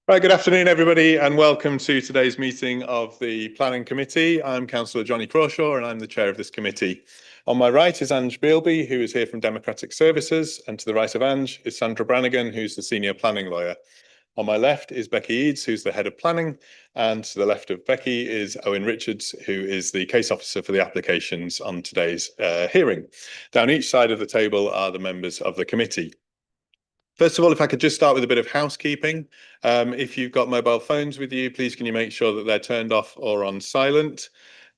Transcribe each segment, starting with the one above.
Right, good afternoon, everybody, and welcome to today's meeting of the Planning Committee. I'm Councillor Johnny Crawshaw, and I'm the chair of this committee. On my right is Ange Bealby, who is here from Democratic Services, and to the right of Ange is Sandra Brannigan, who's the senior planning lawyer. On my left is Becky Eads, who's the head of planning, and to the left of Becky is Owen Richards, who is the case officer for the applications on today's hearing. Down each side of the table are the members of the committee. First of all, if I could just start with a bit of housekeeping. If you've got mobile phones with you, please can you make sure that they're turned off or on silent.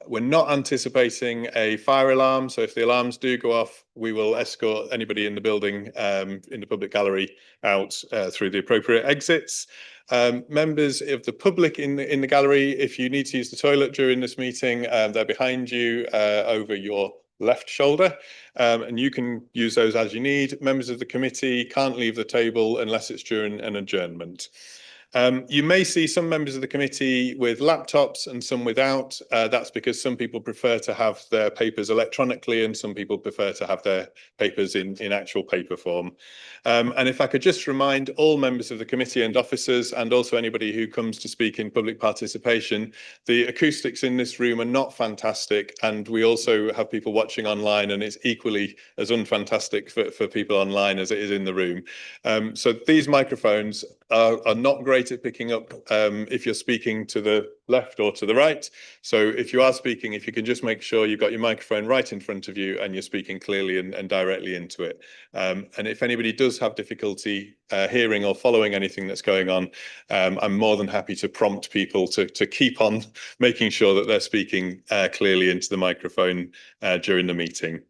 We're not anticipating a fire alarm, so if the alarms do go off, we will escort anybody in the building, in the public gallery, out through the appropriate exits. Members of the public in the gallery, if you need to use the toilet during this meeting, they're behind you over your left shoulder, and you can use those as you need. Members of the committee can't leave the table unless it's during an adjournment. You may see some members of the committee with laptops and some without. That's because some people prefer to have their papers electronically and some people prefer to have their papers in actual paper form. And if I could just remind all members of the committee and officers, and also anybody who comes to speak in public participation, the acoustics in this room are not fantastic, and we also have people watching online, and it's equally as unfantastic for people online as it is in the room. So these microphones are not great at picking up if you're speaking to the left or to the right. So if you are speaking, if you can just make sure you've got your microphone right in front of you and you're speaking clearly and directly into it. And if anybody does have difficulty hearing or following anything that's going on, I'm more than happy to prompt people to keep on making sure that they're speaking clearly into the microphone during the meeting.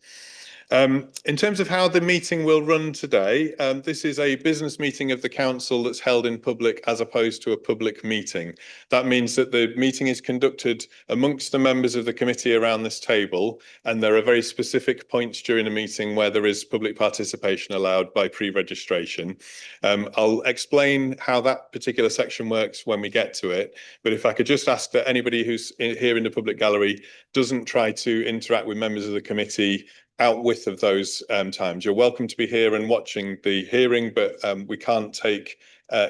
In terms of how the meeting will run today, this is a business meeting of the council that's held in public as opposed to a public meeting. That means that the meeting is conducted amongst the members of the committee around this table, and there are very specific points during the meeting where there is public participation allowed by pre-registration. I'll explain how that particular section works when we get to it, but if I could just ask that anybody who's here in the public gallery doesn't try to interact with members of the committee outwith of those times. You're welcome to be here and watching the hearing, but we can't take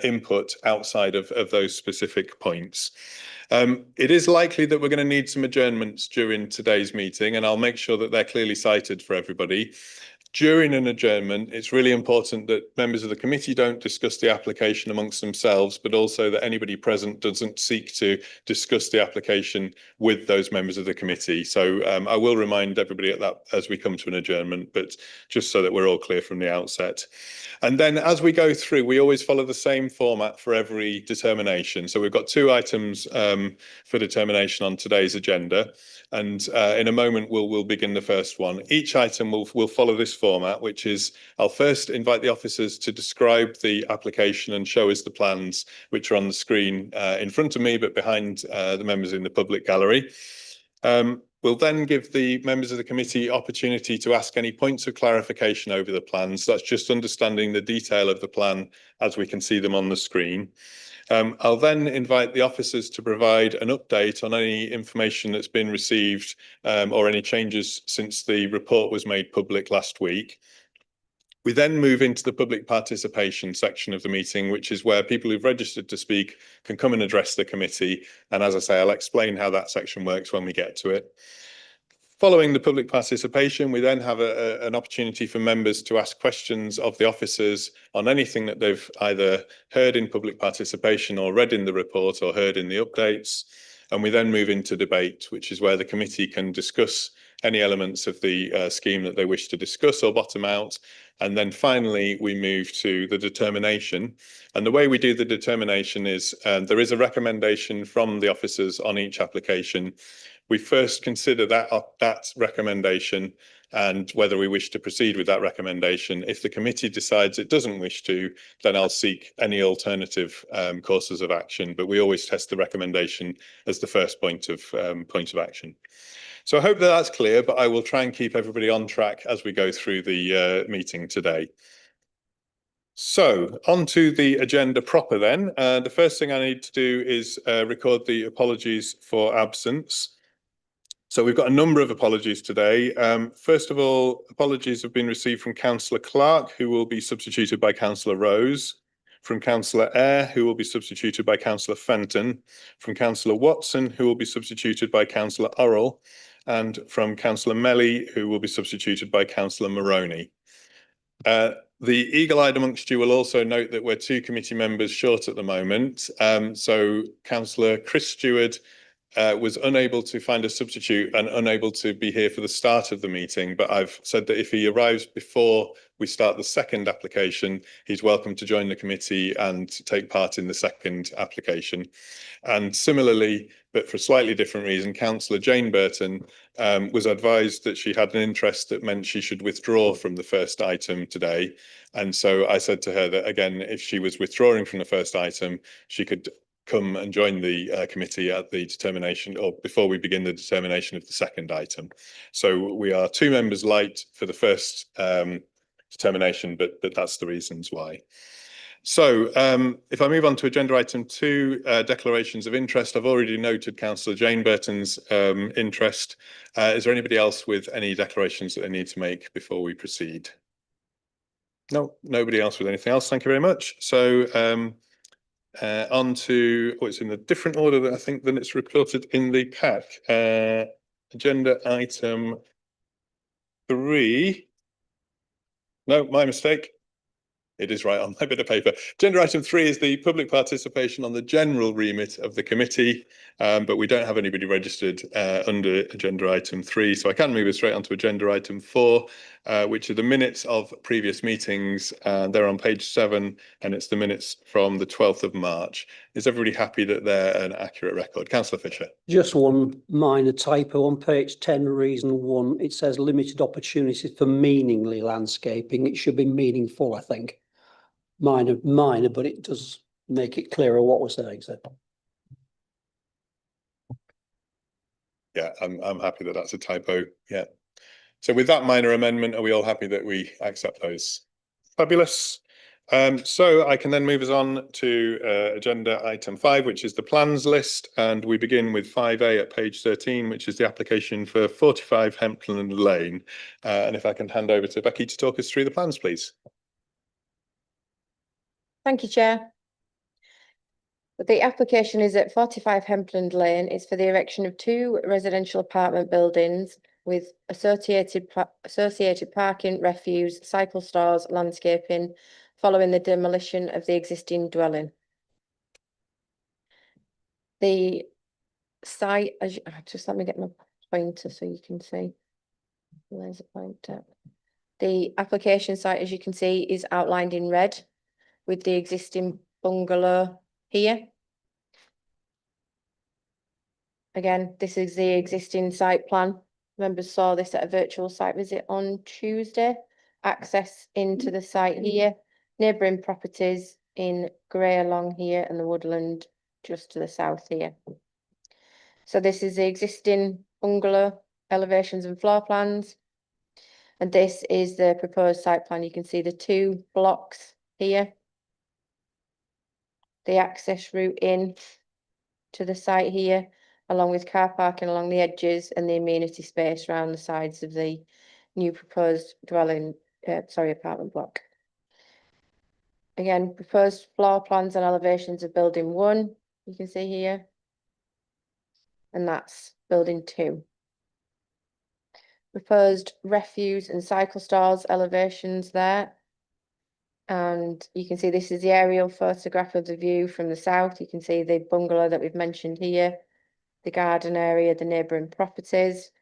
input outside of those specific points. It is likely that we're going to need some adjournments during today's meeting, and I'll make sure that they're clearly cited for everybody. During an adjournment, it's really important that members of the committee don't discuss the application amongst themselves, but also that anybody present doesn't seek to discuss the application with those members of the committee. So I will remind everybody of that as we come to an adjournment, but just so that we're all clear from the outset. And then as we go through, we always follow the same format for every determination. So we've got two items for determination on today's agenda. And in a moment, we'll begin the first one. Each item will follow this format, which is I'll first invite the officers to describe the application and show us the plans, which are on the screen in front of me, but behind the members in the public gallery. We'll then give the members of the committee opportunity to ask any points of clarification over the plans. That's just understanding the detail of the plan as we can see them on the screen. I'll then invite the officers to provide an update on any information that's been received or any changes since the report was made public last week. We then move into the public participation section of the meeting, which is where people who've registered to speak can come and address the committee. And as I say, I'll explain how that section works when we get to it. Following the public participation, we then have an opportunity for members to ask questions of the officers on anything that they've either heard in public participation or read in the report or heard in the updates. And we then move into debate, which is where the committee can discuss any elements of the scheme that they wish to discuss or bottom out. And then finally, we move to the determination. And the way we do the determination is there is a recommendation from the officers on each application. We first consider that recommendation and whether we wish to proceed with that recommendation. If the committee decides it doesn't wish to, then I'll seek any alternative courses of action. But we always test the recommendation as the first point of action. So I hope that that's clear, but I will try and keep everybody on track as we go through the meeting today. So on to the agenda proper then. The first thing I need to do is record the apologies for absence. So we've got a number of apologies today. First of all, apologies have been received from Councillor Clark, who will be substituted by Councillor Rose. from Councillor Eyre, who will be substituted by Councillor Fenton, from Councillor Watson, who will be substituted by Councillor Orrell, and from Councillor Melly, who will be substituted by Councillor Moroney. The eagle-eyed amongst you will also note that we're 2 committee members short at the moment. So Councillor Chris Stewart was unable to find a substitute and unable to be here for the start of the meeting, but I've said that if he arrives before we start the second application, he's welcome to join the committee and take part in the second application. And similarly, but for a slightly different reason, Councillor Jane Burton was advised that she had an interest that meant she should withdraw from the first item today. And so I said to her that, again, if she was withdrawing from the first item, she could come and join the committee at the determination, or before we begin the determination of the second item. So we are 2 members light for the first determination, but that's the reasons why. So if I move on to agenda item 2, declarations of interest, I've already noted Councillor Jane Burton's interest. Is there anybody else with any declarations that they need to make before we proceed? No, nobody else with anything else. Thank you very much. So on to, it's in a different order that I think than it's reported in the pack. Agenda item 3. No, my mistake. It is right on my bit of paper. Agenda item 3 is the public participation on the general remit of the committee, but we don't have anybody registered under agenda item 3. So I can move it straight on to agenda item 4, which are the minutes of previous meetings. They're on page 7, and it's the minutes from the 12th of March. Is everybody happy that they're an accurate record? Councillor Fisher. Just one minor typo on page 10, reason 1. It says limited opportunities for meaningly landscaping. It should be meaningful, I think. Minor, but it does make it clearer what we're saying. So. Yeah, I'm happy that that's a typo. Yeah. So with that minor amendment, are we all happy that we accept those? Fabulous. So I can then move us on to agenda item 5, which is the plans list, and we begin with 5A at page 13, which is the application for 45 Hempland Lane. And if I can hand over to Becky to talk us through the plans, please. Thank you, Chair. The application is at 45 Hempland Lane. It's for the erection of 2 residential apartment buildings with associated parking, refuse, cycle stores, landscaping, following the demolition of the existing dwelling. The site, just let me get my pointer so you can see. There's a pointer. The application site, as you can see, is outlined in red, with the existing bungalow here. Again, this is the existing site plan. Members saw this at a virtual site visit on Tuesday. Access into the site here, neighbouring properties in grey along here, and the woodland just to the south here. So this is the existing bungalow elevations and floor plans. And this is the proposed site plan. You can see the 2 blocks here. The access route in to the site here, along with car parking along the edges and the amenity space around the sides of the new proposed apartment block. Again, proposed floor plans and elevations of building 1, you can see here, and that's building 2. Proposed refuse and cycle stores elevations there. And you can see this is the aerial photograph of the view from the south. You can see the bungalow that we've mentioned here, the garden area, the neighbouring properties.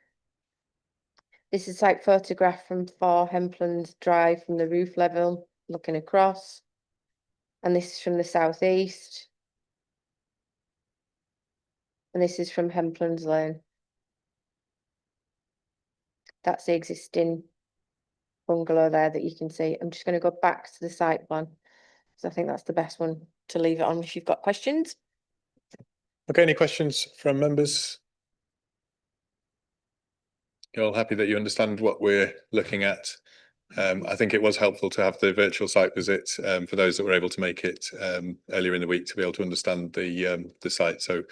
This is site photograph from 4 Hempland Drive from the roof level, looking across. And this is from the southeast. And this is from Hempland's Lane. That's the existing bungalow there that you can see. I'm just going to go back to the site plan, because I think that's the best one to leave it on if you've got questions. Okay, any questions from members? You're all happy that you understand what we're looking at. I think it was helpful to have the virtual site visit for those that were able to make it earlier in the week to be able to understand the site. So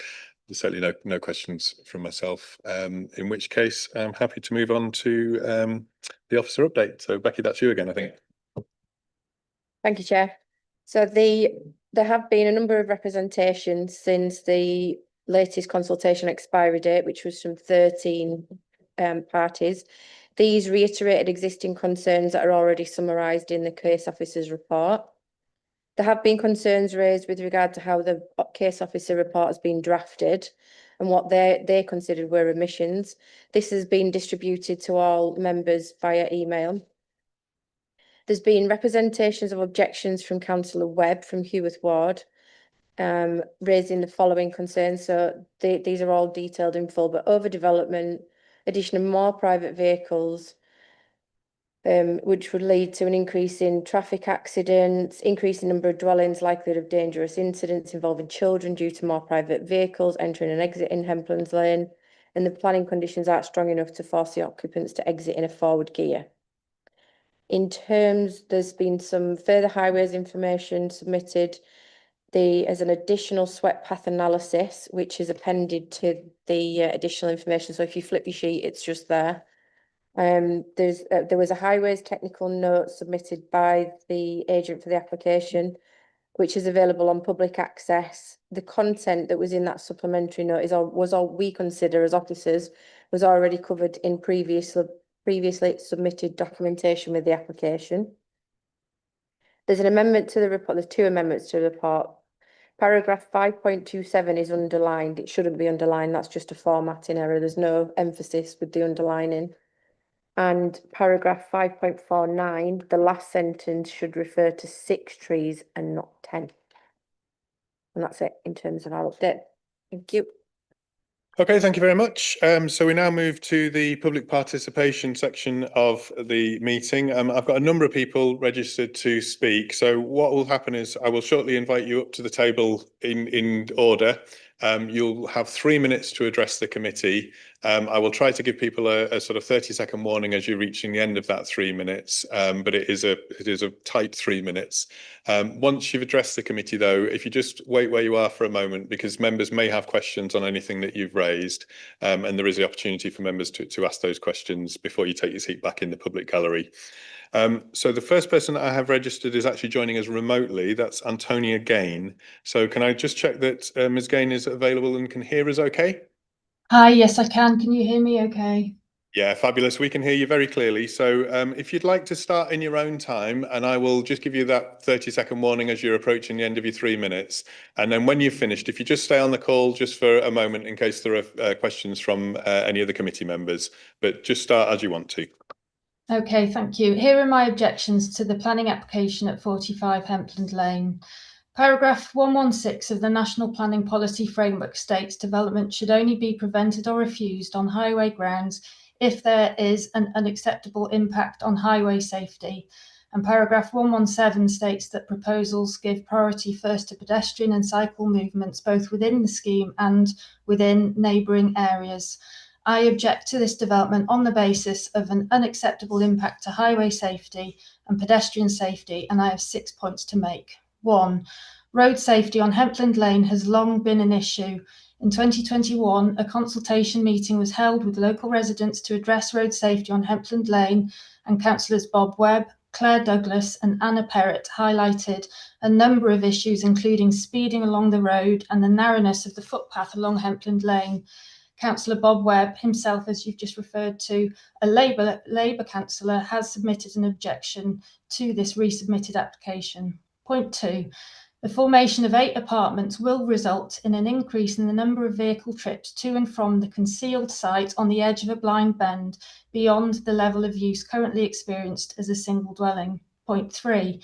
there's certainly no questions from myself. In which case, I'm happy to move on to the officer update. So Becky, that's you again, I think. Thank you, Chair. So there have been a number of representations since the latest consultation expiry date, which was from 13 parties. These reiterated existing concerns that are already summarised in the case officer's report. There have been concerns raised with regard to how the case officer report has been drafted and what they considered were omissions. This has been distributed to all members via email. There's been representations of objections from Councillor Webb from Heworth Ward, raising the following concerns. So these are all detailed in full, but overdevelopment, addition of more private vehicles, which would lead to an increase in traffic accidents, increase in number of dwellings, likelihood of dangerous incidents involving children due to more private vehicles entering and exiting Hempland Lane, and the planning conditions aren't strong enough to force the occupants to exit in a forward gear. In terms, there's been some further highways information submitted. As an additional swept path analysis, which is appended to the additional information. So if you flip your sheet, it's just there. There was a highways technical note submitted by the agent for the application, which is available on public access. The content that was in that supplementary note was all we consider as officers was already covered in previously submitted documentation with the application. There's an amendment to the report. There's two amendments to the report. Paragraph 5.27 is underlined. It shouldn't be underlined. That's just a formatting error. There's no emphasis with the underlining. And paragraph 5.49, the last sentence should refer to 6 trees and not 10. And that's it in terms of our update. Thank you. Okay, thank you very much. So we now move to the public participation section of the meeting. I've got a number of people registered to speak. So what will happen is I will shortly invite you up to the table in order. You'll have 3 minutes to address the committee. I will try to give people a sort of 30-second warning as you're reaching the end of that 3 minutes, but it is a tight 3 minutes. Once you've addressed the committee, though, if you just wait where you are for a moment, because members may have questions on anything that you've raised, and there is the opportunity for members to ask those questions before you take your seat back in the public gallery. So the first person I have registered is actually joining us remotely. That's Antonia Gain. So can I just check that Ms. Gain is available and can hear us okay? Hi, yes, I can. Can you hear me okay? Yeah, fabulous. We can hear you very clearly. So if you'd like to start in your own time, and I will just give you that 30-second warning as you're approaching the end of your 3 minutes. And then when you've finished, if you just stay on the call just for a moment in case there are questions from any of the committee members, but just start as you want to. Okay, thank you. Here are my objections to the planning application at 45 Hempland Lane. Paragraph 116 of the National Planning Policy Framework states development should only be prevented or refused on highway grounds if there is an unacceptable impact on highway safety. And paragraph 117 states that proposals give priority first to pedestrian and cycle movements both within the scheme and within neighbouring areas. I object to this development on the basis of an unacceptable impact to highway safety and pedestrian safety, and I have 6 points to make. 1. Road safety on Hempland Lane has long been an issue. In 2021, a consultation meeting was held with local residents to address road safety on Hempland Lane, and councillors Bob Webb, Claire Douglas and Anna Perrott highlighted a number of issues, including speeding along the road and the narrowness of the footpath along Hempland Lane. Councillor Bob Webb himself, as you've just referred to, a Labour councillor, has submitted an objection to this resubmitted application. Point 2. The formation of 8 apartments will result in an increase in the number of vehicle trips to and from the concealed site on the edge of a blind bend beyond the level of use currently experienced as a single dwelling. Point 3.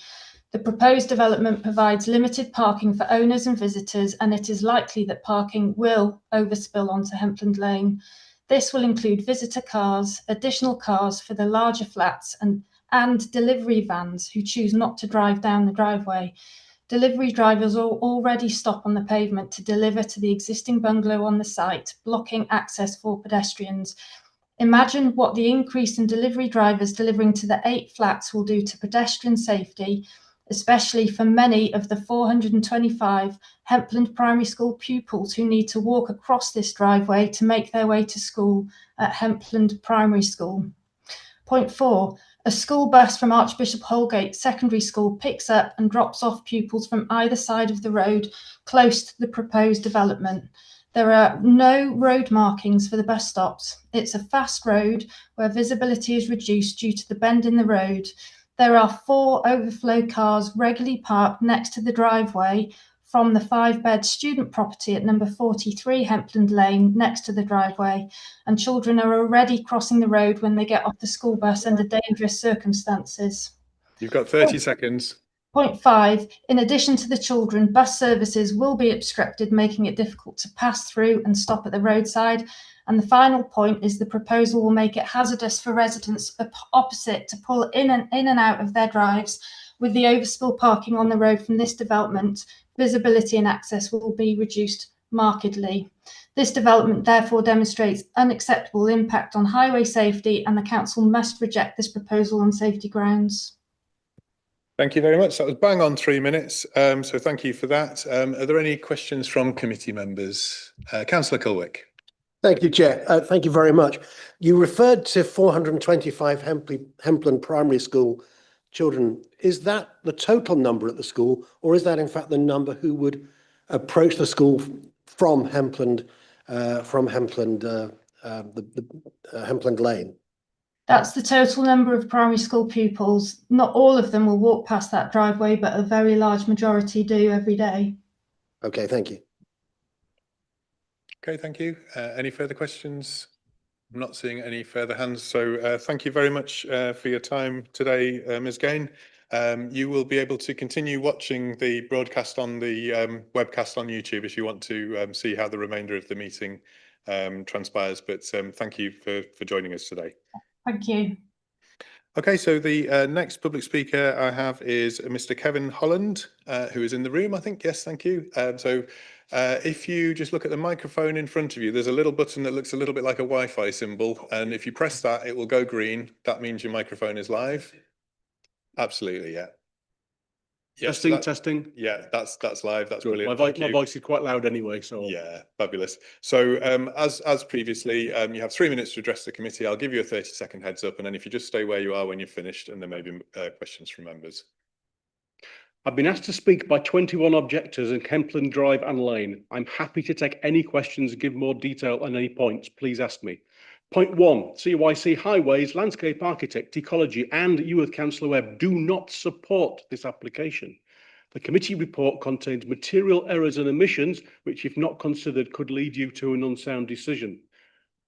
The proposed development provides limited parking for owners and visitors, and it is likely that parking will overspill onto Hempland Lane. This will include visitor cars, additional cars for the larger flats, and delivery vans who choose not to drive down the driveway. Delivery drivers will already stop on the pavement to deliver to the existing bungalow on the site, blocking access for pedestrians. Imagine what the increase in delivery drivers delivering to the 8 flats will do to pedestrian safety, especially for many of the 425 Hempland Primary School pupils who need to walk across this driveway to make their way to school at Hempland Primary School. Point 4. A school bus from Archbishop Holgate Secondary School picks up and drops off pupils from either side of the road close to the proposed development. There are no road markings for the bus stops. It's a fast road where visibility is reduced due to the bend in the road. There are 4 overflow cars regularly parked next to the driveway from the 5-bed student property at number 43 Hempland Lane next to the driveway, and children are already crossing the road when they get off the school bus under dangerous circumstances. You've got 30 seconds. Point 5, in addition to the children, bus services will be obstructed, making it difficult to pass through and stop at the roadside. And the final point is the proposal will make it hazardous for residents opposite to pull in and out of their drives. With the overspill parking on the road from this development, visibility and access will be reduced markedly. This development therefore demonstrates unacceptable impact on highway safety, and the council must reject this proposal on safety grounds. Thank you very much. That was bang on 3 minutes. So thank you for that. Are there any questions from committee members? Councillor Culwick. Thank you, Chair. Thank you very much. You referred to 425 Hempland Primary School children. Is that the total number at the school, or is that in fact the number who would approach the school from Hempland, Hempland Lane? That's the total number of primary school pupils. Not all of them will walk past that driveway, but a very large majority do every day. Okay, thank you. Okay, thank you. Any further questions? I'm not seeing any further hands, so thank you very much for your time today, Ms. Gain. You will be able to continue watching the broadcast on the webcast on YouTube if you want to see how the remainder of the meeting transpires, but thank you for joining us today. Thank you. Okay, so the next public speaker I have is Mr. Kevin Holland, who is in the room, I think. Yes, thank you. If you just look at the microphone in front of you, there's a little button that looks a little bit like a Wi-Fi symbol, and if you press that, it will go green. That means your microphone is live. Absolutely, yeah. Yes, testing. Yeah, that's live. That's Good. brilliant. My voice is quite loud anyway, so yeah, fabulous. So as previously, you have 3 minutes to address the committee. I'll give you a 30-second heads up, and then if you just stay where you are when you're finished, and there may be questions from members. I've been asked to speak by 21 objectors in Hempland Drive and Lane. I'm happy to take any questions and give more detail on any points. Please ask me. Point 1, CYC Highways, Landscape Architect, Ecology and you as Councillor Webb do not support this application. The committee report contains material errors and omissions, which if not considered could lead you to an unsound decision.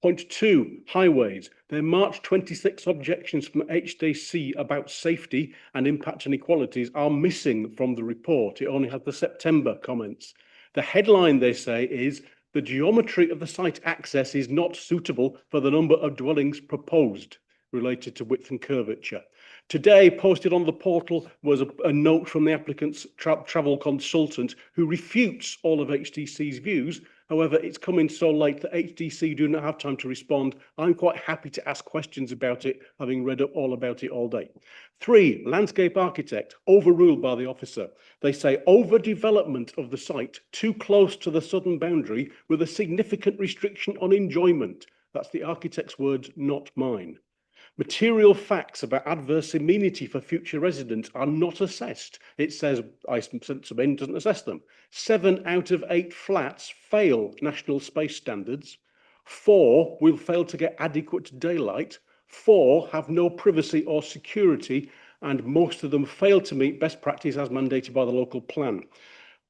Point 2, highways. Their March 26 objections from HDC about safety and impact inequalities are missing from the report. It only has the September comments. The headline, they say, is the geometry of the site access is not suitable for the number of dwellings proposed related to width and curvature. Today, posted on the portal was a note from the applicant's travel consultant who refutes all of HDC's views. However, it's come in so late that HDC do not have time to respond. I'm quite happy to ask questions about it, having read up all about it all day. 3, landscape architect, overruled by the officer. They say overdevelopment of the site too close to the southern boundary with a significant restriction on enjoyment. That's the architect's words, not mine. Material facts about adverse amenity for future residents are not assessed. It says I-Subin doesn't assess them. 7 out of 8 flats fail national space standards. 4 will fail to get adequate daylight. 4 have no privacy or security, and most of them fail to meet best practice as mandated by the local plan.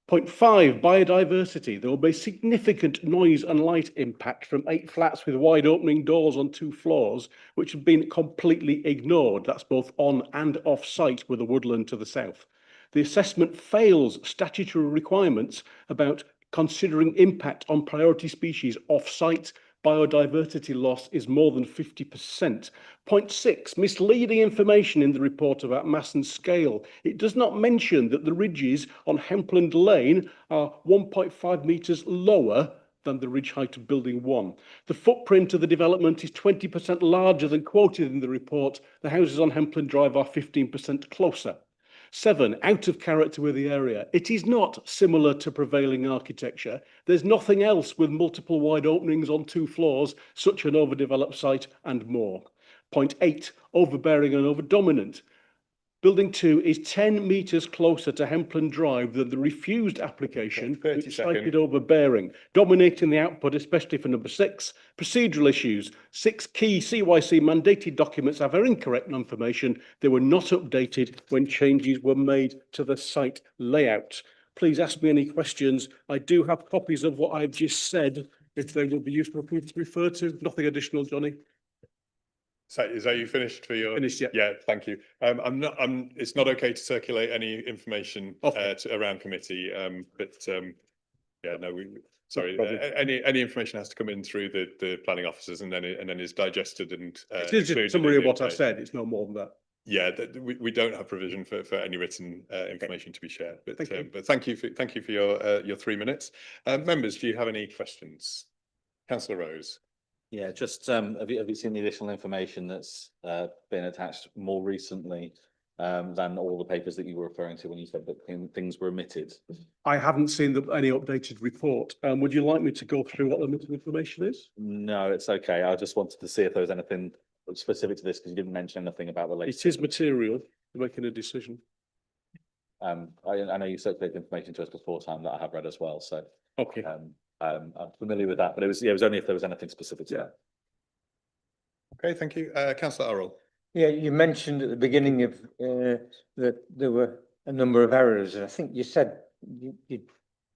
Point 5, biodiversity. There will be significant noise and light impact from 8 flats with wide opening doors on 2 floors, which have been completely ignored. That's both on and off site with a woodland to the south. The assessment fails statutory requirements about considering impact on priority species off site. Biodiversity loss is more than 50%. Point 6, misleading information in the report about mass and scale. It does not mention that the ridges on Hempland Lane are 1.5 metres lower than the ridge height of Building 1. The footprint of the development is 20% larger than quoted in the report. The houses on Hempland Drive are 15% closer. 7, out of character with the area. It is not similar to prevailing architecture. There's nothing else with multiple wide openings on 2 floors, such an overdeveloped site and more. Point 8, overbearing and overdominant. Building 2 is 10 metres closer to Hempland Drive than the refused application, 30 which cited seconds. overbearing, dominating the output, especially for number 6. Procedural issues. 6 key CYC mandated documents have incorrect information. They were not updated when changes were made to the site layout. Please ask me any questions. I do have copies of what I've just said, if they will be useful for you to refer to. Nothing additional, Johnny. So is that you finished for your? Finished, yeah. Yeah, thank you. It's not okay to circulate any information Okay. around committee, yeah, no, sorry, problem. any information has to come in through the planning officers and then is digested and It is included a summary in of the what I've update. said. It's no more than that. Yeah, we don't have provision for any written information to be shared, but Thank you. but thank you for your 3 minutes. Members, do you have any questions? Councillor Rose. Yeah, just have you seen the additional information that's been attached more recently than all the papers that you were referring to when you said that things were omitted? I haven't seen any updated report. Would you like me to go through what the missing information is? No, it's okay. I just wanted to see if there was anything specific to this because you didn't mention anything about the latest. It is material for making a decision. I know you circulated information to us beforehand that I have read as well, so Okay. I'm familiar with that, but it was only if there was anything specific to that. Okay, thank you. Councillor Orrell. Yeah, you mentioned at the beginning of that there were a number of errors, and I think you said you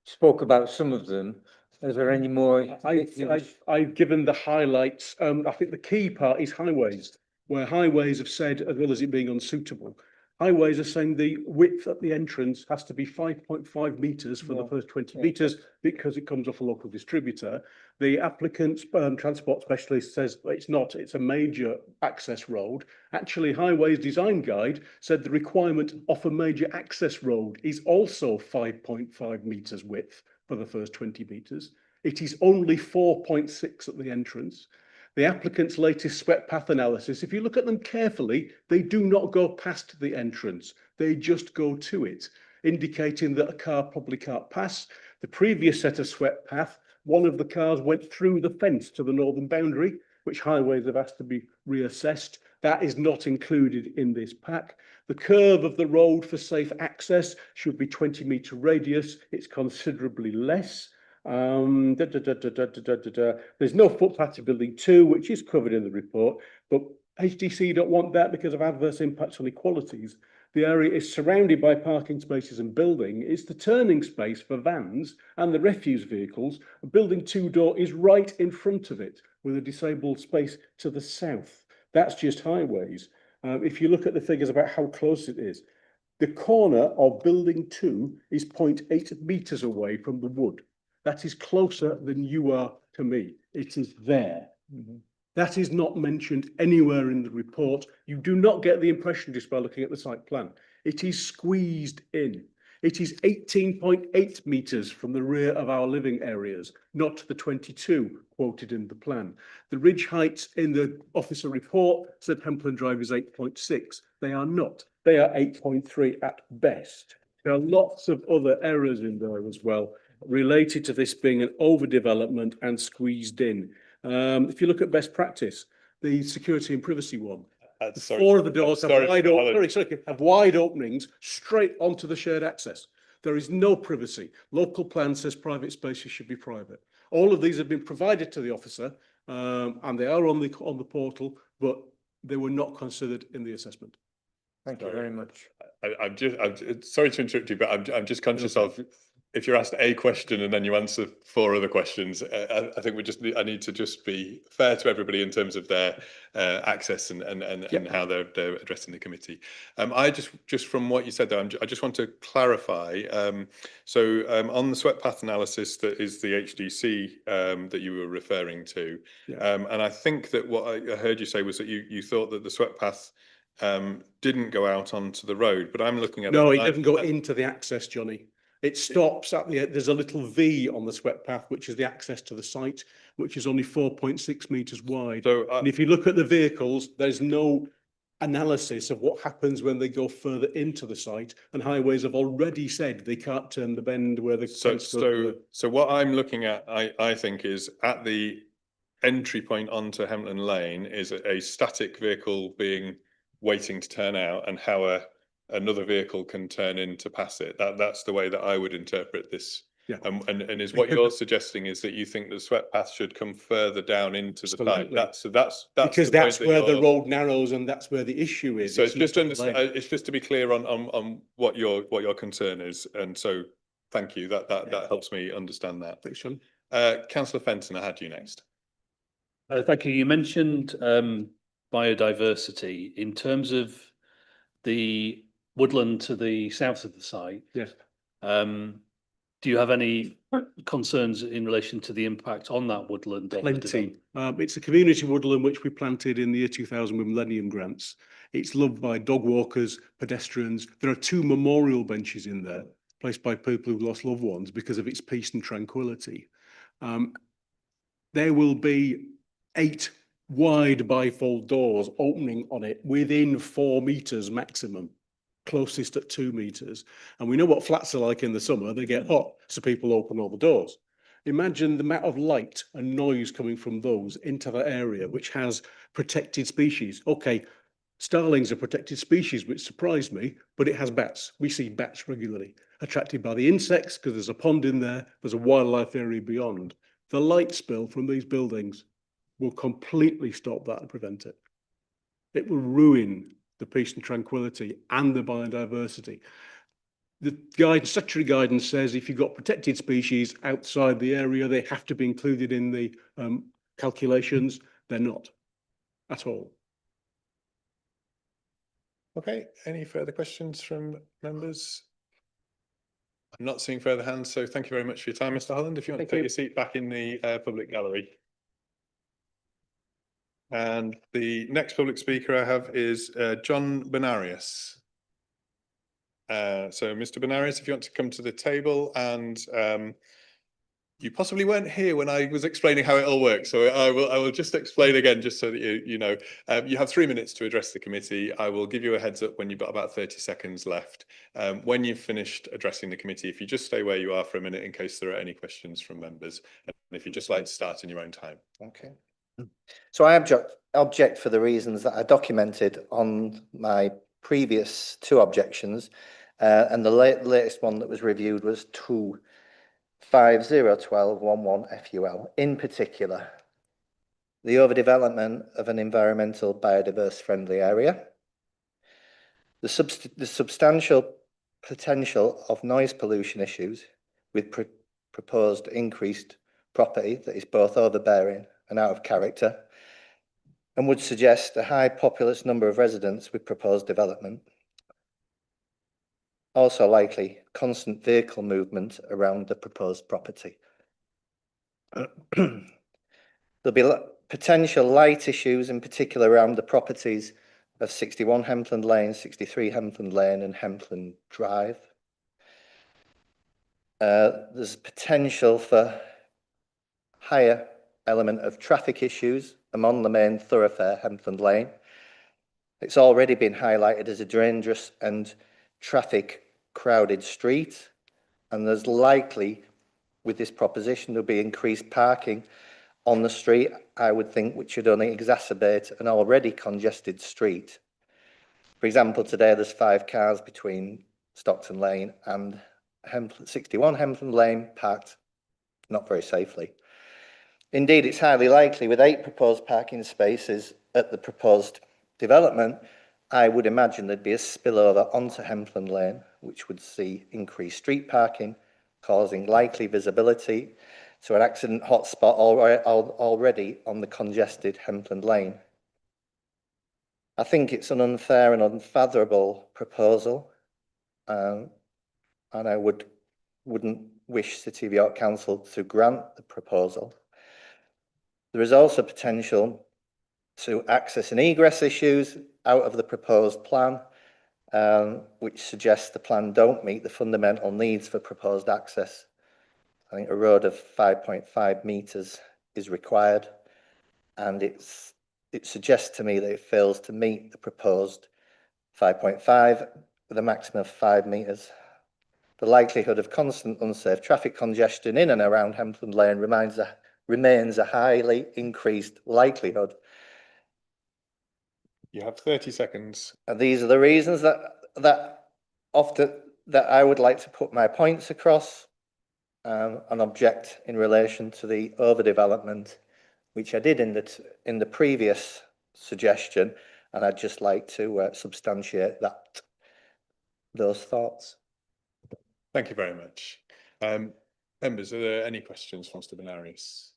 spoke about some of them. Is there any more? I've given the highlights. I think the key part is highways, where highways have said, as well as it being unsuitable, highways are saying the width at the entrance has to be 5.5 metres for the first 20 metres because it comes off a local distributor. The applicant's transport specialist says it's not, it's a major access road. Actually, Highways Design Guide said the requirement off a major access road is also 5.5 metres width for the first 20 metres. It is only 4.6 at the entrance. The applicant's latest swept path analysis, if you look at them carefully, they do not go past the entrance. They just go to it, indicating that a car probably can't pass. The previous set of swept path, one of the cars went through the fence to the northern boundary, which Highways have asked to be reassessed. That is not included in this pack. The curve of the road for safe access should be 20-metre radius. It's considerably less. There's no footpath to building 2, which is covered in the report, but HDC don't want that because of adverse impacts on equalities. The area is surrounded by parking spaces and building. It's the turning space for vans and the refuse vehicles. Building 2 door is right in front of it with a disabled space to the south. That's just Highways. If you look at the figures about how close it is, the corner of building 2 is 0.8 metres away from the wood. That is closer than you are to me. It is there. That is not mentioned anywhere in the report. You do not get the impression just by looking at the site plan. It is squeezed in. It is 18.8 metres from the rear of our living areas, not the 22 quoted in the plan. The ridge heights in the officer report said Hempland Drive is 8.6. They are not. They are 8.3 at best. There are lots of other errors in there as well, related to this being an overdevelopment and squeezed in. If you look at best practice, the security and privacy one, four of the doors have wide openings straight onto the shared access. There is no privacy. Local plan says private spaces should be private. All of these have been provided to the officer, and they are on the portal, but they were not considered in the assessment. Thank you very much. I'm sorry to interrupt you, but I'm just conscious of, if you're asked a question and then you answer 4 other questions, I think I need to just be fair to everybody in terms of their access and how they're addressing the committee. I just from what you said there, I just want to clarify. So on the swept path analysis, that is the HDC that you were referring to, and I think that what I heard you say was that you thought that the swept path didn't go out onto the road, but I'm looking at it doesn't go into the access, Johnny. It stops at there's a little V on the swept path, which is the access to the site, which is only 4.6 metres wide. So, and if you look at the vehicles, there's no analysis of what happens when they go further into the site, and Highways have already said they can't turn the bend where the so what I'm looking at, I think, is at the entry point onto Hempland Lane is a static vehicle waiting to turn out, and how another vehicle can turn in to pass it. That's the way that I would interpret this. Yeah. And is what you're suggesting is that you think the swept path should come further down into the site. Absolutely. That's Because the point that's that where the you're- road narrows and that's where the issue is. So it's just not the lane. it's just to be clear on what your concern is, and so thank you. That helps me understand that. Thanks, John. Councillor Fenton, I had you next. Thank you. You mentioned biodiversity in terms of the woodland to the south of the site. Yes. Do you have any concerns in relation to the impact on that woodland? of the Plenty. development? It's a community woodland which we planted in the year 2000 with Millennium Grants. It's loved by dog walkers, pedestrians. There are 2 memorial benches in there, placed by people who've lost loved ones because of its peace and tranquility. There will be 8 wide bifold doors opening on it within 4 meters maximum, closest at 2 meters. And we know what flats are like in the summer. They get hot, so people open all the doors. Imagine the amount of light and noise coming from those into that area, which has protected species. Okay, starlings are protected species, which surprised me, but it has bats. We see bats regularly, attracted by the insects because there's a pond in there. There's a wildlife area beyond. The light spill from these buildings will completely stop that and prevent it. It will ruin the peace and tranquility and the biodiversity. The statutory guidance says if you've got protected species outside the area, they have to be included in the calculations. They're not at all. Okay, any further questions from members? I'm not seeing further hands, so thank you very much for your time, Mr. Holland. If you want to take your seat back in the public gallery. And the next public speaker I have is John Benarius. So Mr. Benarius, if you want to come to the table, and you possibly weren't here when I was explaining how it all works, so I will just explain again, just so that you know. You have 3 minutes to address the committee. I will give you a heads up when you've got about 30 seconds left. When you've finished addressing the committee, if you just stay where you are for a minute in case there are any questions from members, and if you'd just like to start in your own time. Okay. So I object for the reasons that I documented on my previous 2 objections, and the latest one that was reviewed was 2501211 FUL. In particular, the overdevelopment of an environmental biodiverse friendly area, the substantial potential of noise pollution issues with proposed increased property that is both overbearing and out of character, and would suggest a high populous number of residents with proposed development. Also likely constant vehicle movement around the proposed property. There'll be potential light issues, in particular around the properties of 61 Hempland Lane, 63 Hempland Lane and Hempland Drive. There's potential for higher element of traffic issues among the main thoroughfare, Hempland Lane. It's already been highlighted as a dangerous and traffic crowded street, and there's likely, with this proposition, there'll be increased parking on the street, I would think, which would only exacerbate an already congested street. For example, today there's 5 cars between Stockton Lane and 61 Hempland Lane parked not very safely. Indeed, it's highly likely with 8 proposed parking spaces at the proposed development, I would imagine there'd be a spillover onto Hempland Lane, which would see increased street parking, causing likely visibility to an accident hotspot already on the congested Hempland Lane. I think it's an unfair and unfathomable proposal, and I wouldn't wish City of York Council to grant the proposal. There is also potential to access and egress issues out of the proposed plan, which suggests the plan don't meet the fundamental needs for proposed access. I think a road of 5.5 metres is required, and it suggests to me that it fails to meet the proposed 5.5 with a maximum of 5 metres. The likelihood of constant unsafe traffic congestion in and around Hempland Lane remains a remains a highly increased likelihood. You have 30 seconds. And these are the reasons that I would like to put my points across and object in relation to the overdevelopment, which I did in the previous suggestion, and I'd just like to substantiate those thoughts. Thank you very much. Members, are there any questions for Mr. Benarius?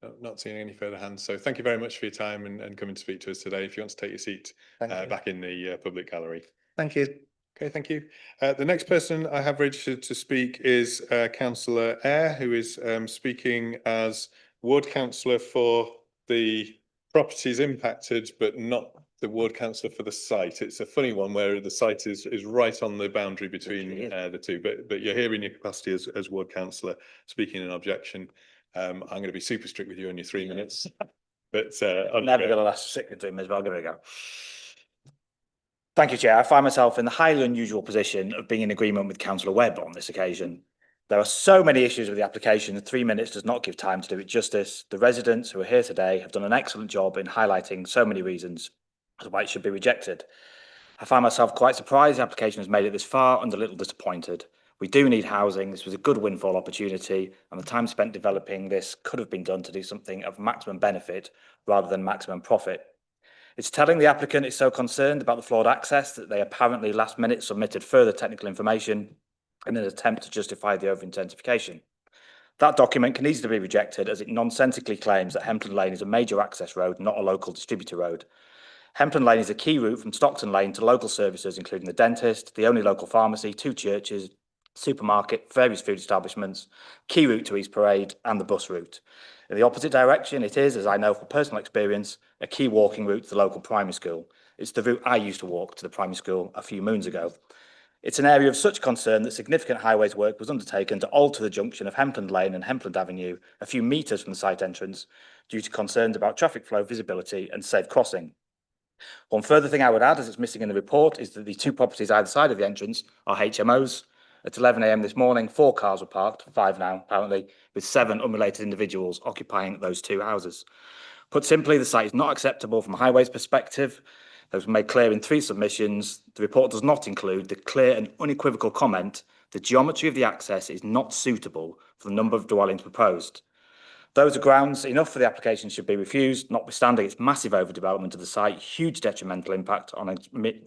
No, not seeing any further hands. So thank you very much for your time and coming to speak to us today. If you want to take your seat back in the public gallery. Thank you. Okay, thank you. The next person I have registered to speak is Councillor Eyre, who is speaking as ward councillor for the properties impacted, but not the ward councillor for the site. It's a funny one where the site is right on the boundary between the two, but you're here in your capacity as ward councillor speaking in objection. I'm going to be super strict with you on your 3 minutes, but I'm never going to last 6 to 3 minutes, but I'll give it a go. Thank you, Chair. I find myself in the highly unusual position of being in agreement with Councillor Webb on this occasion. There are so many issues with the application, and 3 minutes does not give time to do it justice. The residents who are here today have done an excellent job in highlighting so many reasons as why it should be rejected. I find myself quite surprised the application has made it this far and a little disappointed. We do need housing. This was a good windfall opportunity, and the time spent developing this could have been done to do something of maximum benefit rather than maximum profit. It's telling the applicant is so concerned about the flawed access that they apparently last minute submitted further technical information in an attempt to justify the over-intensification. That document can easily be rejected as it nonsensically claims that Hempland Lane is a major access road, not a local distributor road. Hempland Lane is a key route from Stockton Lane to local services, including the dentist, the only local pharmacy, 2 churches, supermarket, various food establishments, key route to East Parade and the bus route. In the opposite direction, it is, as I know from personal experience, a key walking route to the local primary school. It's the route I used to walk to the primary school a few moons ago. It's an area of such concern that significant highways work was undertaken to alter the junction of Hempland Lane and Hempland Avenue a few metres from the site entrance due to concerns about traffic flow, visibility and safe crossing. One further thing I would add, as it's missing in the report, is that the 2 properties either side of the entrance are HMOs. At 11 AM this morning, 4 cars were parked, 5 now apparently, with 7 unrelated individuals occupying those 2 houses. Put simply, the site is not acceptable from a highways perspective. That was made clear in 3 submissions. The report does not include the clear and unequivocal comment the geometry of the access is not suitable for the number of dwellings proposed. Those are grounds enough for the application should be refused, notwithstanding its massive overdevelopment of the site, huge detrimental impact on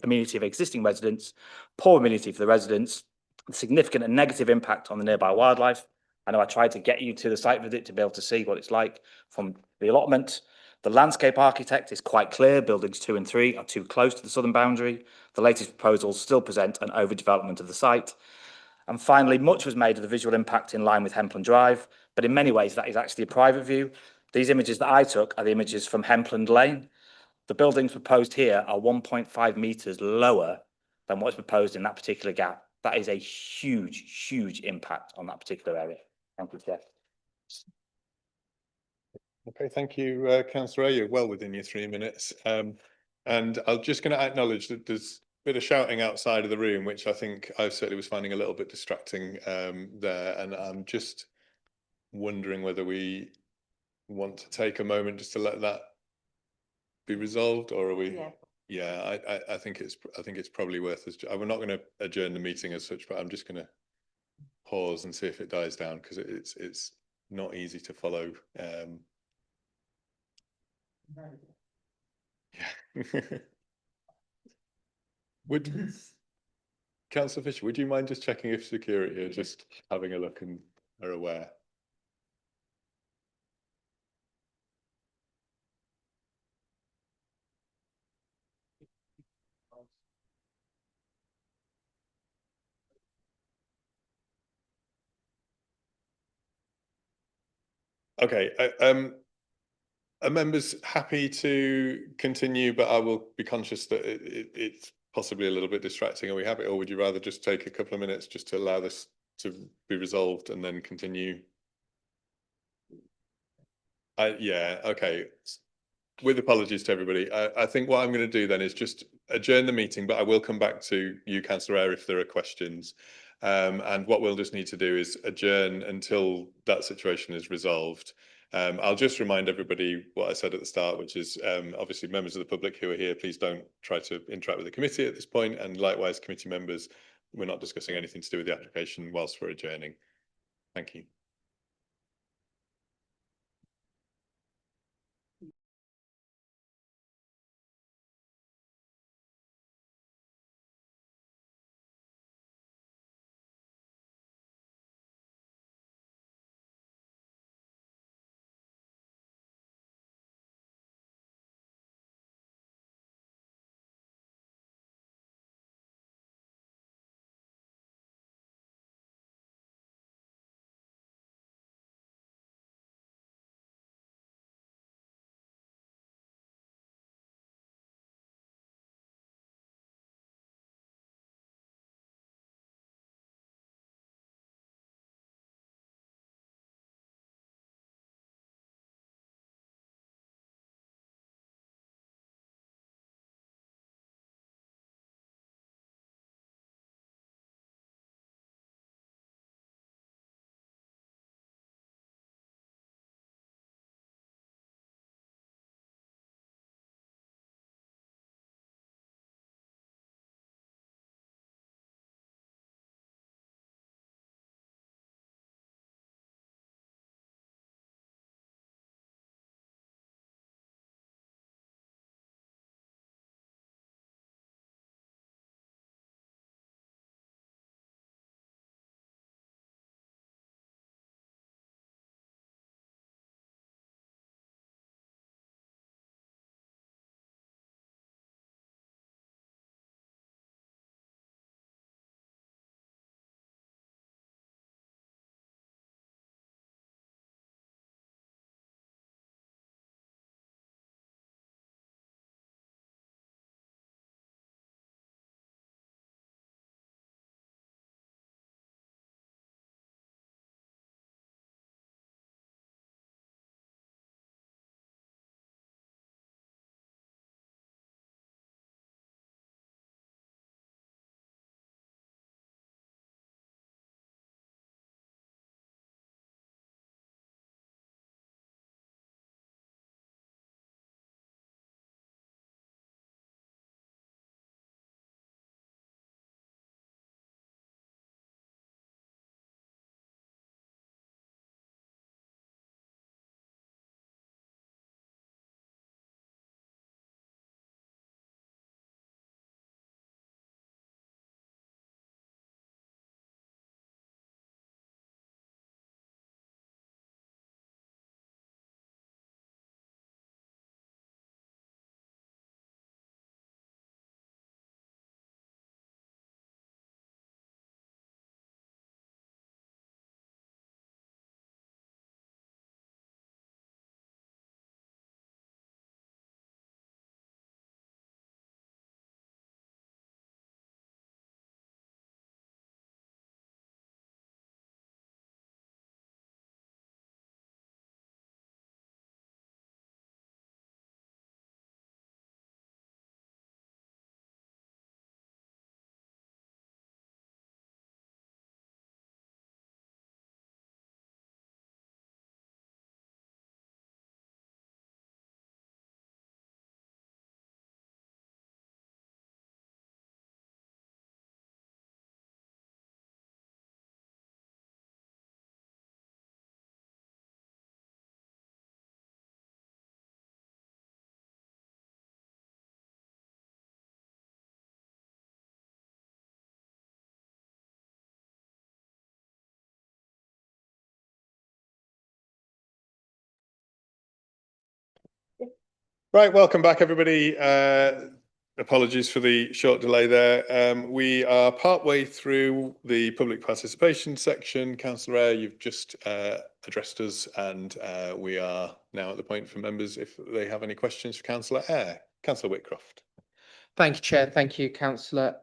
amenity of existing residents, poor amenity for the residents, significant and negative impact on the nearby wildlife. I know I tried to get you to the site visit to be able to see what it's like from the allotment. The landscape architect is quite clear. Buildings 2 and 3 are too close to the southern boundary. The latest proposals still present an overdevelopment of the site. And finally, much was made of the visual impact in line with Hempland Drive, but in many ways that is actually a private view. These images that I took are the images from Hempland Lane. The buildings proposed here are 1.5 metres lower than what's proposed in that particular gap. That is a huge, huge impact on that particular area. Thank you, Chair. Okay, thank you, Councillor Eyre. You're well within your 3 minutes. And I'm just going to acknowledge that there's a bit of shouting outside of the room, which I think I certainly was finding a little bit distracting there. And I'm just wondering whether we want to take a moment just to let that be resolved, or are we? Yeah, I think it's probably worth us. We're not going to adjourn the meeting as such, but I'm just going to pause and see if it dies down, because it's not easy to follow. Yeah. Would Councillor Fisher, would you mind just checking if security are just having a look and are aware? Okay, are members happy to continue, but I will be conscious that it's possibly a little bit distracting. Are we happy, or would you rather just take a couple of minutes just to allow this to be resolved and then continue? Yeah, okay. With apologies to everybody, I think what I'm going to do then is just adjourn the meeting, but I will come back to you, Councillor Eyre, if there are questions. And what we'll just need to do is adjourn until that situation is resolved. I'll just remind everybody what I said at the start, which is obviously members of the public who are here, please don't try to interact with the committee at this point, and likewise committee members, we're not discussing anything to do with the application whilst we're adjourning. Thank you. Right, welcome back, everybody. Apologies for the short delay there. We are partway through the public participation section. Councillor Eyre, you've just addressed us, and we are now at the point for members if they have any questions for Councillor Eyre. Councillor Whitcroft. Thank you, Chair. Thank you, Councillor.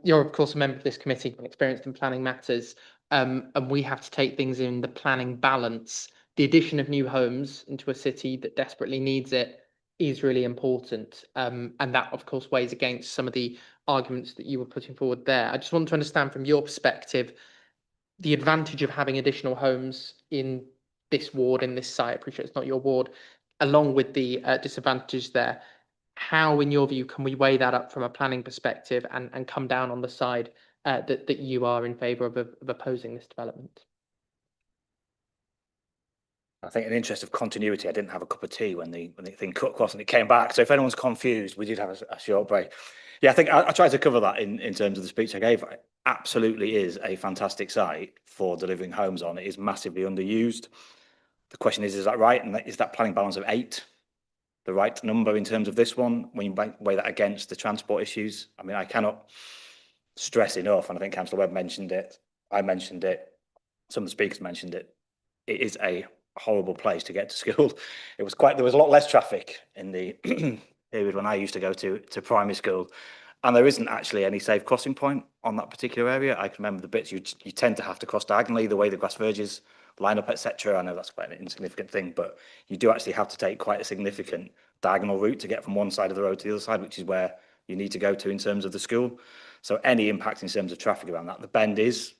You're, of course, a member of this committee, experienced in planning matters, and we have to take things in the planning balance. The addition of new homes into a city that desperately needs it is really important. And that, of course, weighs against some of the arguments that you were putting forward there. I just want to understand from your perspective, the advantage of having additional homes in this ward, in this site, I appreciate it's not your ward, along with the disadvantages there. How, in your view, can we weigh that up from a planning perspective and come down on the side that you are in favour of opposing this development? I think in the interest of continuity, I didn't have a cup of tea when the thing cut across and it came back. So if anyone's confused, we did have a short break. Yeah, I think I tried to cover that in terms of the speech I gave. It absolutely is a fantastic site for delivering homes on. It is massively underused. The question is that right? And is that planning balance of 8 the right number in terms of this one? When you weigh that against the transport issues, I mean, I cannot stress enough, and I think Councillor Webb mentioned it, I mentioned it, some of the speakers mentioned it. It is a horrible place to get to school. There was a lot less traffic in the period when I used to go to primary school, and there isn't actually any safe crossing point on that particular area. I can remember the bits you tend to have to cross diagonally, the way the grass verges line up, etc. I know that's quite an insignificant thing, but you do actually have to take quite a significant diagonal route to get from one side of the road to the other side, which is where you need to go to in terms of the school. So any impact in terms of traffic around that, the bend is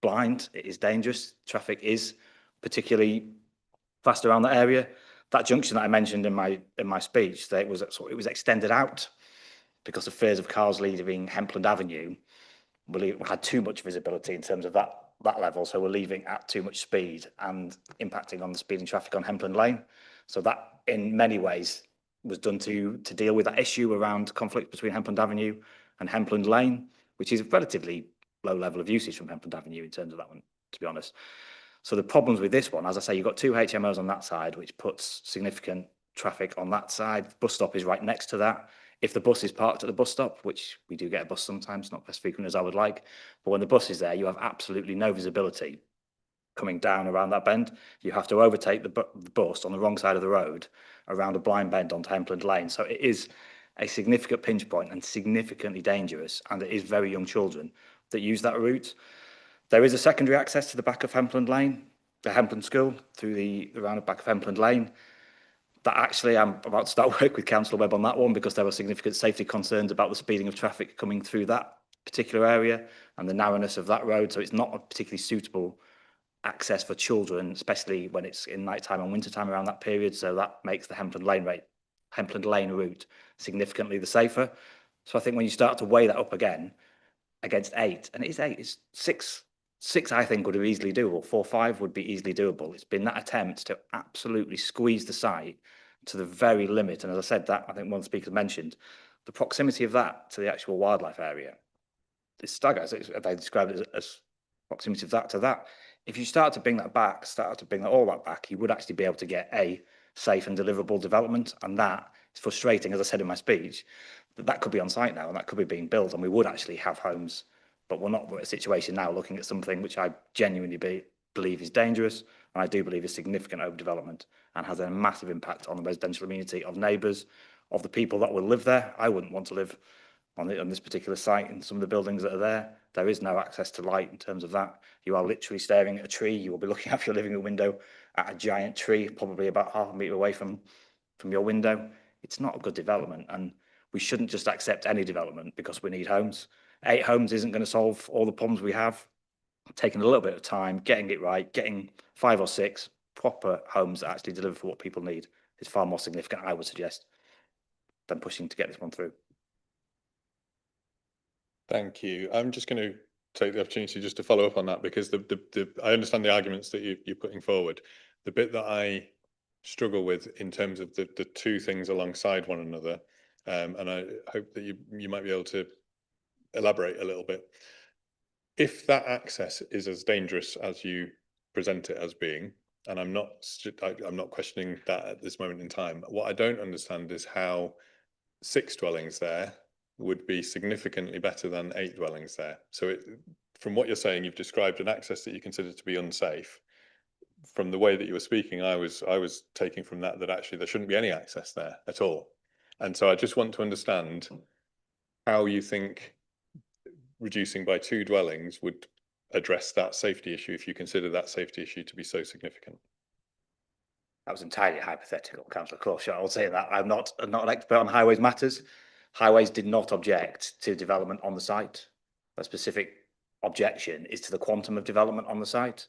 blind, it is dangerous, traffic is particularly fast around that area. That junction that I mentioned in my speech, that it was extended out because of fears of cars leaving Hempland Avenue. We had too much visibility in terms of that level, so we're leaving at too much speed and impacting on the speed and traffic on Hempland Lane. So that, in many ways, was done to deal with that issue around conflict between Hempland Avenue and Hempland Lane, which is a relatively low level of usage from Hempland Avenue in terms of that one, to be honest. So the problems with this one, as I say, you've got 2 HMOs on that side, which puts significant traffic on that side. The bus stop is right next to that. If the bus is parked at the bus stop, which we do get a bus sometimes, not as frequent as I would like, but when the bus is there, you have absolutely no visibility coming down around that bend. You have to overtake the bus on the wrong side of the road around a blind bend onto Hempland Lane. So it is a significant pinch point and significantly dangerous, and it is very young children that use that route. There is a secondary access to the back of Hempland Lane, the Hempland School, through the round back of Hempland Lane. That actually, I'm about to start work with Councillor Webb on that one, because there were significant safety concerns about the speeding of traffic coming through that particular area and the narrowness of that road. So it's not a particularly suitable access for children, especially when it's in night time and winter time around that period. So that makes the Hempland Lane route significantly the safer. So I think when you start to weigh that up again against 8, and it is 8, it's 6 I think would be easily doable. 4, 5 would be easily doable. It's been that attempt to absolutely squeeze the site to the very limit. And as I said, that I think one of the speakers mentioned, the proximity of that to the actual wildlife area is staggering. They described it as proximity of that to that. If you start to bring that back, all that back, you would actually be able to get a safe and deliverable development. And that is frustrating, as I said in my speech, that could be on site now and that could be being built and we would actually have homes. But we're in a situation now looking at something which I genuinely believe is dangerous, and I do believe is significant overdevelopment and has a massive impact on the residential amenity of neighbours, of the people that will live there. I wouldn't want to live on this particular site in some of the buildings that are there. There is no access to light in terms of that. You are literally staring at a tree. You will be looking out your living room window at a giant tree, probably about half a metre away from your window. It's not a good development, and we shouldn't just accept any development because we need homes. 8 homes isn't going to solve all the problems we have. Taking a little bit of time, getting it right, getting 5 or 6 proper homes that actually deliver for what people need is far more significant, I would suggest, than pushing to get this one through. Thank you. I'm just going to take the opportunity just to follow up on that, because I understand the arguments that you're putting forward. The bit that I struggle with in terms of the 2 things alongside one another, and I hope that you might be able to elaborate a little bit. If that access is as dangerous as you present it as being, and I'm not questioning that at this moment in time, what I don't understand is how 6 dwellings there would be significantly better than 8 dwellings there. So from what you're saying, you've described an access that you consider to be unsafe. From the way that you were speaking, I was taking from that actually there shouldn't be any access there at all. And so I just want to understand how you think reducing by 2 dwellings would address that safety issue, if you consider that safety issue to be so significant. That was entirely hypothetical, Councillor Crawshaw. I'll say that. I'm not an expert on highways matters. Highways did not object to development on the site. A specific objection is to the quantum of development on the site.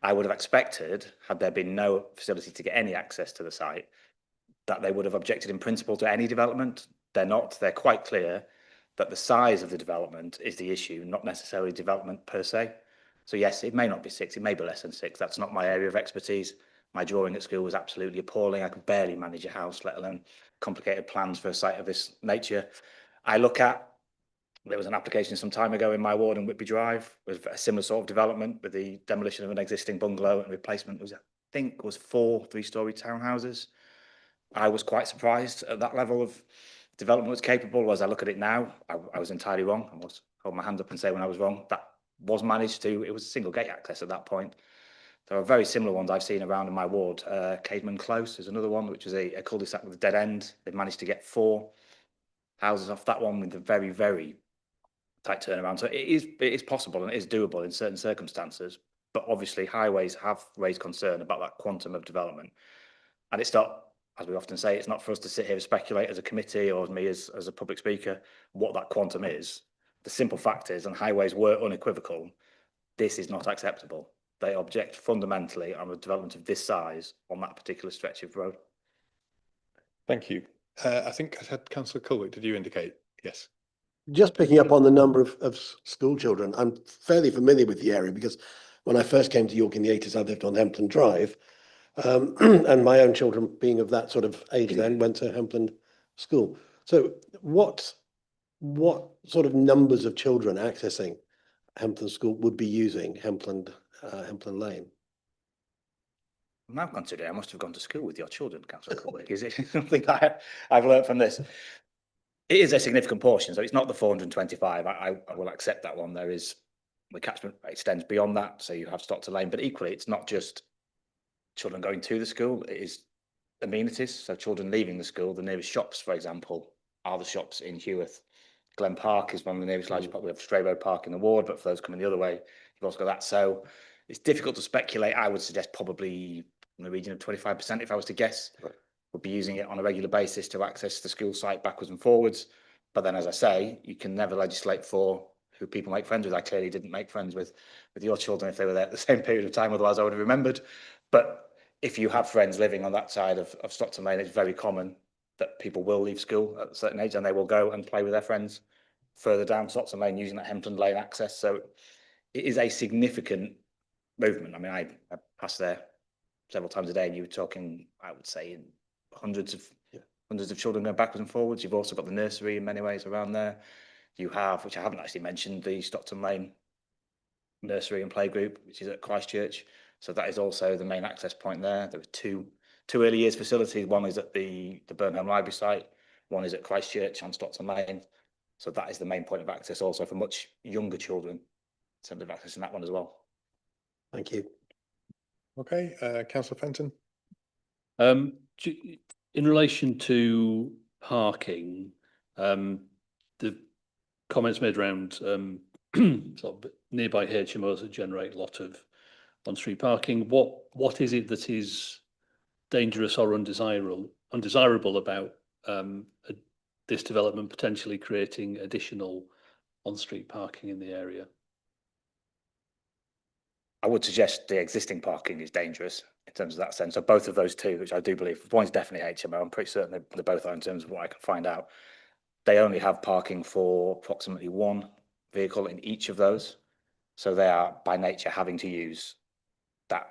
I would have expected, had there been no facility to get any access to the site, that they would have objected in principle to any development. They're not. They're quite clear that the size of the development is the issue, not necessarily development per se. So yes, it may not be 6, it may be less than 6. That's not my area of expertise. My drawing at school was absolutely appalling. I could barely manage a house, let alone complicated plans for a site of this nature. There was an application some time ago in my ward in Whitby Drive with a similar sort of development with the demolition of an existing bungalow and replacement was, I think, was 4 3-storey townhouses. I was quite surprised at that level of development was capable. As I look at it now, I was entirely wrong. I must hold my hand up and say when I was wrong. That was managed to, it was single gate access at that point. There are very similar ones I've seen around in my ward. Cademan Close is another one, which was a cul-de-sac with a dead end. They've managed to get 4 houses off that one with a very, very tight turnaround. So it is possible and it is doable in certain circumstances. But obviously highways have raised concern about that quantum of development. And it's not, as we often say, it's not for us to sit here and speculate as a committee or me as a public speaker what that quantum is. The simple fact is, and highways were unequivocal, this is not acceptable. They object fundamentally on the development of this size on that particular stretch of road. Thank you. I think I had Councillor Culwick. Did you indicate? Yes. Just picking up on the number of school children, I'm fairly familiar with the area because when I first came to York in the 80s, I lived on Hempland Drive. And my own children, being of that sort of age then, went to Hempland School. So what sort of numbers of children accessing Hempland School would be using Hempland Lane? I'm now considering I must have gone to school with your children, Councillor Culwick. Is it something I've learned from this? It is a significant portion, so it's not the 425. I will accept that one. The catchment extends beyond that, so you have Stockton Lane, but equally, it's not just children going to the school, it is amenities. So children leaving the school, the nearest shops, for example, are the shops in Heworth. Glen Park is one of the nearest large, we have Stray Road Park in the ward, but for those coming the other way, you've also got that. So it's difficult to speculate. I would suggest probably in the region of 25%, if I was to guess, would be using it on a regular basis to access the school site backwards and forwards. But then, as I say, you can never legislate for who people make friends with. I clearly didn't make friends with your children if they were there at the same period of time, otherwise I would have remembered. But if you have friends living on that side of Stockton Lane, it's very common that people will leave school at a certain age and they will go and play with their friends further down Stockton Lane using that Hempland Lane access. So it is a significant movement. I mean, I passed there several times a day and you were talking, I would say, in hundreds of children going backwards and forwards. You've also got the nursery in many ways around there. You have, which I haven't actually mentioned, the Stockton Lane nursery and playgroup, which is at Christchurch. So that is also the main access point there. There are two early years facilities. One is at the Burnham Library site. One is at Christchurch on Stockton Lane. So that is the main point of access also for much younger children in terms of accessing that one as well. Thank you. Okay, Councillor Fenton. In relation to parking, the comments made around sort of nearby HMOs that generate a lot of on-street parking. What is it that is dangerous or undesirable about this development potentially creating additional on-street parking in the area? I would suggest the existing parking is dangerous in terms of that sense. So both of those two, which I do believe, one's definitely HMO. I'm pretty certain they both are in terms of what I can find out. They only have parking for approximately one vehicle in each of those. So they are by nature having to use that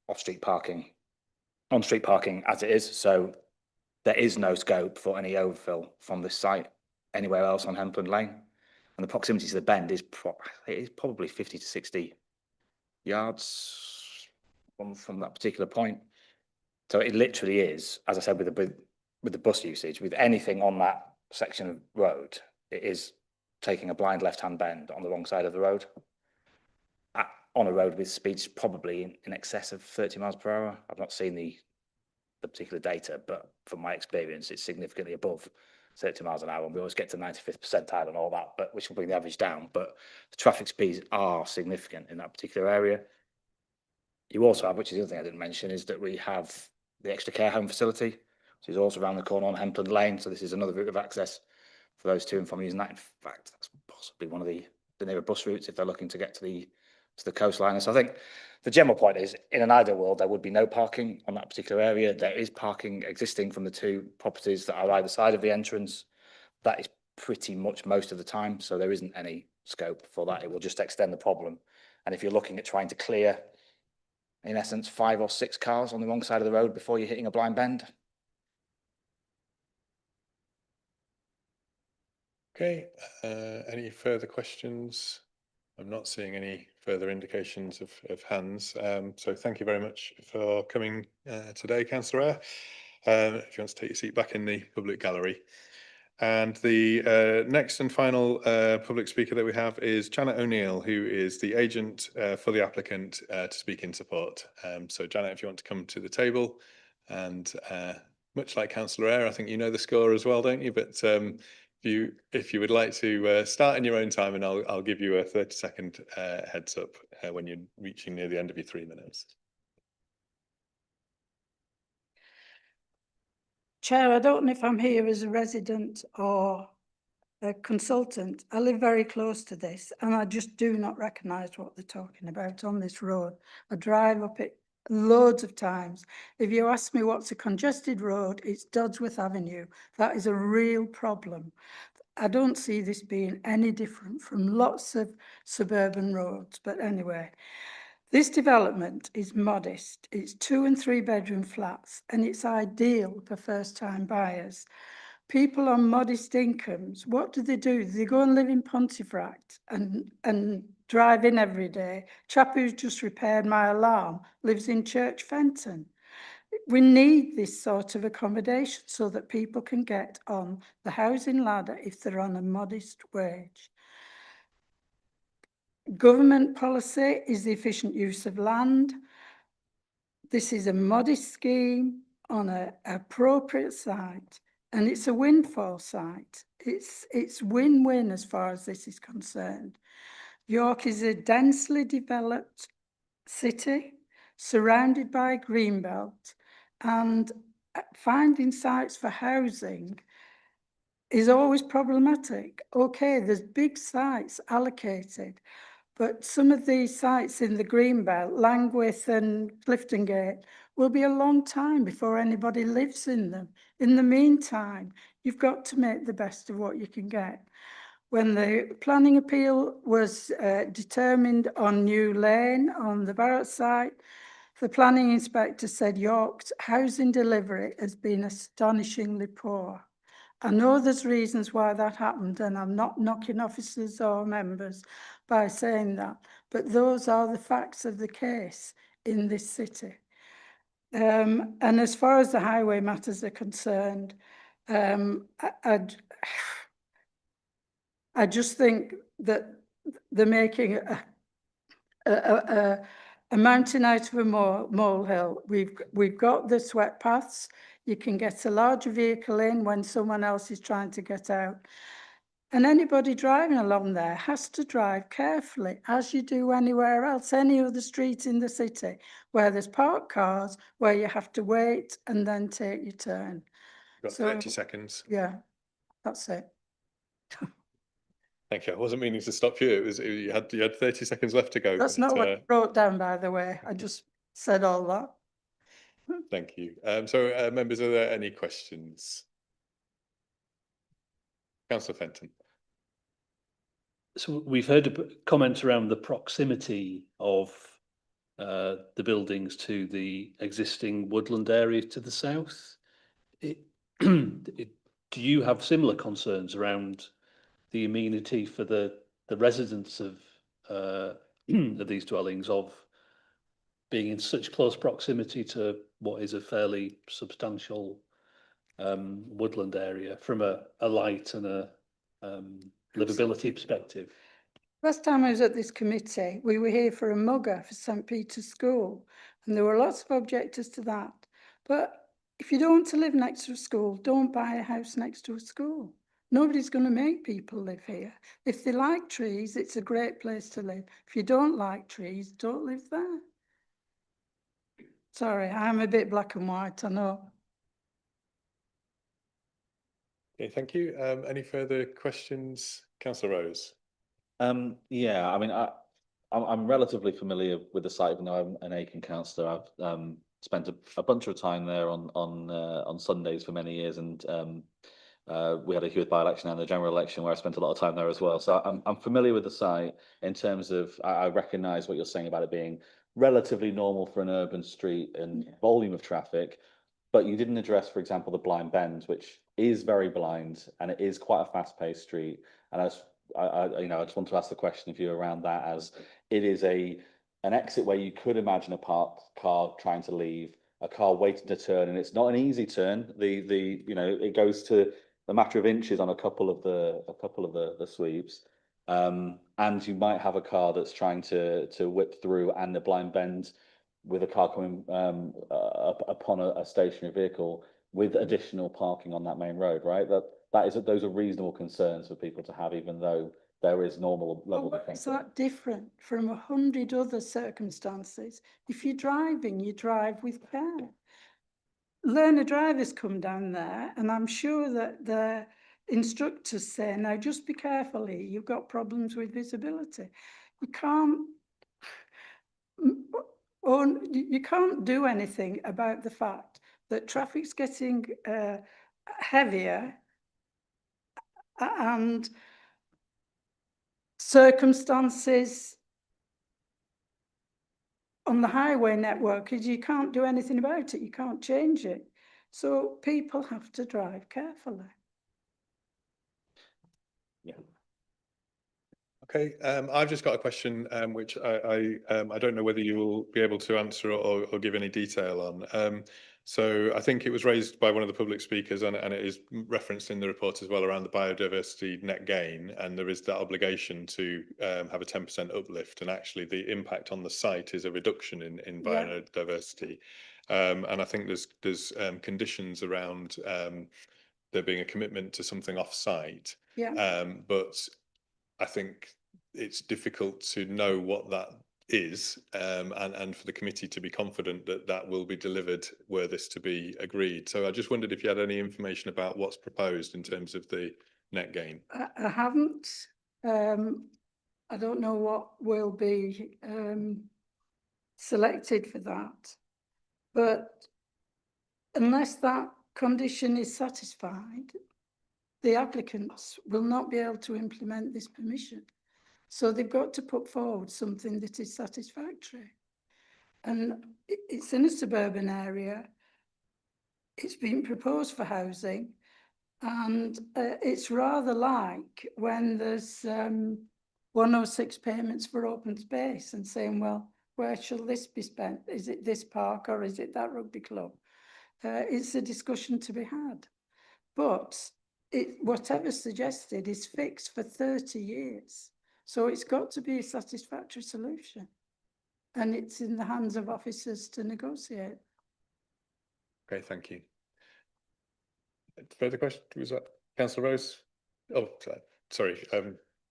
on-street parking as it is. So there is no scope for any overfill from this site anywhere else on Hempland Lane. And the proximity to the bend is probably 50 to 60 yards from that particular point. So it literally is, as I said, with the bus usage, with anything on that section of road, it is taking a blind left-hand bend on the wrong side of the road. On a road with speeds probably in excess of 30 miles per hour. I've not seen the particular data, but from my experience, it's significantly above 30 miles an hour. And we always get to 95th percentile and all that, but which will bring the average down. But the traffic speeds are significant in that particular area. You also have, which is the other thing I didn't mention, is that we have the extra care home facility, which is also around the corner on Hempland Lane. So this is another route of access for those to and from using that. In fact, that's possibly one of the nearer bus routes if they're looking to get to the coastline. And so I think the general point is, in an ideal world, there would be no parking on that particular area. There is parking existing from the two properties that are either side of the entrance. That is pretty much most of the time, so there isn't any scope for that. It will just extend the problem. And if you're looking at trying to clear, in essence, 5 or 6 cars on the wrong side of the road before you're hitting a blind bend. Okay, any further questions? I'm not seeing any further indications of hands. So thank you very much for coming today, Councillor Eyre. If you want to take your seat back in the public gallery. And the next and final public speaker that we have is Janet O'Neill, who is the agent for the applicant to speak in support. So Janet, if you want to come to the table, and much like Councillor Eyre, I think you know the score as well, don't you? But if you would like to start in your own time, and I'll give you a 30-second heads up when you're reaching near the end of your 3 minutes. Chair, I don't know if I'm here as a resident or a consultant. I live very close to this and I just do not recognise what they're talking about on this road. I drive up it loads of times. If you ask me what's a congested road, it's Dodsworth Avenue. That is a real problem. I don't see this being any different from lots of suburban roads, but anyway. This development is modest. It's 2 and 3 bedroom flats and it's ideal for first-time buyers. People on modest incomes, what do? They go and live in Pontefract and drive in every day. Chap who's just repaired my alarm lives in Church Fenton. We need this sort of accommodation so that people can get on the housing ladder if they're on a modest wage. Government policy is the efficient use of land. This is a modest scheme on an appropriate site, and it's a windfall site. It's win-win as far as this is concerned. York is a densely developed city surrounded by greenbelt, and finding sites for housing is always problematic. Okay, there's big sites allocated, but some of these sites in the Greenbelt, Langwith and Cliftongate, will be a long time before anybody lives in them. In the meantime, you've got to make the best of what you can get. When the planning appeal was determined on New Lane, on the Barrett site, the planning inspector said York's housing delivery has been astonishingly poor. I know there's reasons why that happened, and I'm not knocking officers or members by saying that, but those are the facts of the case in this city. And as far as the highway matters are concerned, I just think that they're making a mountain out of a molehill. We've got the sweat paths. You can get a larger vehicle in when someone else is trying to get out. And anybody driving along there has to drive carefully, as you do anywhere else, any other street in the city, where there's parked cars, where you have to wait and then take your turn. You've got 30 seconds. Yeah, that's it. Thank you. I wasn't meaning to stop you. You had 30 seconds left to go. That's not what I wrote down, by the way. I just said all that. Thank you. So members, are there any questions? Councillor Fenton. So we've heard comments around the proximity of the buildings to the existing woodland area to the south. Do you have similar concerns around the amenity for the residents of these dwellings, of being in such close proximity to what is a fairly substantial woodland area from a light and a livability perspective? Last time I was at this committee, we were here for a mugger for St. Peter's School, and there were lots of objectors to that. But if you don't want to live next to a school, don't buy a house next to a school. Nobody's going to make people live here. If they like trees, it's a great place to live. If you don't like trees, don't live there. Sorry, I'm a bit black and white, I know. Okay, thank you. Any further questions? Councillor Rose? Yeah, I mean, I'm relatively familiar with the site, even though I'm an Aiken councillor. I've spent a bunch of time there on Sundays for many years, and we had a huge by-election and the general election where I spent a lot of time there as well. So I'm familiar with the site in terms of I recognise what you're saying about it being relatively normal for an urban street and volume of traffic, but you didn't address, for example, the blind bend, which is very blind and it is quite a fast-paced street. And I just want to ask the question of you around that, as it is an exit where you could imagine a parked car trying to leave, a car waiting to turn, and it's not an easy turn. It goes to a matter of inches on a couple of the sweeps, and you might have a car that's trying to whip through, and the blind bend with a car coming upon a stationary vehicle with additional parking on that main road, right? Those are reasonable concerns for people to have, even though there is normal level of Is that different from 100 other circumstances? If you're driving, you drive with care. Learner drivers come down there, and I'm sure that the instructors say, now just be careful here, you've got problems with visibility. You can't do anything about the fact that traffic's getting heavier and circumstances on the highway network is you can't do anything about it, you can't change it. So people have to drive carefully. Yeah. Okay, I've just got a question which I don't know whether you will be able to answer or give any detail on. So I think it was raised by one of the public speakers, and it is referenced in the report as well, around the biodiversity net gain, and there is that obligation to have a 10% uplift, and actually the impact on the site is a reduction in biodiversity. And I think there's conditions around there being a commitment to something off-site. But I think it's difficult to know what that is, and for the committee to be confident that that will be delivered were this to be agreed. So I just wondered if you had any information about what's proposed in terms of the net gain. I haven't. I don't know what will be selected for that. But unless that condition is satisfied, the applicants will not be able to implement this permission. So they've got to put forward something that is satisfactory. And it's in a suburban area. It's been proposed for housing. And it's rather like when there's 106 payments for open space and saying, well, where shall this be spent? Is it this park or is it that rugby club? It's a discussion to be had. But whatever's suggested is fixed for 30 years. So it's got to be a satisfactory solution. And it's in the hands of officers to negotiate. Okay, thank you. Further question? Was that Councillor Rose? Oh, sorry.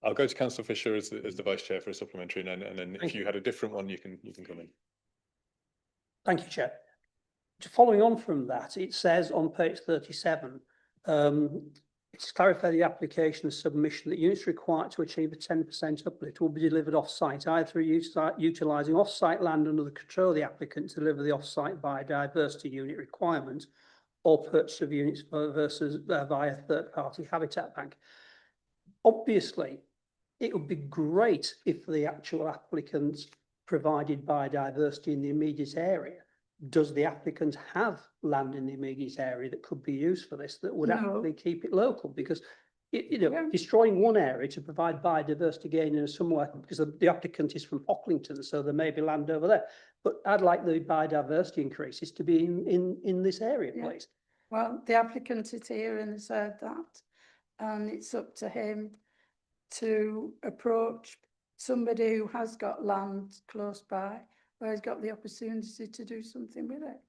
I'll go to Councillor Fisher as the Vice Chair for a supplementary, and then if you had a different one, you can come in. Thank you, Chair. Following on from that, it says on page 37, it's to clarify the application and submission that units required to achieve a 10% uplift will be delivered off-site, either through utilising off-site land under the control of the applicant to deliver the off-site biodiversity unit requirement, or purchase of units versus via third-party habitat bank. Obviously, it would be great if the actual applicant provided biodiversity in the immediate area. Does the applicant have land in the immediate area that could be used for this, that would actually keep it local? Because destroying one area to provide biodiversity gain in somewhere, because the applicant is from Pocklington, so there may be land over there. But I'd like the biodiversity increases to be in this area, please. Well, the applicant is here and has heard that, and it's up to him to approach somebody who has got land close by, where he's got the opportunity to do something with it.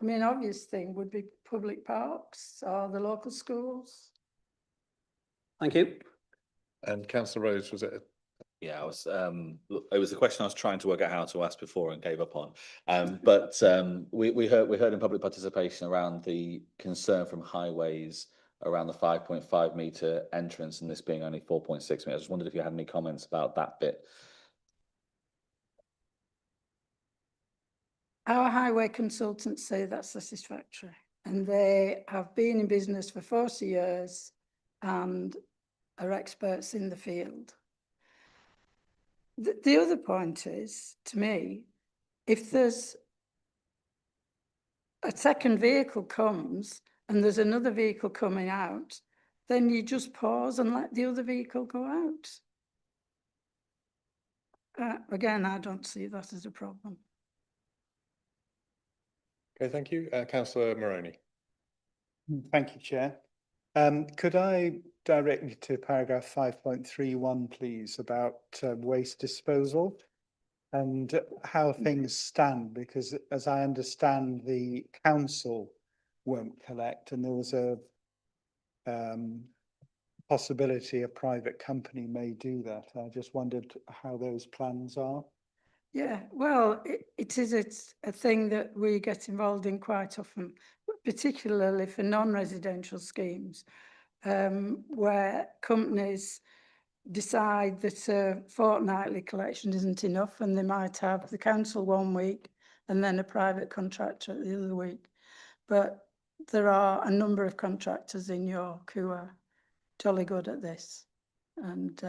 I mean, obvious thing would be public parks or the local schools. Thank you. And Councillor Rose, was it Yeah, I was, it was the question I was trying to work out how to ask before and gave up on. We heard in public participation around the concern from highways around the 5.5 metre entrance and this being only 4.6 metres. I just wondered if you had any comments about that bit. Our highway consultants say that's satisfactory, and they have been in business for 40 years and are experts in the field. The other point is, to me, if there's a second vehicle comes and there's another vehicle coming out, then you just pause and let the other vehicle go out. Again, I don't see that as a problem. Okay, thank you. Councillor Moroney. Thank you, Chair. Could I direct you to paragraph 5.31, please, about waste disposal and how things stand? Because as I understand, the council won't collect, and there was a possibility a private company may do that. I just wondered how those plans are. Yeah, well, it's a thing that we get involved in quite often, particularly for non-residential schemes, where companies decide that a fortnightly collection isn't enough, and they might have the council one week and then a private contractor the other week. But there are a number of contractors in York who are jolly good at this, and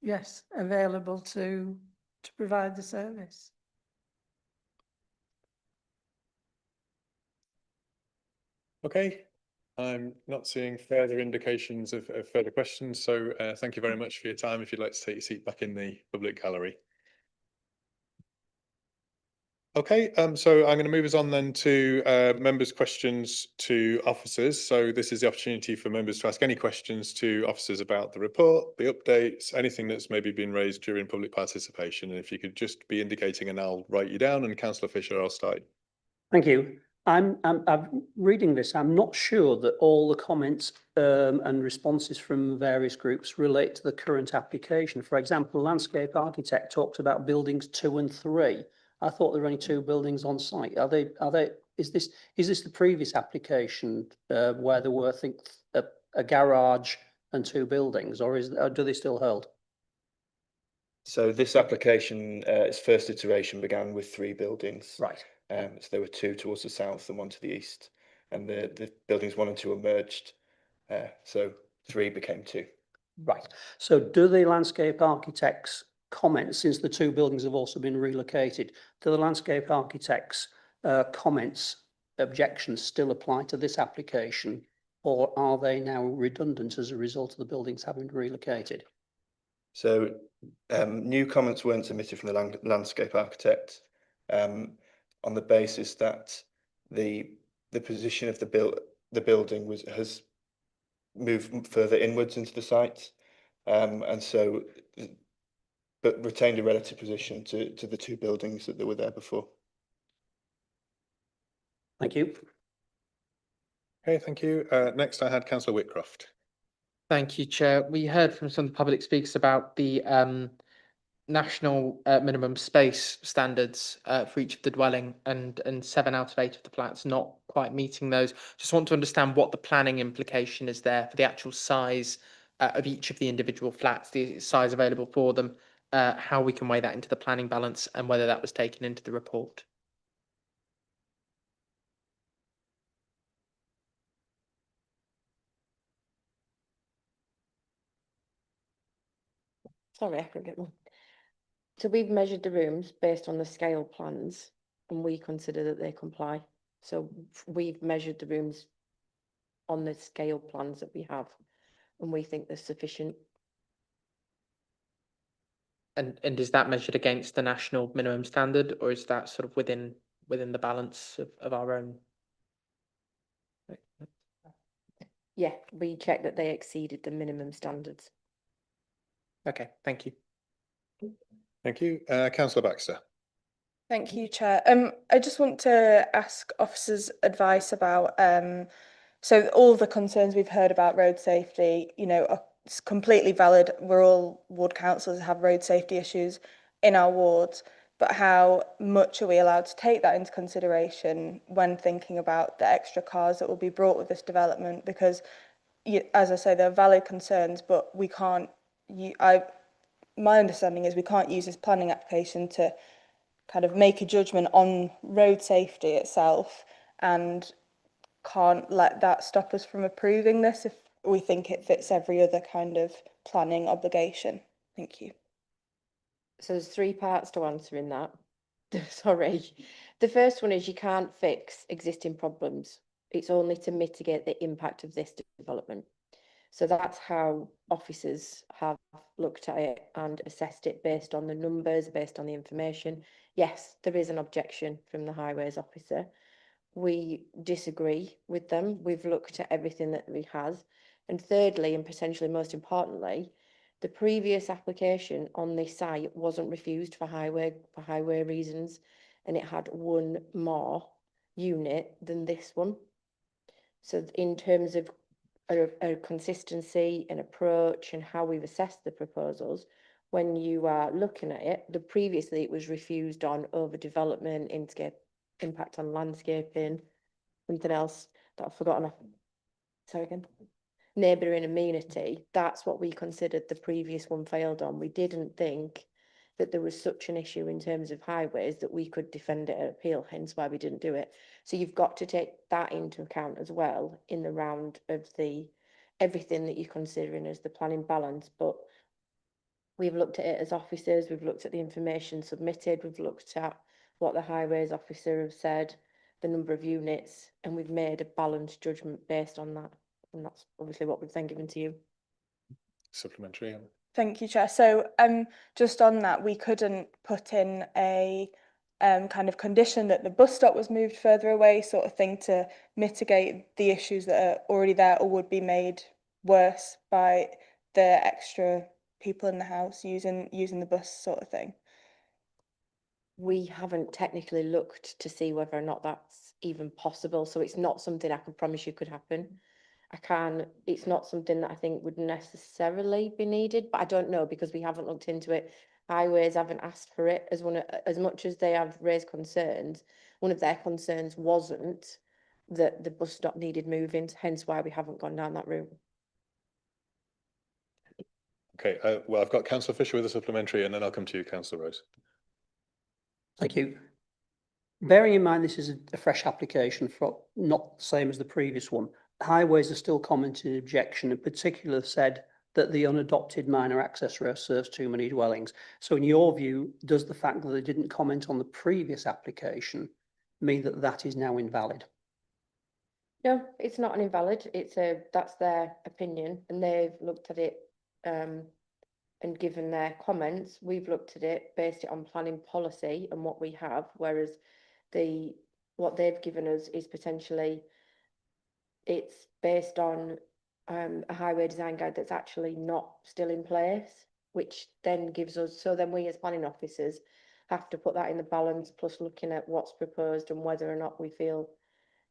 yes, available to provide the service. Okay, I'm not seeing further indications of further questions, so thank you very much for your time. If you'd like to take your seat back in the public gallery. Okay, so I'm going to move us on then to members' questions to officers. So this is the opportunity for members to ask any questions to officers about the report, the updates, anything that's maybe been raised during public participation. And if you could just be indicating, and I'll write you down. And Councillor Fisher, I'll start. Thank you. I'm reading this. I'm not sure that all the comments and responses from various groups relate to the current application. For example, the landscape architect talked about buildings 2 and 3. I thought there were only 2 buildings on site. Is this the previous application where there were, I think, a garage and 2 buildings, or do they still hold? So this application, its first iteration began with 3 buildings. Right. So there were 2 towards the south and 1 to the east, and the buildings 1 and 2 were merged. So 3 became 2. Right. So do the landscape architects comments, since the 2 buildings have also been relocated, do the landscape architects objections still apply to this application, or are they now redundant as a result of the buildings having been relocated? So new comments weren't submitted from the landscape architect on the basis that the position of the building has moved further inwards into the site, and so but retained a relative position to the 2 buildings that were there before. Thank you. Okay, thank you. Next I had Councillor Whitcroft. Thank you, Chair. We heard from some of the public speakers about the national minimum space standards for each of the dwelling, and 7 out of 8 of the flats not quite meeting those. Just want to understand what the planning implication is there for the actual size of each of the individual flats, the size available for them, how we can weigh that into the planning balance, and whether that was taken into the report. Sorry, I couldn't get one. So we've measured the rooms based on the scale plans, and we consider that they comply. So we've measured the rooms on the scale plans that we have, and we think they're sufficient. And is that measured against the national minimum standard, or is that sort of within the balance of our own? Yeah, we checked that they exceeded the minimum standards. Okay, thank you. Thank you. Councillor Baxter. Thank you, Chair. I just want to ask officers' advice about so all the concerns we've heard about road safety, it's completely valid. We're all ward councillors, have road safety issues in our wards, but how much are we allowed to take that into consideration when thinking about the extra cars that will be brought with this development? Because, as I say, there are valid concerns, but we can't, my understanding is we can't use this planning application to kind of make a judgment on road safety itself, and can't let that stop us from approving this if we think it fits every other kind of planning obligation. Thank you. So there's three parts to answering that. Sorry. The first one is you can't fix existing problems. It's only to mitigate the impact of this development. So that's how officers have looked at it and assessed it based on the numbers, based on the information. Yes, there is an objection from the highways officer. We disagree with them. We've looked at everything that we has. And thirdly, and potentially most importantly, the previous application on this site wasn't refused for highway reasons, and it had one more unit than this one. So in terms of a consistency and approach and how we've assessed the proposals, when you are looking at it, previously it was refused on overdevelopment, impact on landscaping, something else that I've forgotten. Sorry again. Neighbouring amenity. That's what we considered the previous one failed on. We didn't think that there was such an issue in terms of highways that we could defend it at appeal, hence why we didn't do it. So you've got to take that into account as well in the round of everything that you're considering as the planning balance. But we've looked at it as officers, we've looked at the information submitted, we've looked at what the highways officer have said, the number of units, and we've made a balanced judgment based on that. And that's obviously what we've then given to you. Supplementary. Thank you, Chair. So just on that, we couldn't put in a kind of condition that the bus stop was moved further away, sort of thing, to mitigate the issues that are already there or would be made worse by the extra people in the house using the bus, sort of thing. We haven't technically looked to see whether or not that's even possible, so it's not something I can promise you could happen. It's not something that I think would necessarily be needed, but I don't know because we haven't looked into it. Highways haven't asked for it as much as they have raised concerns. One of their concerns wasn't that the bus stop needed moving, hence why we haven't gone down that route. Okay, well, I've got Councillor Fisher with a supplementary, and then I'll come to you, Councillor Rose. Thank you. Bearing in mind this is a fresh application, for not the same as the previous one, highways are still commenting objection, in particular said that the unadopted minor access road serves too many dwellings. So in your view, does the fact that they didn't comment on the previous application mean that that is now invalid? No, it's not an invalid. That's their opinion, and they've looked at it and given their comments. We've looked at it, based it on planning policy and what we have, whereas what they've given us is potentially it's based on a highway design guide that's actually not still in place, which then gives us, so then we as planning officers have to put that in the balance, plus looking at what's proposed and whether or not we feel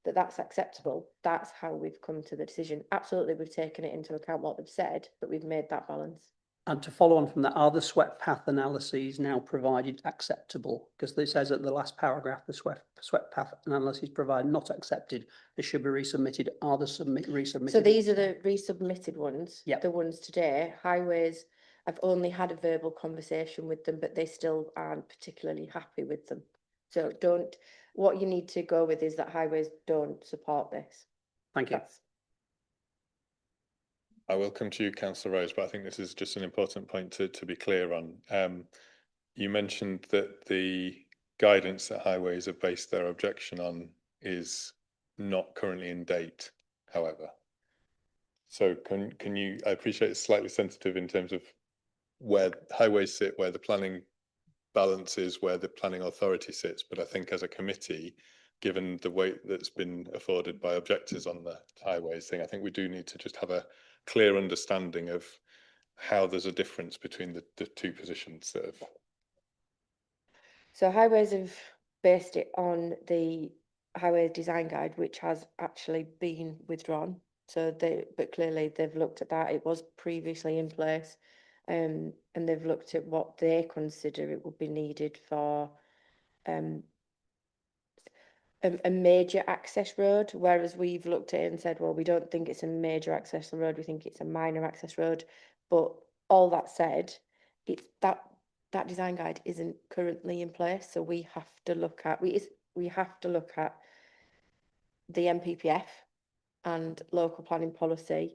that that's acceptable. That's how we've come to the decision. Absolutely, we've taken it into account what they've said, but we've made that balance. And to follow on from that, are the swept path analyses now provided acceptable? Because it says at the last paragraph, the swept path analyses provided not accepted. They should be resubmitted. Are the resubmitted? So these are the resubmitted ones. Yep. The ones today. Highways, I've only had a verbal conversation with them, but they still aren't particularly happy with them. So what you need to go with is that highways don't support this. Thank you. I will come to you, Councillor Rose, but I think this is just an important point to be clear on. You mentioned that the guidance that highways have based their objection on is not currently in date, however. So can you, I appreciate it's slightly sensitive in terms of where highways sit, where the planning balance is, where the planning authority sits, but I think as a committee, given the weight that's been afforded by objectors on the highways thing, I think we do need to just have a clear understanding of how there's a difference between the two positions that have. So highways have based it on the highway design guide, which has actually been withdrawn. So but clearly they've looked at that. It was previously in place. And they've looked at what they consider it would be needed for a major access road, whereas we've looked at it and said, well, we don't think it's a major access road, we think it's a minor access road. But all that said, it's that design guide isn't currently in place, so we have to look at the NPPF and local planning policy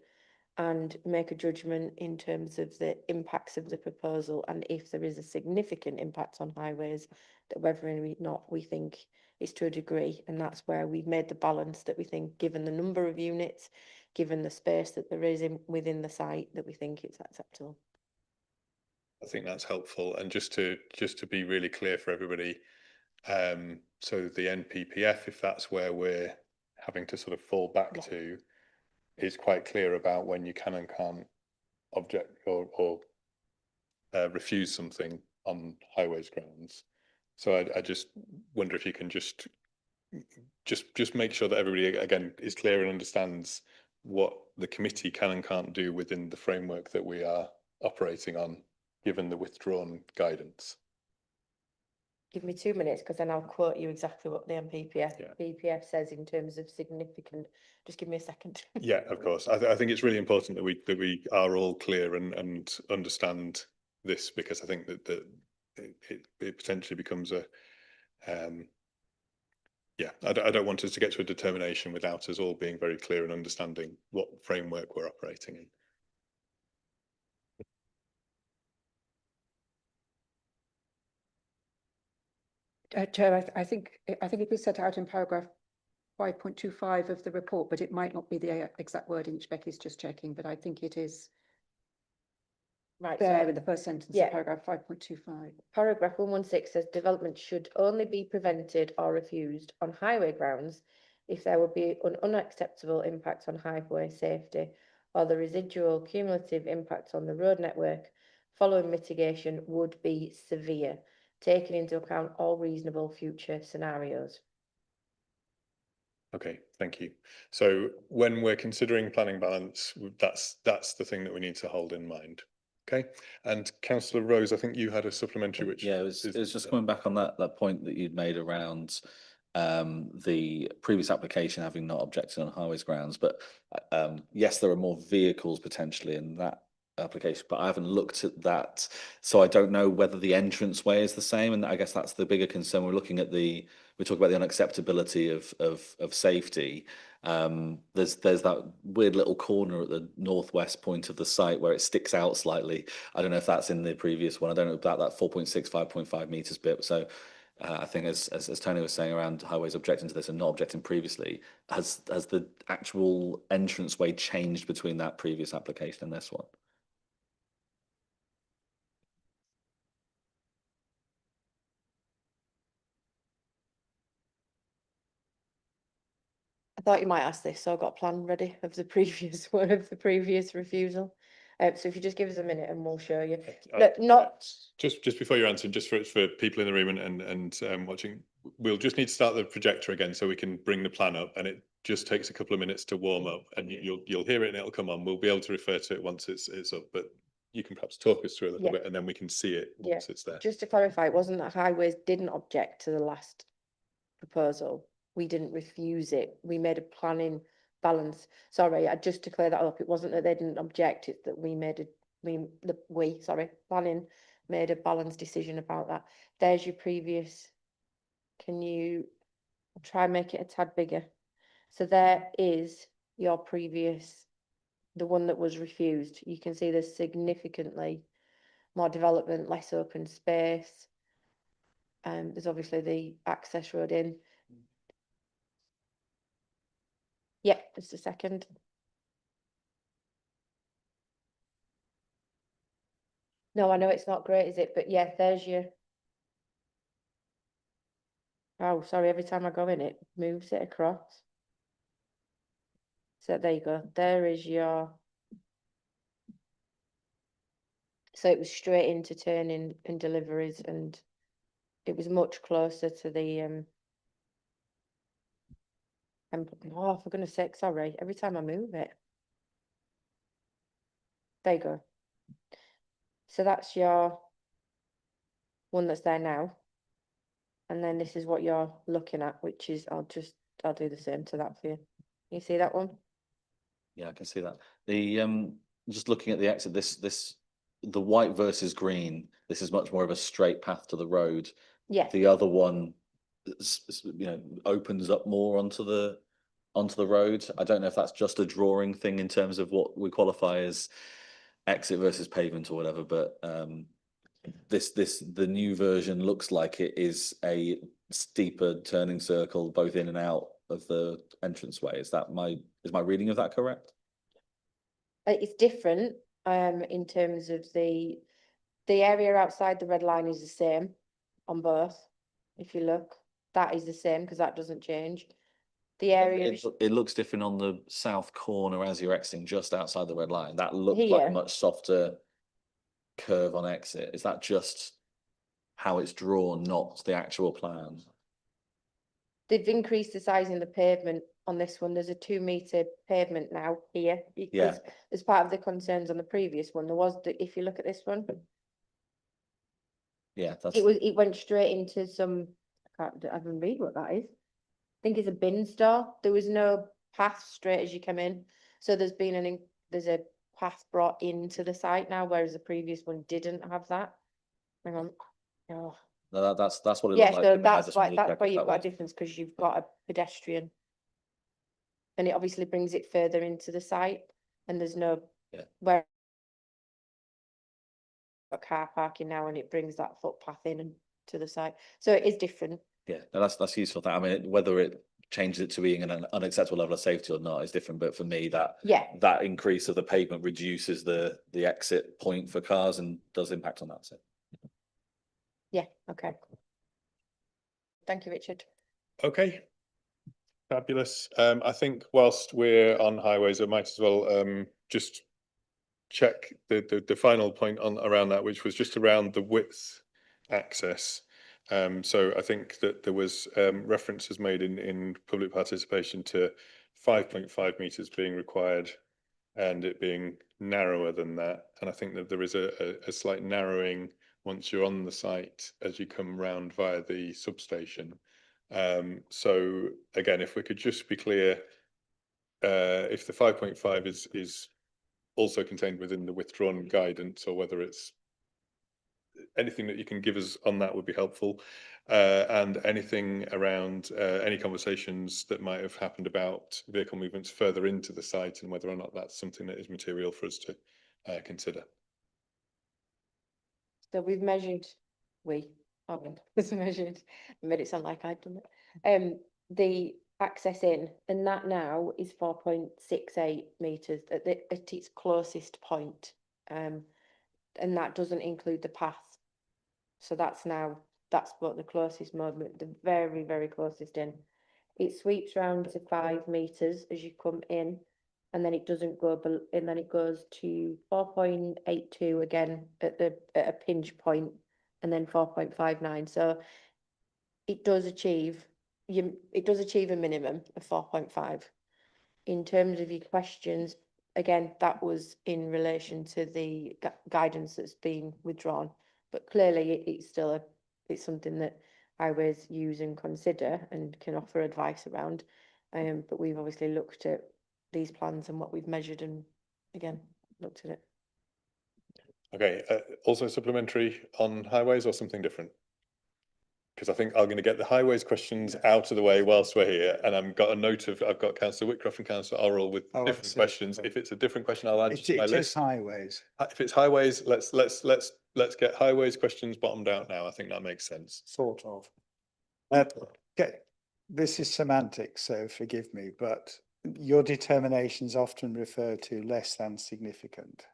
and make a judgment in terms of the impacts of the proposal, and if there is a significant impact on highways, that whether or not we think it's to a degree, and that's where we've made the balance that we think, given the number of units, given the space that there is within the site, that we think it's acceptable. I think that's helpful, and just to be really clear for everybody, so the NPPF, if that's where we're having to sort of fall back to, is quite clear about when you can and can't object or refuse something on highways grounds. So I just wonder if you can just make sure that everybody again is clear and understands what the committee can and can't do within the framework that we are operating on, given the withdrawn guidance. Give me 2 minutes, because then I'll quote you exactly what the NPPF says in terms of significant. Just give me a second. Yeah, of course. I think it's really important that we are all clear and understand this, because I think that it potentially becomes a I don't want us to get to a determination without us all being very clear and understanding what framework we're operating in. Chair, I think it is set out in paragraph 5.25 of the report, but it might not be the exact wording which Becky's just checking, but I think it is right there in the first sentence of paragraph 5.25. Paragraph 116 says development should only be prevented or refused on highway grounds if there would be an unacceptable impact on highway safety or the residual cumulative impact on the road network following mitigation would be severe, taking into account all reasonable future scenarios. Okay, thank you. So when we're considering planning balance, that's the thing that we need to hold in mind. Okay, and Councillor Rose, I think you had a supplementary, which it was just coming back on that point that you'd made around the previous application having not objected on highways grounds, but yes, there are more vehicles potentially in that application, but I haven't looked at that, so I don't know whether the entranceway is the same, and I guess that's the bigger concern. We're talking about the unacceptability of safety. There's that weird little corner at the northwest point of the site where it sticks out slightly. I don't know if that's in the previous one. I don't know about that 4.6, 5.5 meters bit. So I think as Tony was saying around highways objecting to this and not objecting previously, has the actual entranceway changed between that previous application and this one? I thought you might ask this, so I got a plan ready of the previous one, of the previous refusal. So if you just give us a minute and we'll show you. Look, not just before you answer, just for people in the room and watching, we'll just need to start the projector again so we can bring the plan up, and it just takes a couple of minutes to warm up, and you'll hear it and it'll come on. We'll be able to refer to it once it's up, but you can perhaps talk us through a little bit, and then we can see it once it's there. Just to clarify, it wasn't that highways didn't object to the last proposal. We didn't refuse it. We made a planning balance. Sorry, just to clear that up, it wasn't that they didn't object, it's that planning made a balanced decision about that. There's your previous. Can you try and make it a tad bigger? So there is your previous, the one that was refused. You can see there's significantly more development, less open space. There's obviously the access road in. Yeah, just a second. No, I know it's not great, is it? But yeah, there's your. Oh, sorry, every time I go in, it moves it across. So there you go. There is your. So it was straight into turning and deliveries, and it was much closer to the oh, for goodness sake, sorry. Every time I move it. There you go. So that's your one that's there now. And then this is what you're looking at, which is, I'll do the same to that for you. You see that one? Yeah, I can see that. The just looking at the exit, the white versus green, this is much more of a straight path to the road. Yeah. The other one, opens up more onto the road. I don't know if that's just a drawing thing in terms of what we qualify as exit versus pavement or whatever, but the new version looks like it is a steeper turning circle both in and out of the entranceway. Is my reading of that correct? It's different in terms of the area outside the red line is the same on both. If you look, that is the same because that doesn't change. The area It looks different on the south corner as you're exiting just outside the red line. That looks like Here. a much softer curve on exit. Is that just how it's drawn, not the actual plan? They've increased the size in the pavement on this one. There's a 2 metre pavement now here. Yeah. As part of the concerns on the previous one, there was if you look at this one, Yeah, it went straight into some, I can't even read what that is. I think it's a bin store. There was no path straight as you come in. So there's been there's a path brought into the site now, whereas the previous one didn't have that. Hang on. Oh. No, that's what it Yeah, looked like. so to me. I that's just wanted to why check if you've that got a was- difference, because you've got a pedestrian. And it obviously brings it further into the site, and there's no where car parking now, and it brings that footpath in and to the site. So it is different. Yeah, no, that's useful. I mean, whether it changes it to being an unacceptable level of safety or not is different. But for me, that increase of the pavement reduces the exit point for cars and does impact on that. So. Yeah. Okay. Thank you, Richard. Okay. Fabulous. I think whilst we're on highways, I might as well just check the final point around that, which was just around the width access. So I think that there was references made in public participation to 5.5 meters being required and it being narrower than that. And I think that there is a slight narrowing once you're on the site as you come round via the substation. So again, if we could just be clear, if the 5.5 is also contained within the withdrawn guidance, or whether it's anything that you can give us on that would be helpful, and anything around any conversations that might have happened about vehicle movements further into the site and whether or not that's something that is material for us to consider. So we've measured, measured, made it sound like I'd done it. The access in, and that now is 4.68 meters at its closest point. And that doesn't include the path. So that's what the closest moment, the very, very closest in. It sweeps round to 5 meters as you come in, and then it doesn't go, and then it goes to 4.82 again at a pinch point, and then 4.59. So it does achieve a minimum of 4.5. In terms of your questions, again, that was in relation to the guidance that's been withdrawn, but clearly it's something that highways use and consider and can offer advice around. But we've obviously looked at these plans and what we've measured, and again looked at it. Okay, also supplementary on highways or something different? Because I think I'm going to get the highways questions out of the way whilst we're here, and I've got Councillor Whitcroft and Councillor Orrell with different questions. If it's a different question, I'll add it to my list. Highways. If it's highways, let's get highways questions bottomed out now. I think that makes sense. Sort of. This is semantics, so forgive me, but your determinations often refer to less than significant.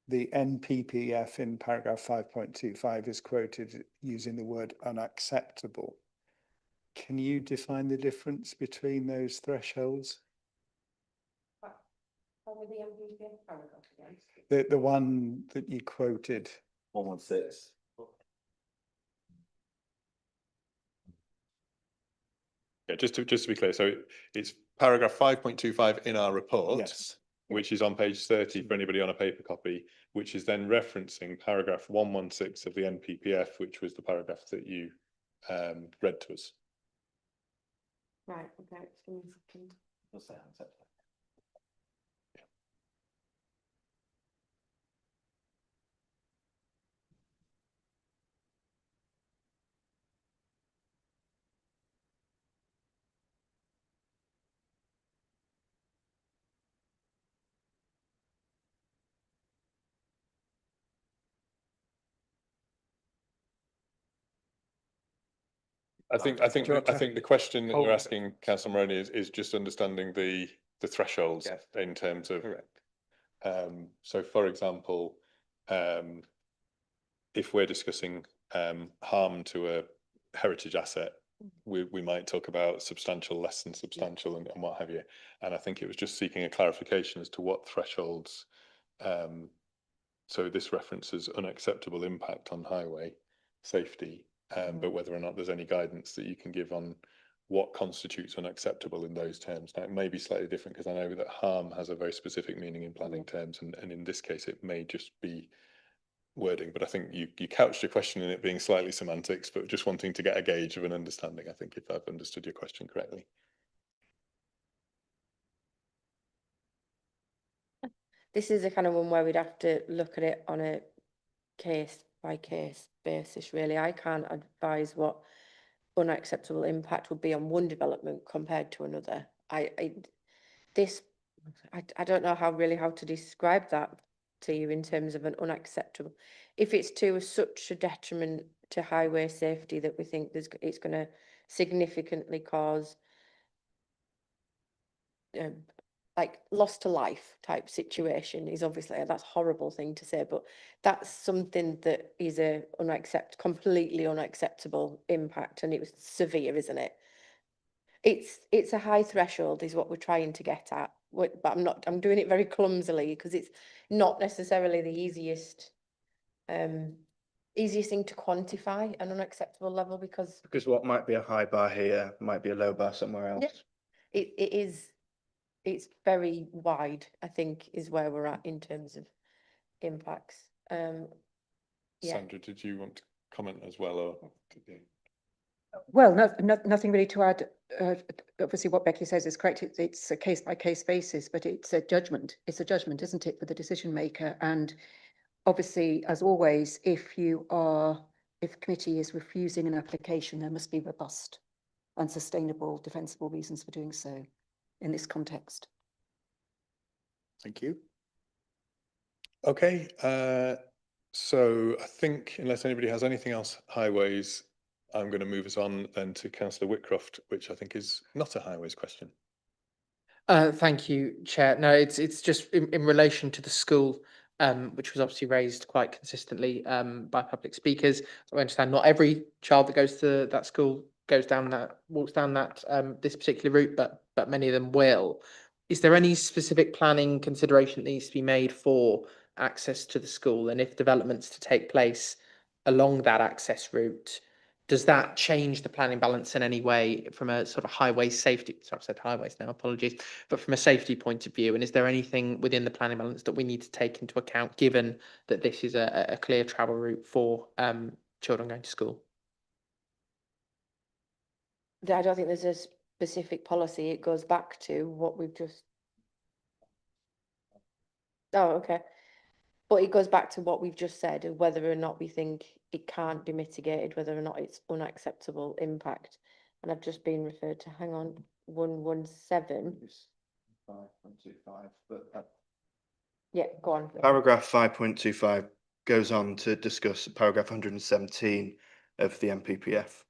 The NPPF in paragraph 5.25 is quoted using the word unacceptable. Can you define the difference between those thresholds? The one that you quoted. 116. Yeah, just to be clear, so it's paragraph 5.25 in our report. Yes. which is on page 30 for anybody on a paper copy, which is then referencing paragraph 116 of the NPPF, which was the paragraph that you read to us. Right, okay, just give me a second. I think the question that you're asking, Councillor Moroney, is just understanding the thresholds in terms of. So, for example, if we're discussing harm to a heritage asset, we might talk about substantial, less than substantial, and what have you. And I think it was just seeking a clarification as to what thresholds. So this references unacceptable impact on highway safety, but whether or not there's any guidance that you can give on what constitutes unacceptable in those terms. Now, it may be slightly different because I know that harm has a very specific meaning in planning terms, and in this case, it may just be wording. But I think you couched your question in it being slightly semantics, but just wanting to get a gauge of an understanding, I think, if I've understood your question correctly. This is the kind of one where we'd have to look at it on a case by case basis, really. I can't advise what unacceptable impact would be on one development compared to another. I don't know how to describe that to you in terms of an unacceptable. If it's to such a detriment to highway safety that we think it's going to significantly cause like loss to life type situation, is obviously, that's a horrible thing to say, but that's something that is a completely unacceptable impact, and it was severe, isn't it? It's a high threshold is what we're trying to get at, but I'm doing it very clumsily because it's not necessarily the easiest thing to quantify an unacceptable level, because what might be a high bar here might be a low bar somewhere else. Yeah, it is. It's very wide, I think, is where we're at in terms of impacts. Yeah. Sandra, did you want to comment as well, or? Well, nothing really to add. Obviously, what Becky says is correct. It's a case by case basis, but it's a judgment. It's a judgment, isn't it, for the decision maker? And obviously, as always, if committee is refusing an application, there must be robust and sustainable, defensible reasons for doing so in this context. Thank you. Okay, so I think unless anybody has anything else highways, I'm going to move us on then to Councillor Whitcroft, which I think is not a highways question. Thank you, Chair. No, it's just in relation to the school, which was obviously raised quite consistently by public speakers. So I understand not every child that goes to that school walks down that this particular route, but many of them will. Is there any specific planning consideration that needs to be made for access to the school, and if developments to take place along that access route, does that change the planning balance in any way from a sort of highway safety? Sorry, I've said highways now, apologies, but from a safety point of view, and is there anything within the planning balance that we need to take into account, given that this is a clear travel route for children going to school? I don't think there's a specific policy. It goes back to what we've just. Oh, okay. But it goes back to what we've just said, of whether or not we think it can't be mitigated, whether or not it's unacceptable impact. And I've just been referred to, hang on, 117. 5.25, but yeah, go on. Paragraph 5.25 goes on to discuss paragraph 117 of the NPPF,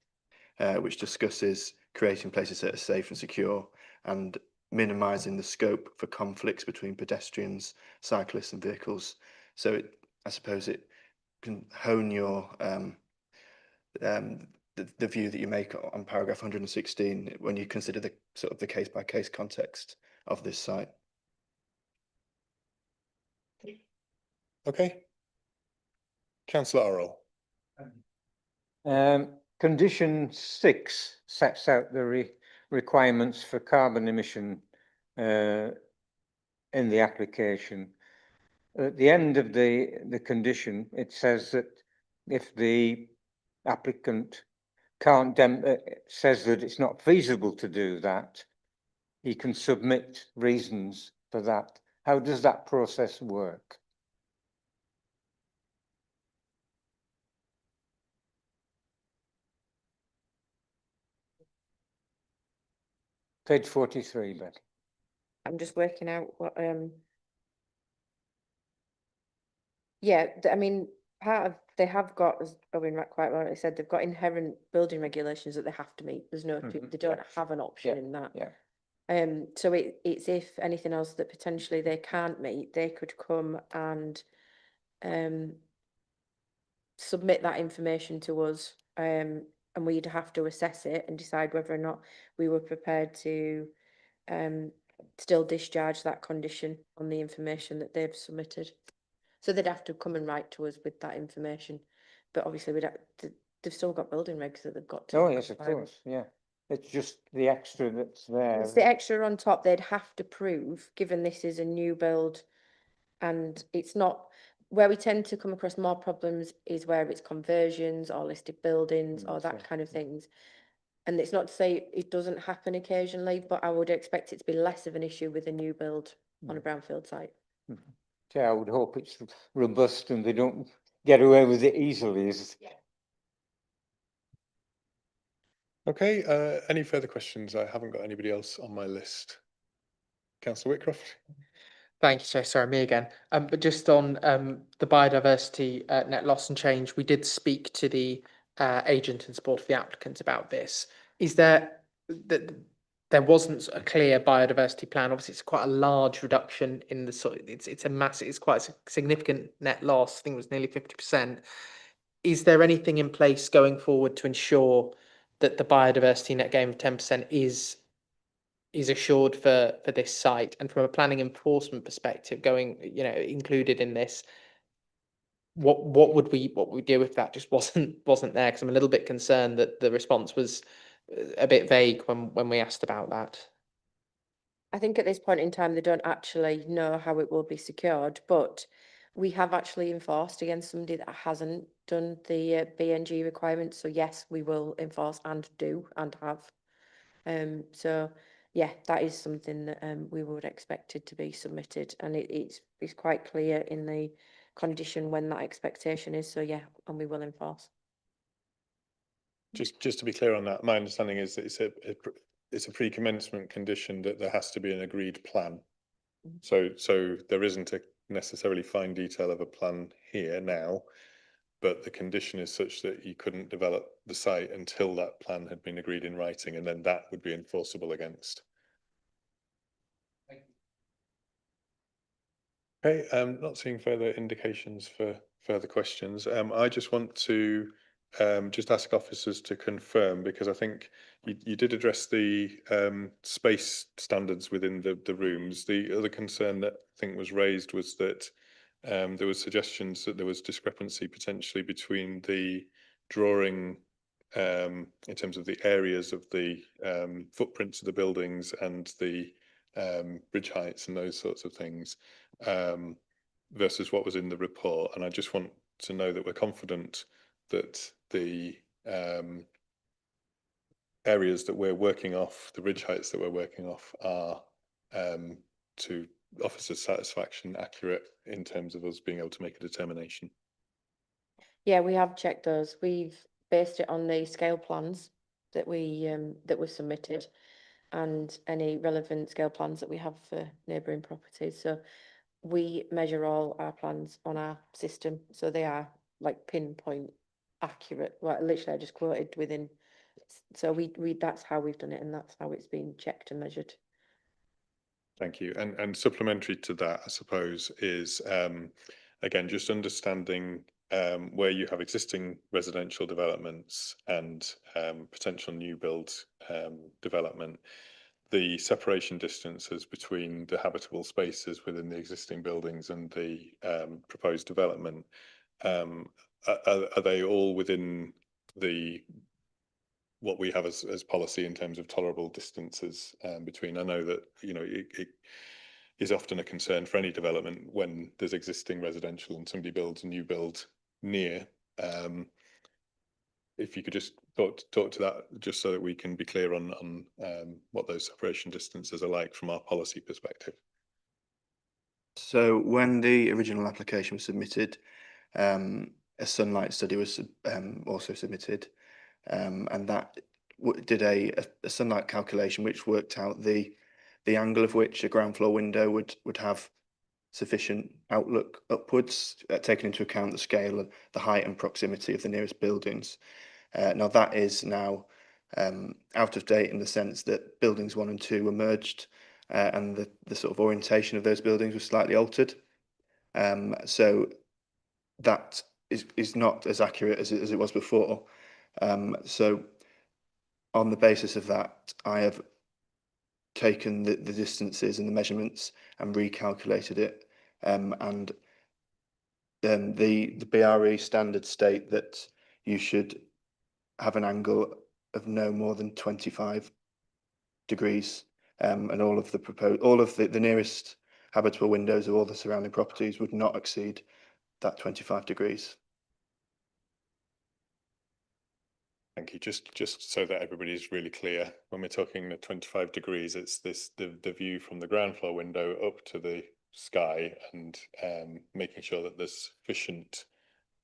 which discusses creating places that are safe and secure and minimising the scope for conflicts between pedestrians, cyclists and vehicles. So I suppose it can hone your the view that you make on paragraph 116 when you consider the sort of the case by case context of this site. Okay. Councillor Orrell. Condition 6 sets out the requirements for carbon emission in the application. At the end of the condition, it says that if the applicant can't says that it's not feasible to do that, he can submit reasons for that. How does that process work? Page 43, Becky. I'm just working out what, yeah, I mean, part of, they have got, as Owen quite rightly said, they've got inherent building regulations that they have to meet. There's no, Mhm. they don't have an option in that. Yeah. So it's if anything else that potentially they can't meet, they could come and submit that information to us, and we'd have to assess it and decide whether or not we were prepared to still discharge that condition on the information that they've submitted. So they'd have to come and write to us with that information, but obviously they've still got building regs that they've got to. Oh, yes, of comply with. course, yeah. It's just the extra that's there. It's the extra on top they'd have to prove, given this is a new build, and it's not, where we tend to come across more problems is where it's conversions or listed buildings or that kind of things. And it's not to say it doesn't happen occasionally, but I would expect it to be less of an issue with a new build on a brownfield site. Yeah, I would hope it's robust and they don't get away with it easily. Okay, any further questions? I haven't got anybody else on my list. Councillor Whitcroft? Thank you, Chair. Sorry, me again. But just on the biodiversity net loss and change, we did speak to the agent in support of the applicant about this. Is there that there wasn't a clear biodiversity plan? Obviously, it's quite a large reduction in the sort. It's a massive. It's quite a significant net loss. I think it was nearly 50%. Is there anything in place going forward to ensure that the biodiversity net gain of 10% is assured for this site, and from a planning enforcement perspective, going, included in this, what would we do if that just wasn't there? Because I'm a little bit concerned that the response was a bit vague when we asked about that. I think at this point in time, they don't actually know how it will be secured, but we have actually enforced against somebody that hasn't done the BNG requirements. So yes, we will enforce and do and have. So yeah, that is something that we would expect it to be submitted, and it's quite clear in the condition when that expectation is. So yeah, and we will enforce. Just to be clear on that, my understanding is that it's a pre-commencement condition that there has to be an agreed plan. So there isn't a necessarily fine detail of a plan here now, but the condition is such that you couldn't develop the site until that plan had been agreed in writing, and then that would be enforceable against. Okay, not seeing further indications for further questions. I just want to just ask officers to confirm, because I think you did address the space standards within the rooms. The other concern that I think was raised was that there was suggestions that there was discrepancy potentially between the drawing in terms of the areas of the footprints of the buildings and the bridge heights and those sorts of things versus what was in the report. And I just want to know that we're confident that the areas that we're working off, the ridge heights that we're working off, are to officers' satisfaction accurate in terms of us being able to make a determination. Yeah, we have checked those. We've based it on the scale plans that were submitted, and any relevant scale plans that we have for neighbouring properties. So we measure all our plans on our system, so they are like pinpoint accurate. Well, literally, I just quoted within. So we that's how we've done it, and that's how it's been checked and measured. Thank you. And supplementary to that, I suppose, is again just understanding where you have existing residential developments and potential new build development, the separation distances between the habitable spaces within the existing buildings and the proposed development, are they all within what we have as policy in terms of tolerable distances between? I know that is often a concern for any development when there's existing residential and somebody builds a new build near. If you could just talk to that, just so that we can be clear on what those separation distances are like from our policy perspective. So when the original application was submitted, a sunlight study was also submitted, and that did a sunlight calculation which worked out the angle of which a ground floor window would have sufficient outlook upwards, taking into account the scale, and the height and proximity of the nearest buildings. Now that is now out of date in the sense that buildings 1 and 2 were merged, and the sort of orientation of those buildings was slightly altered. So that is not as accurate as it was before. So on the basis of that, I have taken the distances and the measurements and recalculated it, and then the BRE standards state that you should have an angle of no more than 25 degrees, and all of the nearest habitable windows of all the surrounding properties would not exceed that 25 degrees. Thank you. Just so that everybody's really clear, when we're talking the 25 degrees, it's the view from the ground floor window up to the sky, and making sure that there's sufficient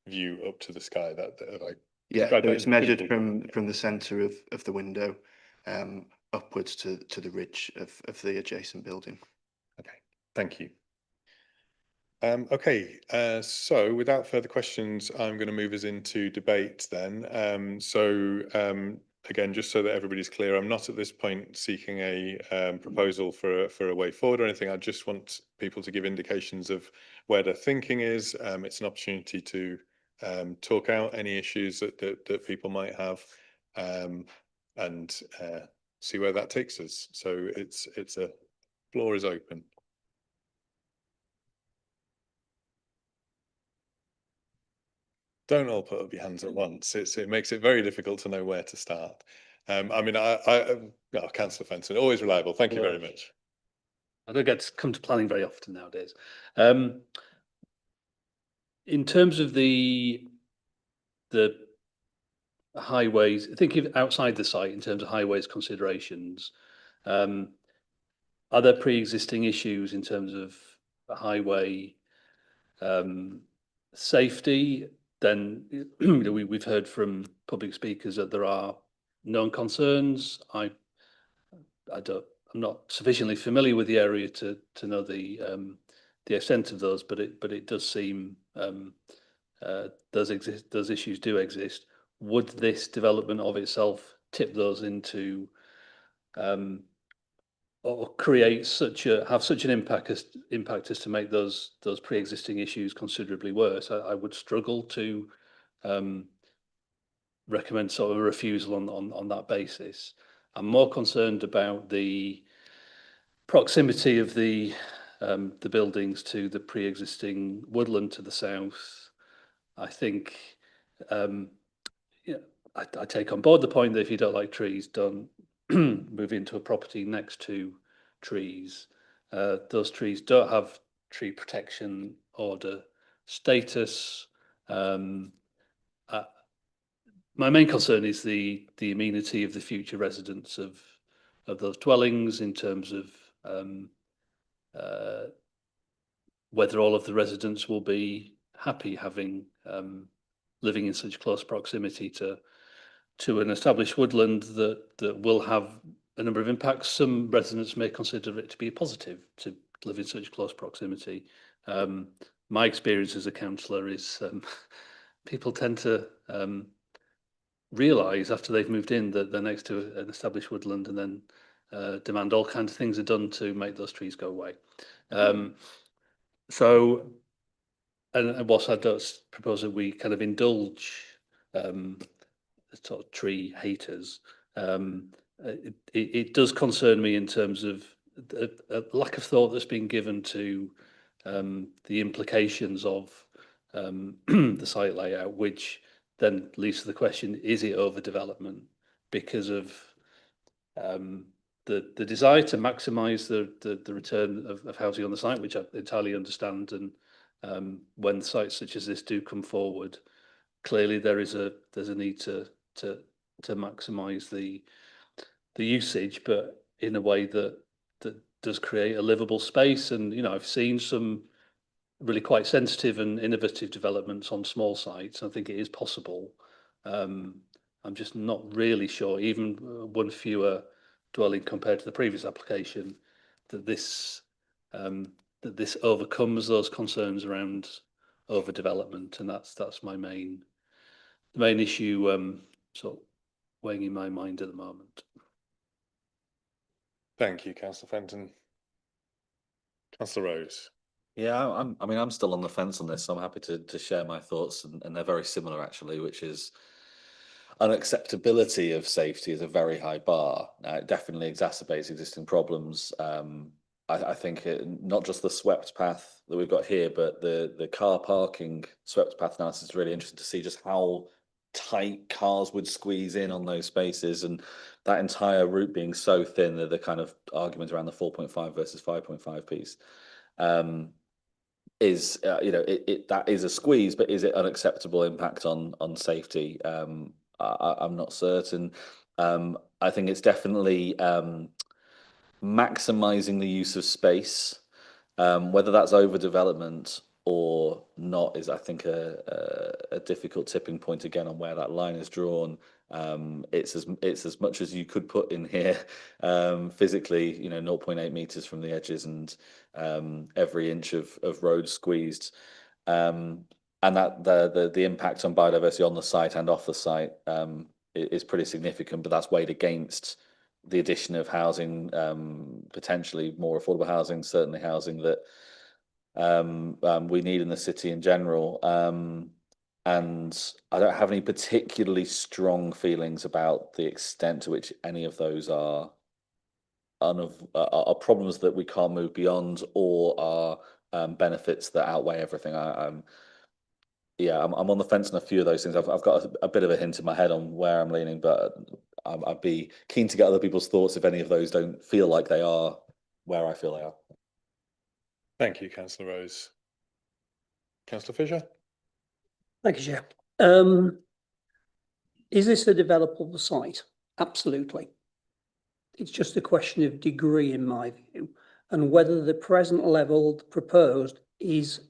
view up to the sky that like. Yeah, so it's measured from the centre of the window upwards to the ridge of the adjacent building. Okay, thank you. Okay, so without further questions, I'm going to move us into debate then. Again, just so that everybody's clear, I'm not at this point seeking a proposal for a way forward or anything. I just want people to give indications of where their thinking is. It's an opportunity to talk out any issues that people might have, and see where that takes us. So it's a floor is open. Don't all put up your hands at once. It makes it very difficult to know where to start. I mean, Councillor Fenton, always reliable. Thank you very much. I don't get to come to planning very often nowadays. In terms of the highways, thinking outside the site in terms of highways considerations, are there pre-existing issues in terms of highway safety? Then we've heard from public speakers that there are known concerns. I'm not sufficiently familiar with the area to know the extent of those, but it does seem those issues do exist. Would this development of itself tip those into or create have such an impact as to make those pre-existing issues considerably worse? I would struggle to recommend sort of a refusal on that basis. I'm more concerned about the proximity of the buildings to the pre-existing woodland to the south. I think I take on board the point that if you don't like trees, don't move into a property next to trees. Those trees don't have tree protection order status. My main concern is the amenity of the future residents of those dwellings, in terms of whether all of the residents will be happy having living in such close proximity to an established woodland that will have a number of impacts. Some residents may consider it to be a positive to live in such close proximity. My experience as a councillor is people tend to realise after they've moved in that they're next to an established woodland, and then demand all kinds of things are done to make those trees go away. So, and whilst I don't propose that we kind of indulge sort of tree haters, it does concern me in terms of a lack of thought that's been given to the implications of the site layout, which then leads to the question: is it overdevelopment because of the desire to maximise the return of housing on the site, which I entirely understand, and when sites such as this do come forward, clearly there's a need to maximise the usage, but in a way that does create a livable space. And I've seen some really quite sensitive and innovative developments on small sites. I think it is possible. I'm just not really sure, even one fewer dwelling compared to the previous application, that this overcomes those concerns around overdevelopment, and that's the main issue sort of weighing in my mind at the moment. Thank you, Councillor Fenton. Councillor Rose. Yeah, I'm still on the fence on this, so I'm happy to share my thoughts, and they're very similar actually, which is unacceptability of safety is a very high bar. It definitely exacerbates existing problems. I think not just the swept path that we've got here, but the car parking swept path analysis is really interesting to see just how tight cars would squeeze in on those spaces, and that entire route being so thin, that the kind of argument around the 4.5 versus 5.5 piece is that is a squeeze, but is it unacceptable impact on safety? I'm not certain. I think it's definitely maximizing the use of space, whether that's overdevelopment or not is, I think, a difficult tipping point again on where that line is drawn. It's as much as you could put in here physically, 0.8 meters from the edges, and every inch of road squeezed, and that the impact on biodiversity on the site and off the site is pretty significant. But that's weighed against the addition of housing, potentially more affordable housing, certainly housing that we need in the city in general. And I don't have any particularly strong feelings about the extent to which any of those are problems that we can't move beyond, or are benefits that outweigh everything. I'm on the fence on a few of those things. I've got a bit of a hint in my head on where I'm leaning, but I'd be keen to get other people's thoughts if any of those don't feel like they are where I feel they are. Thank you, Councillor Rose. Councillor Fisher. Thank you, Chair. Is this a developable site? Absolutely. It's just a question of degree, in my view, and whether the present level proposed is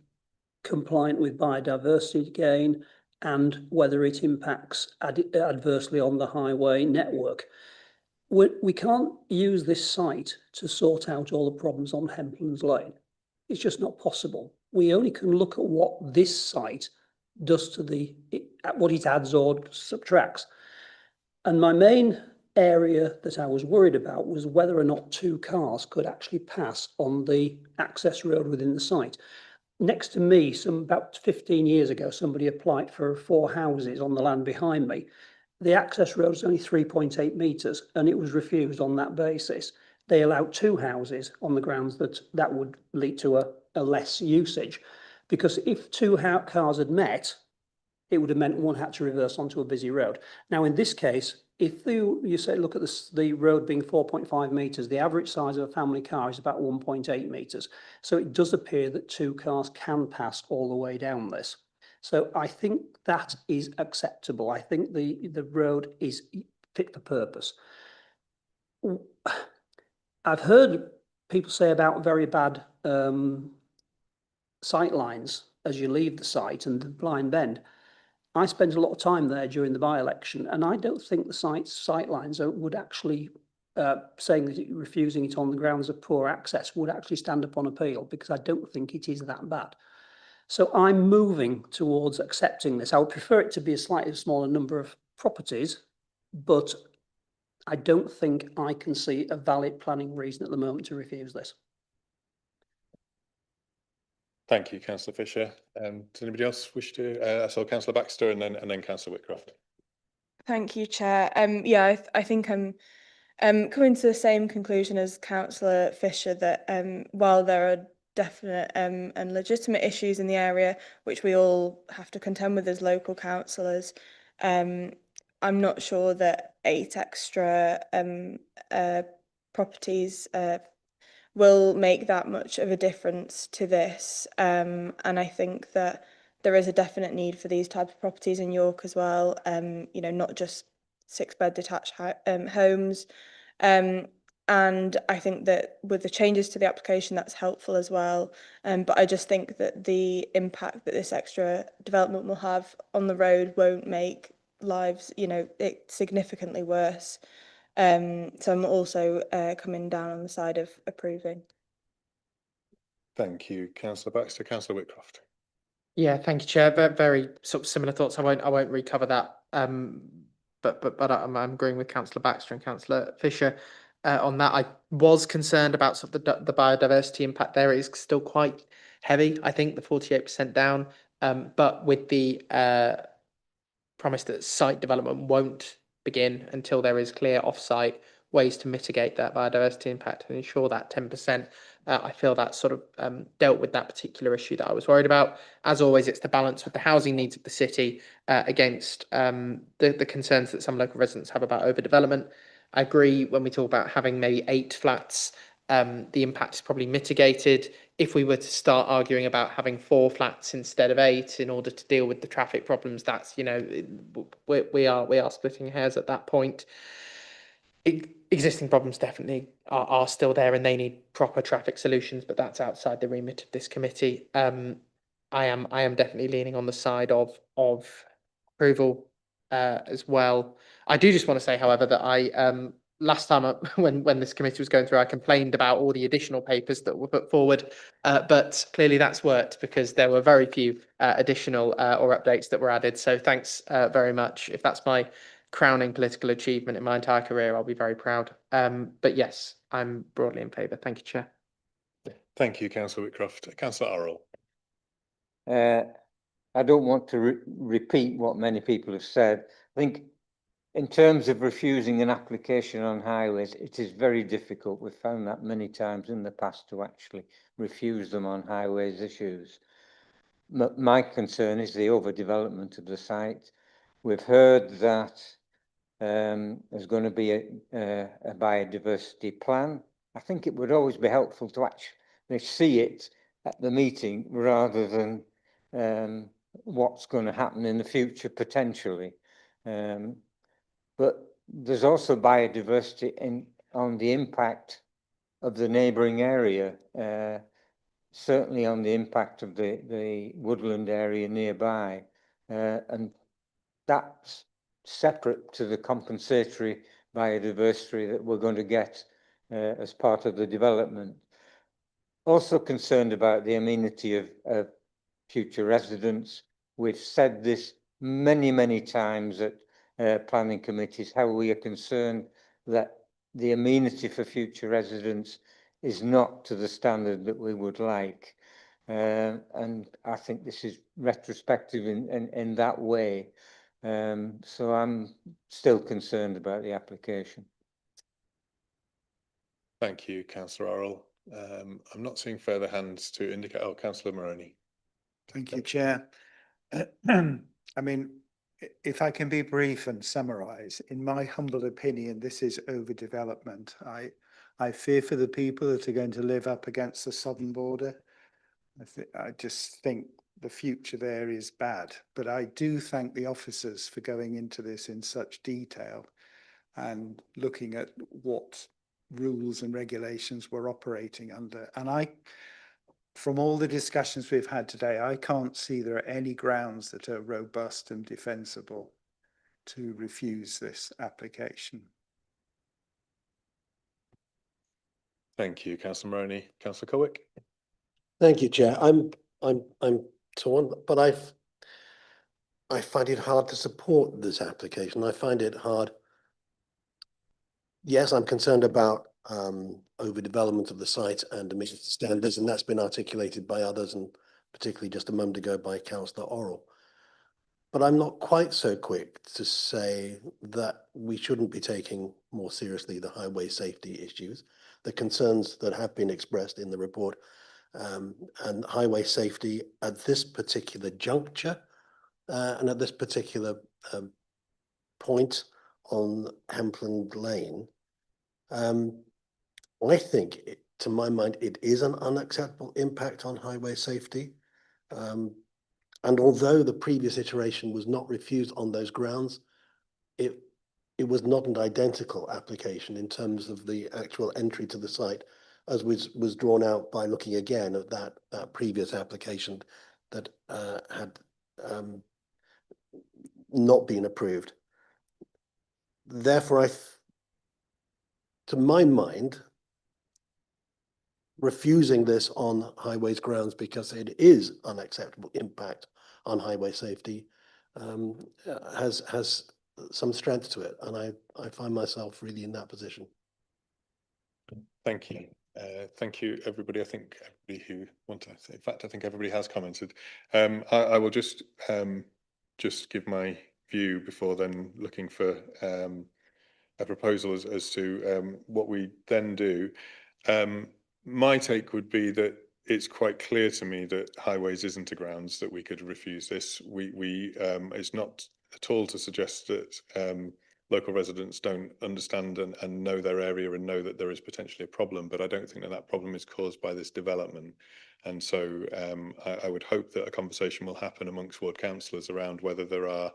compliant with biodiversity gain, and whether it impacts adversely on the highway network. We can't use this site to sort out all the problems on Hempland Lane. It's just not possible. We only can look at what this site does to what it adds or subtracts. And my main area that I was worried about was whether or not 2 cars could actually pass on the access road within the site. Next to me, about 15 years ago, somebody applied for 4 houses on the land behind me. The access road is only 3.8 metres, and it was refused on that basis. They allowed 2 houses on the grounds that would lead to a less usage, because if 2 cars had met, it would have meant one had to reverse onto a busy road. Now, in this case, if you say, look at the road being 4.5 metres, the average size of a family car is about 1.8 metres. So it does appear that 2 cars can pass all the way down this. So I think that is acceptable. I think the road is fit for purpose. I've heard people say about very bad sight lines as you leave the site and the blind bend. I spent a lot of time there during the by-election, and I don't think the sight lines would actually, saying that refusing it on the grounds of poor access would actually stand up on appeal, because I don't think it is that bad. So I'm moving towards accepting this. I would prefer it to be a slightly smaller number of properties, but I don't think I can see a valid planning reason at the moment to refuse this. Thank you, Councillor Fisher. Does anybody else wish to? So Councillor Baxter and then Councillor Whitcroft. Thank you, Chair. I think I'm coming to the same conclusion as Councillor Fisher, that while there are definite and legitimate issues in the area which we all have to contend with as local councillors, I'm not sure that 8 extra properties will make that much of a difference to this. And I think that there is a definite need for these type of properties in York as well. You know, not just 6-bed detached homes. And I think that with the changes to the application, that's helpful as well. But I just think that the impact that this extra development will have on the road won't make lives, you know, it significantly worse. So I'm also coming down on the side of approving. Thank you, Councillor Baxter. Councillor Whitcroft. Yeah, thank you, Chair. Very sort of similar thoughts. I won't recover that. But I'm agreeing with Councillor Baxter and Councillor Fisher on that. I was concerned about sort of the biodiversity impact there. It is still quite heavy. I think the 48% down. But with the promise that site development won't begin until there is clear off-site ways to mitigate that biodiversity impact and ensure that 10%. I feel that sort of dealt with that particular issue that I was worried about. As always, it's the balance with the housing needs of the city against the concerns that some local residents have about overdevelopment. I agree when we talk about having maybe 8 flats, the impact is probably mitigated. If we were to start arguing about having 4 flats instead of 8 in order to deal with the traffic problems, that's, you know, we are splitting hairs at that point. Existing problems definitely are still there and they need proper traffic solutions, but that's outside the remit of this committee. I am definitely leaning on the side of approval as well. I do just want to say, however, that I last time when this committee was going through, I complained about all the additional papers that were put forward, but clearly that's worked because there were very few additional or updates that were added. So thanks very much. If that's my crowning political achievement in my entire career, I'll be very proud. But yes, I'm broadly in favour. Thank you, Chair. Thank you, Councillor Whitcroft. Councillor Orrell. I don't want to repeat what many people have said. I think in terms of refusing an application on highways, it is very difficult. We've found that many times in the past to actually refuse them on highways issues. My concern is the overdevelopment of the site. We've heard that there's going to be a biodiversity plan. I think it would always be helpful to actually see it at the meeting rather than what's going to happen in the future potentially. But there's also biodiversity on the impact of the neighbouring area, certainly on the impact of the woodland area nearby, and that's separate to the compensatory biodiversity that we're going to get as part of the development. Also concerned about the amenity of future residents. We've said this many times at planning committees, how we are concerned that the amenity for future residents is not to the standard that we would like. And I think this is retrospective in that way. So I'm still concerned about the application. Thank you, Councillor Orrell. I'm not seeing further hands to indicate. Oh, Councillor Moroney. Thank you, Chair. I mean, if I can be brief and summarise, in my humble opinion, this is overdevelopment. I fear for the people that are going to live up against the southern border. I just think the future there is bad. But I do thank the officers for going into this in such detail and looking at what rules and regulations we're operating under. And from all the discussions we've had today, I can't see there are any grounds that are robust and defensible to refuse this application. Thank you, Councillor Moroney. Councillor Colwick. Thank you, Chair. I'm torn, but I find it hard to support this application. I find it hard. Yes, I'm concerned about overdevelopment of the site and the emission standards, and that's been articulated by others, and particularly just a moment ago by Councillor Orrell. But I'm not quite so quick to say that we shouldn't be taking more seriously the highway safety issues, the concerns that have been expressed in the report, and highway safety at this particular juncture and at this particular point on Hempland Lane I think, to my mind, it is an unacceptable impact on highway safety. And although the previous iteration was not refused on those grounds, it was not an identical application in terms of the actual entry to the site, as was drawn out by looking again at that previous application that had not been approved. Therefore, to my mind, refusing this on highways grounds because it is unacceptable impact on highway safety has some strength to it, and I find myself really in that position. Thank you. Thank you, everybody. I think everybody who wanted to say, in fact, I think everybody has commented. I will just give my view before then looking for a proposal as to what we then do. My take would be that it's quite clear to me that highways isn't a grounds that we could refuse this. It's not at all to suggest that local residents don't understand and know their area and know that there is potentially a problem, but I don't think that that problem is caused by this development. And so I would hope that a conversation will happen amongst ward councillors around whether there are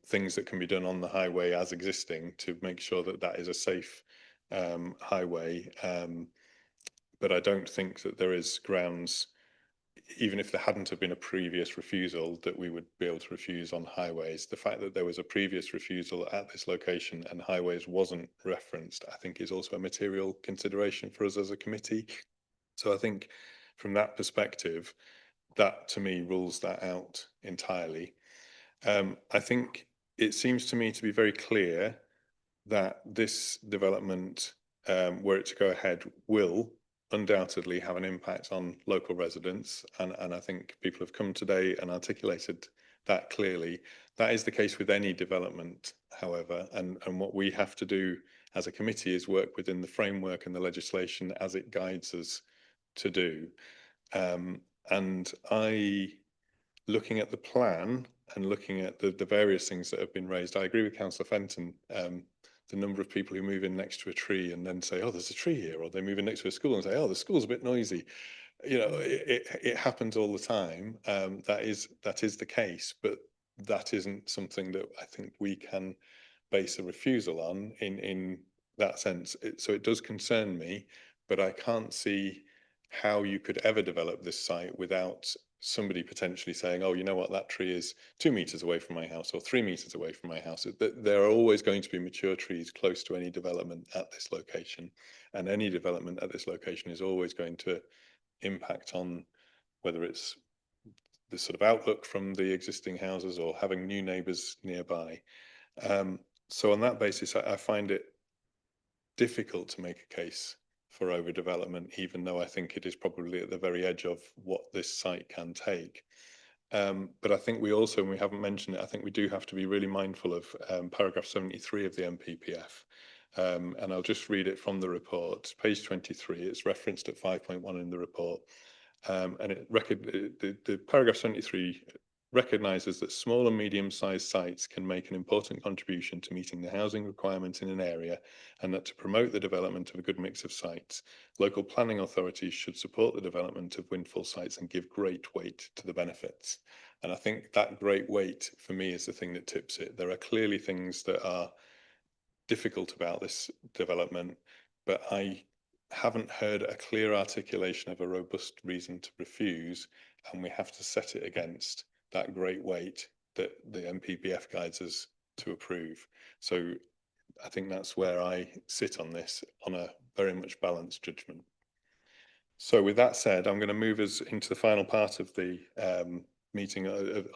things that can be done on the highway as existing to make sure that that is a safe highway. But I don't think that there is grounds, even if there hadn't have been a previous refusal, that we would be able to refuse on highways. The fact that there was a previous refusal at this location and highways wasn't referenced, I think is also a material consideration for us as a committee. So I think from that perspective, that to me rules that out entirely. I think it seems to me to be very clear that this development, were it to go ahead, will undoubtedly have an impact on local residents. And I think people have come today and articulated that clearly. That is the case with any development, however, and what we have to do as a committee is work within the framework and the legislation as it guides us to do. And looking at the plan and looking at the various things that have been raised, I agree with Councillor Fenton. The number of people who move in next to a tree and then say, oh, there's a tree here, or they move in next to a school and say, oh, the school's a bit noisy. You know, it happens all the time. That is the case, but that isn't something that I think we can base a refusal on in that sense. So it does concern me, but I can't see how you could ever develop this site without somebody potentially saying, oh, you know what, that tree is 2 meters away from my house or 3 meters away from my house. There are always going to be mature trees close to any development at this location, and any development at this location is always going to impact on whether it's the sort of outlook from the existing houses or having new neighbours nearby. So on that basis, I find it difficult to make a case for overdevelopment, even though I think it is probably at the very edge of what this site can take. But I think we also, and we haven't mentioned it, I think we do have to be really mindful of paragraph 73 of the MPPF. And I'll just read it from the report, page 23. It's referenced at 5.1 in the report. And the paragraph 73 recognises that small and medium-sized sites can make an important contribution to meeting the housing requirements in an area, and that to promote the development of a good mix of sites, local planning authorities should support the development of windfall sites and give great weight to the benefits. And I think that great weight for me is the thing that tips it. There are clearly things that are difficult about this development, but I haven't heard a clear articulation of a robust reason to refuse, and we have to set it against that great weight that the MPPF guides us to approve. So I think that's where I sit on this, on a very much balanced judgment. So with that said, I'm going to move us into the final part of the meeting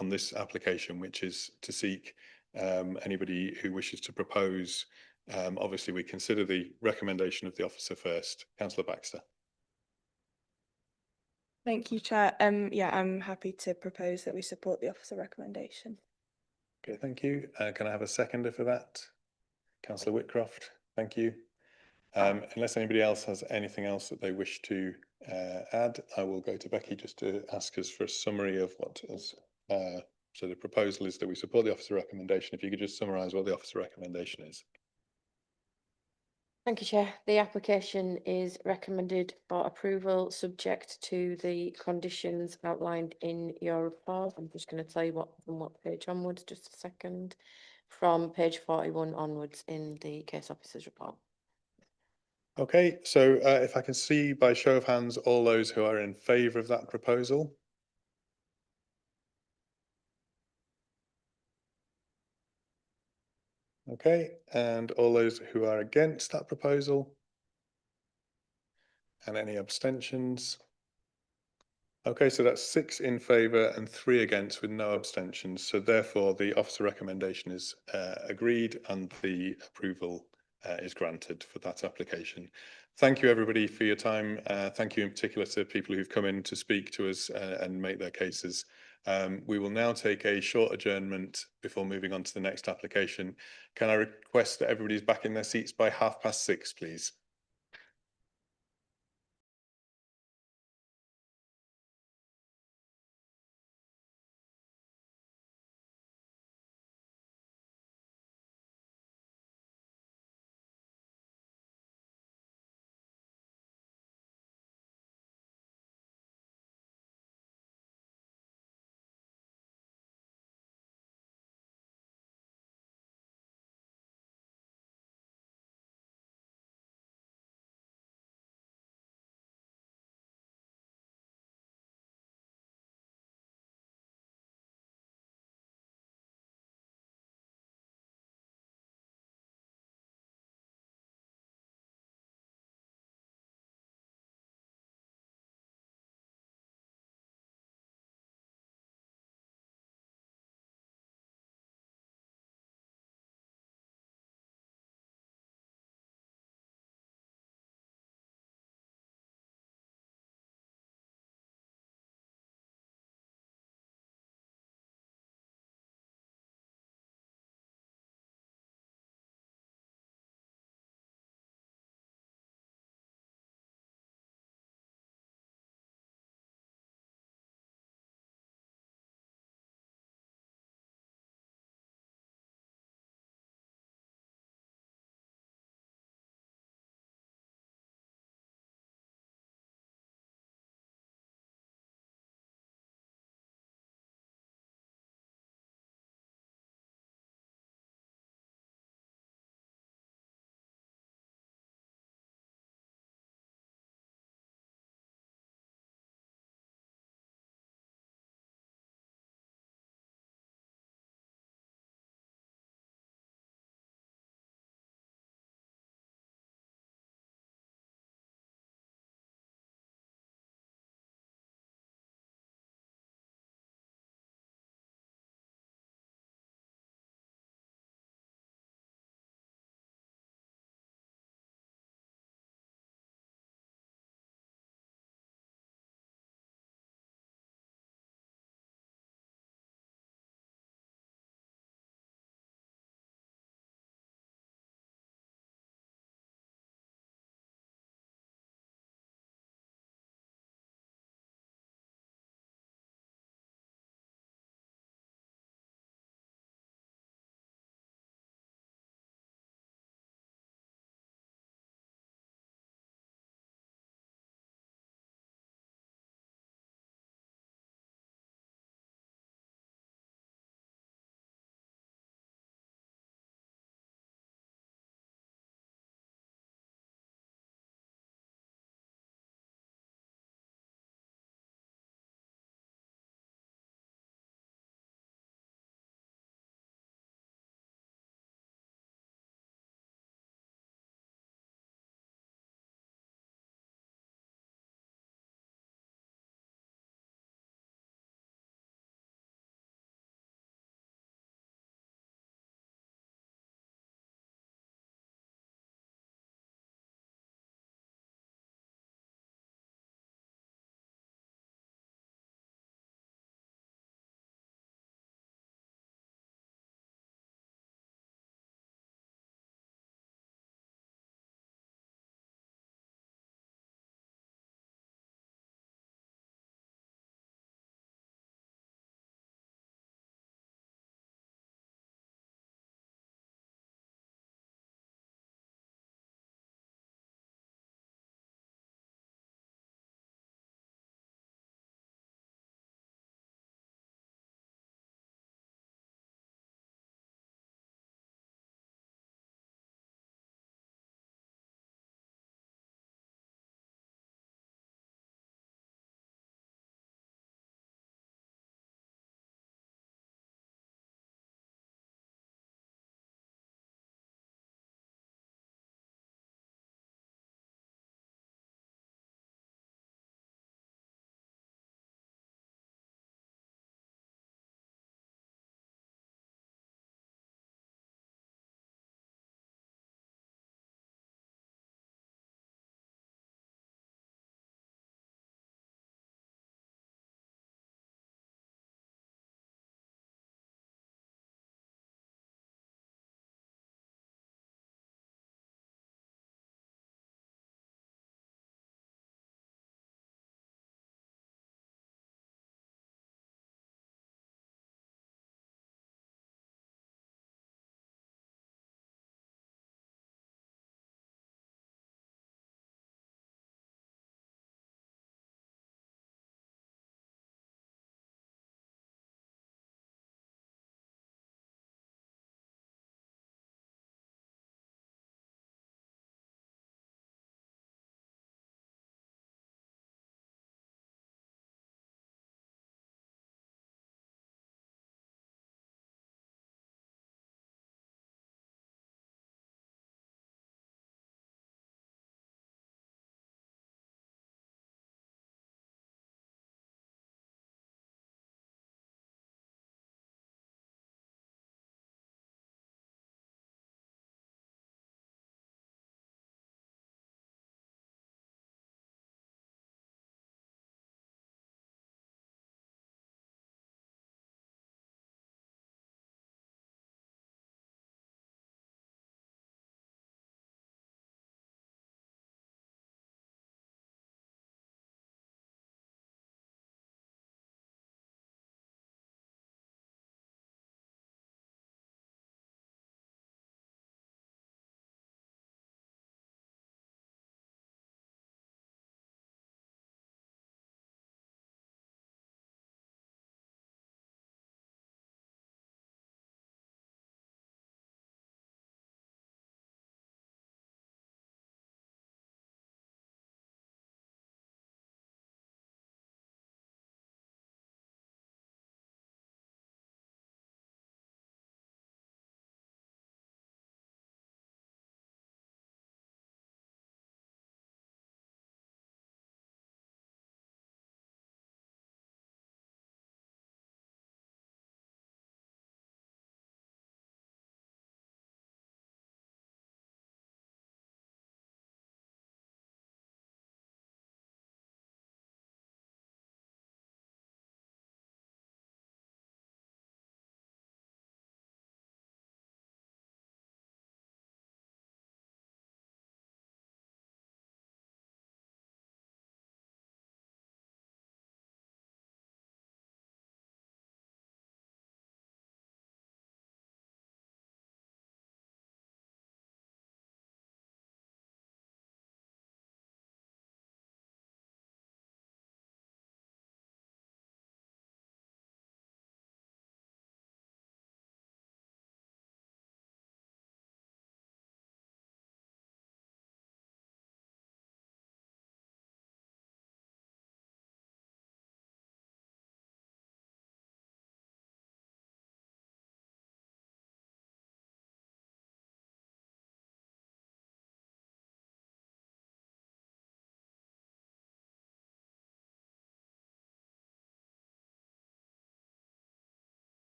on this application, which is to seek anybody who wishes to propose. Obviously, we consider the recommendation of the officer first. Councillor Baxter. Thank you, Chair. Yeah, I'm happy to propose that we support the officer recommendation. Okay, thank you. Can I have a seconder for that? Councillor Whitcroft, thank you. Unless anybody else has anything else that they wish to add, I will go to Becky just to ask us for a summary of what is. So the proposal is that we support the officer recommendation. If you could just summarise what the officer recommendation is. Thank you, Chair. The application is recommended for approval, subject to the conditions outlined in your report. I'm just going to tell you from what page onwards, just a second. From page 41 onwards in the case officer's report. Okay, so if I can see by show of hands, all those who are in favour of that proposal. Okay, and all those who are against that proposal? And any abstentions? Okay, so that's 6 in favour and 3 against with no abstentions. So therefore the officer recommendation is agreed and the approval is granted for that application. Thank you everybody for your time. Thank you in particular to people who've come in to speak to us and make their cases. We will now take a short adjournment before moving on to the next application. Can I request that everybody's back in their seats by 6:30, please?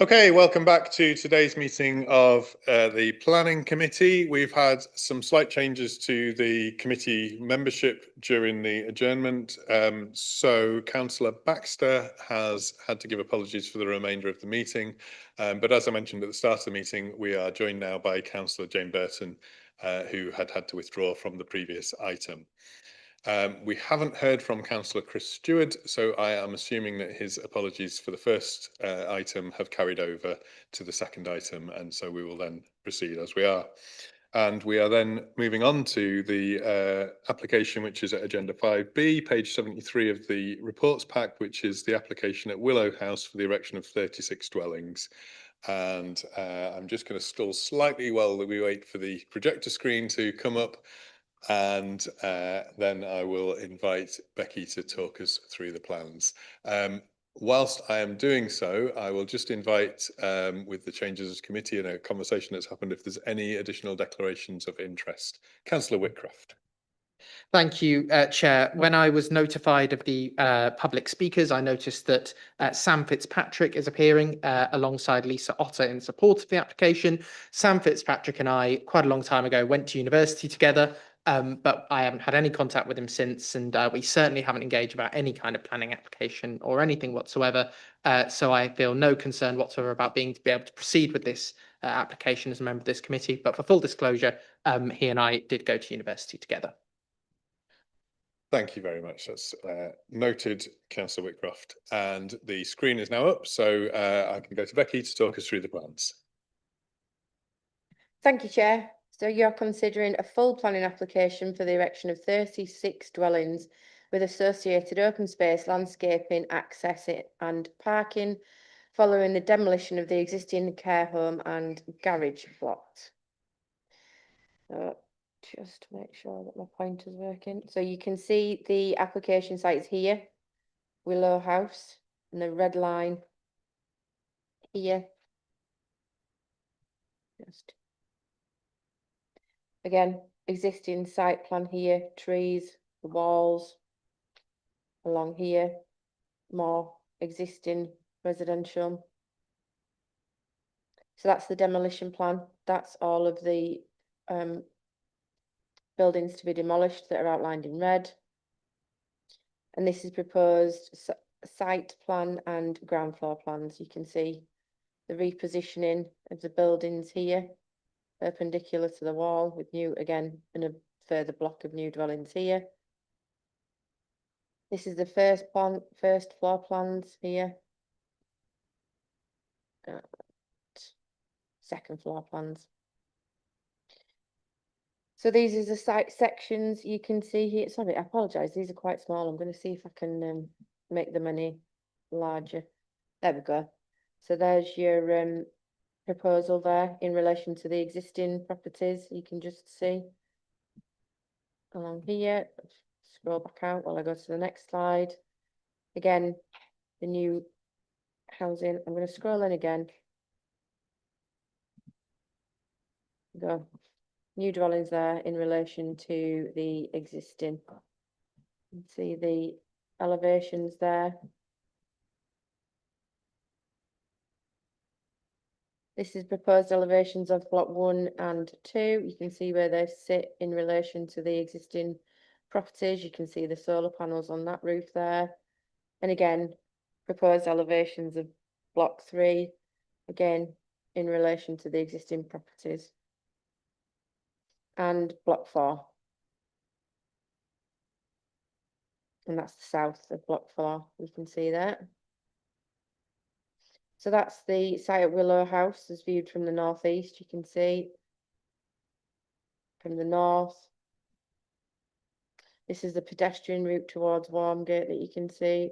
Okay, welcome back to today's meeting of the Planning Committee. We've had some slight changes to the committee membership during the adjournment. So Councillor Baxter has had to give apologies for the remainder of the meeting. But as I mentioned at the start of the meeting, we are joined now by Councillor Jane Burton, who had to withdraw from the previous item. We haven't heard from Councillor Chris Stewart, so I am assuming that his apologies for the first item have carried over to the second item, and so we will then proceed as we are. And we are then moving on to the application, which is at agenda 5B, page 73 of the reports pack, which is the application at Willow House for the erection of 36 dwellings. And I'm just going to stall slightly while we wait for the projector screen to come up. And then I will invite Becky to talk us through the plans. Whilst I am doing so, I will just invite, with the changes of committee and a conversation that's happened, if there's any additional declarations of interest. Councillor Whitcroft. Thank you, Chair. When I was notified of the public speakers, I noticed that Sam Fitzpatrick is appearing alongside Lisa Otter in support of the application. Sam Fitzpatrick and I, quite a long time ago, went to university together, but I haven't had any contact with him since, and we certainly haven't engaged about any kind of planning application or anything whatsoever. So I feel no concern whatsoever about being to be able to proceed with this application as a member of this committee. But for full disclosure, he and I did go to university together. Thank you very much. That's noted, Councillor Whitcroft. And the screen is now up, so I can go to Becky to talk us through the plans. Thank you, Chair. So you're considering a full planning application for the erection of 36 dwellings with associated open space, landscaping, access and parking following the demolition of the existing care home and garage plot. So just to make sure that my pointer's working. So you can see the application site is here, Willow House, and the red line here. Just again, existing site plan here, trees, the walls along here, more existing residential. So that's the demolition plan. That's all of the buildings to be demolished that are outlined in red. And this is proposed site plan and ground floor plans. You can see the repositioning of the buildings here, perpendicular to the wall with new, again, and a further block of new dwellings here. This is the first floor plans here. Second floor plans. So these are the site sections you can see here. Sorry, I apologise. These are quite small. I'm going to see if I can make them any larger. There we go. So there's your proposal there in relation to the existing properties. You can just see along here. Scroll back out while I go to the next slide. Again, the new housing. I'm going to scroll in again. Go. New dwellings there in relation to the existing. You can see the elevations there. This is proposed elevations of block 1 and 2. You can see where they sit in relation to the existing properties. You can see the solar panels on that roof there. And again, proposed elevations of block 3, again, in relation to the existing properties. And block 4. And that's the south of block 4, you can see that. So that's the site at Willow House as viewed from the northeast. You can see from the north. This is the pedestrian route towards Wormgate that you can see.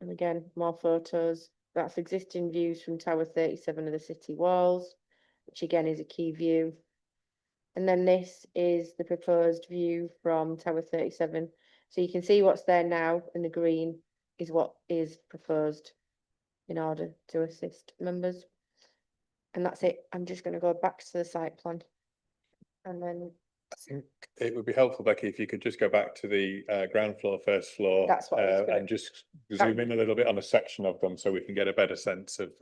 And again, more photos. That's existing views from Tower 37 of the city walls, which again is a key view. And then this is the proposed view from Tower 37. So you can see what's there now, and the green is what is proposed in order to assist members. And that's it. I'm just going to go back to the site plan. And then think it would be helpful, Becky, if you could just go back to the ground floor, first floor. That's what I was gonna- and just zoom in a little bit on a section of them so we can get a better sense of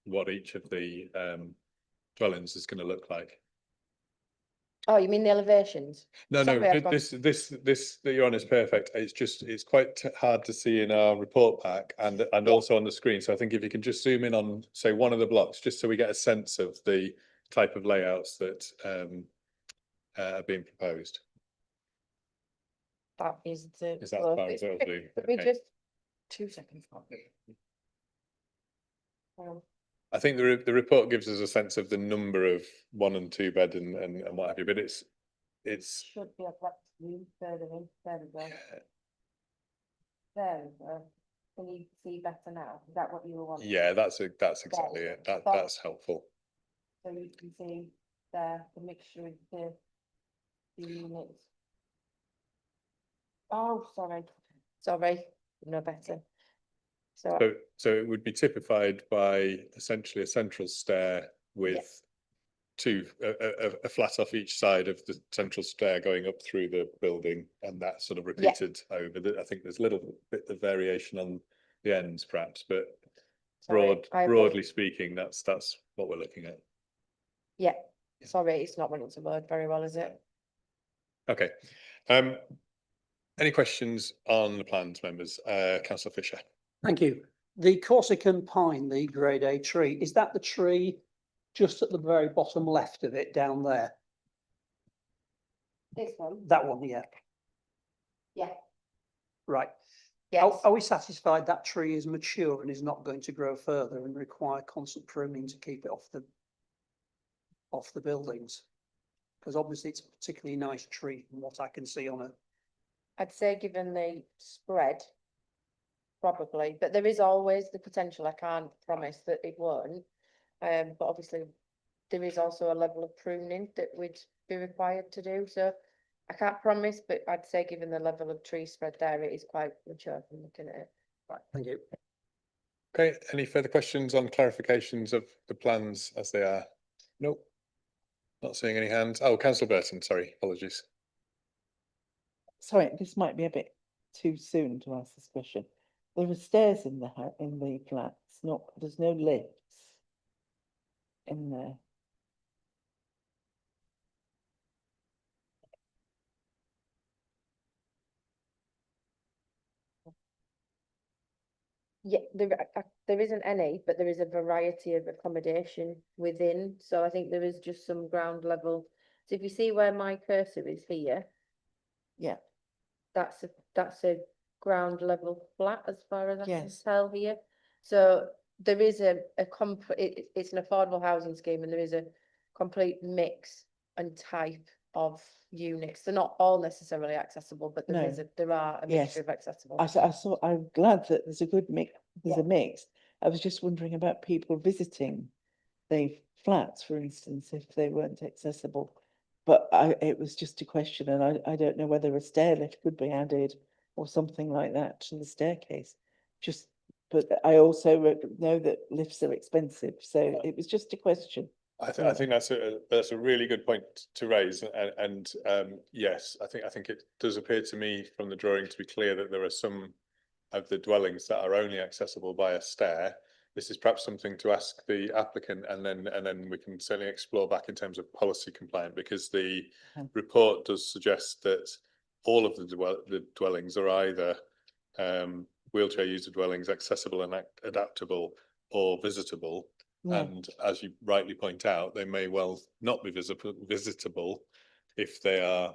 what each of the dwellings is going to look like. Oh, you mean the elevations? No, Sorry, no, I've gone- this that you're on is perfect. It's just, it's quite hard to see in our report pack and also on the screen. So I think if you can just zoom in on, say, one of the blocks, just so we get a sense of the type of layouts that are being proposed. That is the. Is that well, as far as it's- it'll do? Let me Okay. just, 2 seconds. I think the report gives us a sense of the number of 1 and 2 bed and what have you, but it's Should be a black room further in, there we go. There we go. Can you see better now? Is that what you were wanting? yeah, that's exactly it. That's helpful. So you can see there, the mixture of the units. Oh, sorry, no better. So it would be typified by essentially a central stair with a flat off each side of the central stair going up through the building, and that sort of repeated over I think there's a little bit of variation on the ends perhaps, but broadly speaking, that's what we're looking at. Yeah, sorry, it's not running to load very well, is it? Okay. Any questions on the plans, members? Councillor Fisher. Thank you. The Corsican pine, the grade A tree, is that the tree just at the very bottom left of it down there? This one? That one, yeah. Yeah. Right. Yes. Are we satisfied that tree is mature and is not going to grow further and require constant pruning to keep it off the buildings? Because obviously it's a particularly nice tree from what I can see on it. I'd say given the spread, probably, but there is always the potential. I can't promise that it won't. But obviously there is also a level of pruning that would be required to do. So I can't promise, but I'd say given the level of tree spread there, it is quite mature from looking at it. Right, thank you. Okay, any further questions on clarifications of the plans as they are? Nope. Not seeing any hands. Oh, Councillor Burton, sorry, apologies. Sorry, this might be a bit too soon to ask this question. There are stairs in the flats, there's no lifts in there. Yeah, there isn't any, but there is a variety of accommodation within. So I think there is just some ground level. So if you see where my cursor is here. Yeah. That's a ground level flat as far as I can Yes. tell here. So there is it's an affordable housing scheme, and there is a complete mix and type of units. They're not all necessarily accessible, but there are a mixture of accessible. I'm glad that there's a good mix. There's Yeah. a mix. I was just wondering about people visiting the flats, for instance, if they weren't accessible. But it was just a question, and I don't know whether a stair lift could be added or something like that to the staircase. But I also know that lifts are expensive, so it was just a question. I think that's a really good point to raise, and yes, I think it does appear to me from the drawing to be clear that there are some of the dwellings that are only accessible by a stair. This is perhaps something to ask the applicant, and then we can certainly explore back in terms of policy compliant, because the report does suggest that all of the dwellings are either wheelchair user dwellings, accessible and adaptable, or visitable. Yeah. And as you rightly point out, they may well not be visitable if they are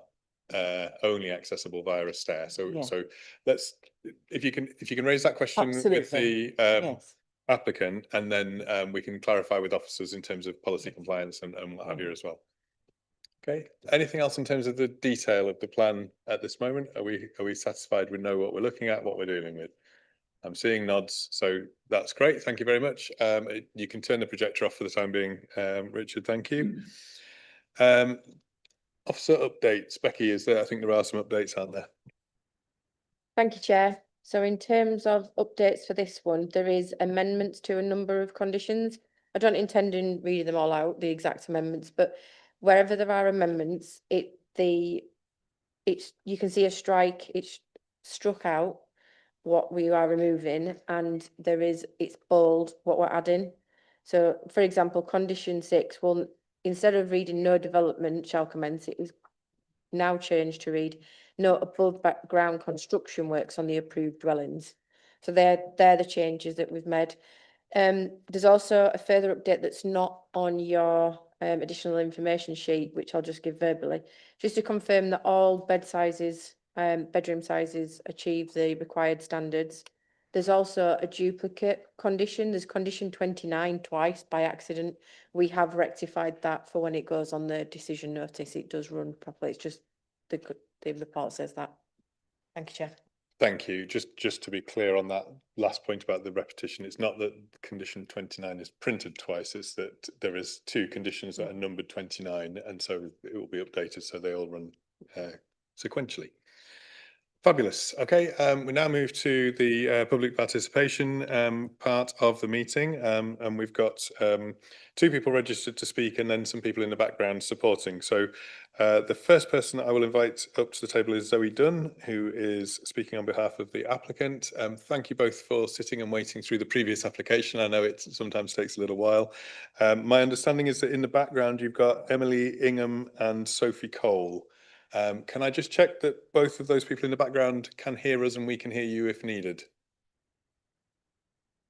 only accessible via a stair. So let's, if you can raise that question with the applicant, and then we can clarify with officers in terms of policy compliance and what have you as well. Okay, anything else in terms of the detail of the plan at this moment? Are we satisfied we know what we're looking at, what we're dealing with? I'm seeing nods, so that's great. Thank you very much. You can turn the projector off for the time being, Richard. Thank you. Officer updates. Becky, I think there are some updates, aren't there? Thank you, Chair. So in terms of updates for this one, there is amendments to a number of conditions. I don't intend in reading them all out, the exact amendments, but wherever there are amendments, it you can see a strike, it's struck out what we are removing, and it's bold what we're adding. So for example, condition 6 will, instead of reading no development shall commence, it is now changed to read no above ground construction works on the approved dwellings. So they're the changes that we've made. There's also a further update that's not on your additional information sheet, which I'll just give verbally, just to confirm that all bedroom sizes achieve the required standards. There's also a duplicate condition. There's condition 29 twice by accident. We have rectified that for when it goes on the decision notice. It does run properly. It's just the report says that. Thank you, Chair. Thank you. Just to be clear on that last point about the repetition, it's not that condition 29 is printed twice, it's that there is 2 conditions that are numbered 29, and so it will be updated so they all run sequentially. Fabulous. Okay, we now move to the public participation part of the meeting, and we've got 2 people registered to speak and then some people in the background supporting. So the first person I will invite up to the table is Zoe Dunn, who is speaking on behalf of the applicant. Thank you both for sitting and waiting through the previous application. I know it sometimes takes a little while. My understanding is that in the background you've got Emily Ingham and Sophie Cole. Can I just check that both of those people in the background can hear us and we can hear you if needed?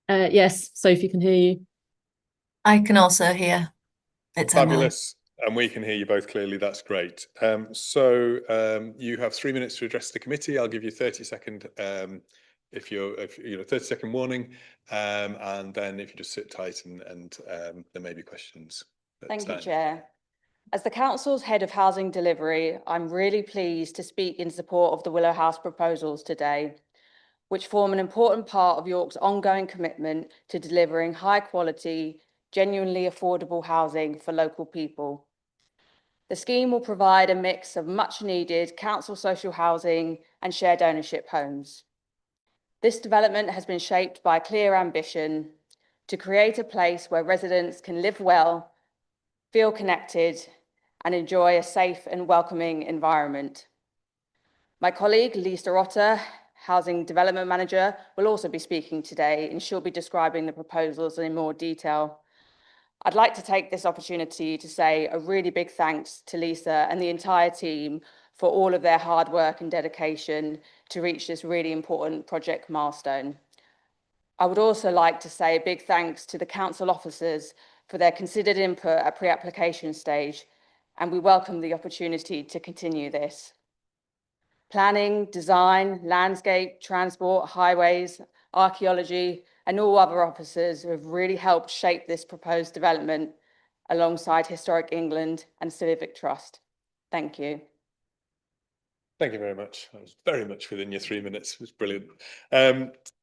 Yes, Sophie can hear you. I can also hear. It's fabulous. And we can hear you both clearly. That's great. So you have 3 minutes to address the committee. I'll give you 30-second 30-second warning, and then if you just sit tight and there may be questions. Thank you, Chair. As the Council's Head of Housing Delivery, I'm really pleased to speak in support of the Willow House proposals today, which form an important part of York's ongoing commitment to delivering high quality, genuinely affordable housing for local people. The scheme will provide a mix of much needed council social housing and shared ownership homes. This development has been shaped by a clear ambition to create a place where residents can live well, feel connected, and enjoy a safe and welcoming environment. My colleague, Lisa Otter, Housing Development Manager, will also be speaking today, and she'll be describing the proposals in more detail. I'd like to take this opportunity to say a really big thanks to Lisa and the entire team for all of their hard work and dedication to reach this really important project milestone. I would also like to say a big thanks to the council officers for their considered input at pre-application stage, and we welcome the opportunity to continue this. Planning, design, landscape, transport, highways, archaeology, and all other officers who have really helped shape this proposed development alongside Historic England and Civic Trust. Thank you. Thank you very much. That was very much within your 3 minutes. It was brilliant.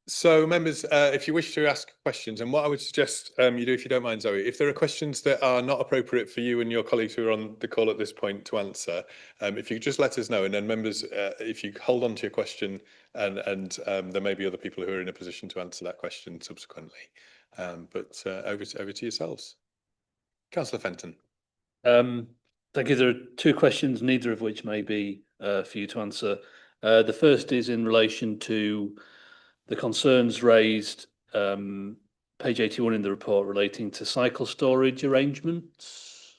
So members, if you wish to ask questions, and what I would suggest you do, if you don't mind, Zoe, if there are questions that are not appropriate for you and your colleagues who are on the call at this point to answer, if you could just let us know, and then members, if you hold on to your question, and there may be other people who are in a position to answer that question subsequently. But over to yourselves. Councillor Fenton. Thank you. There are 2 questions, neither of which may be for you to answer. The first is in relation to the concerns raised, page 81 in the report, relating to cycle storage arrangements.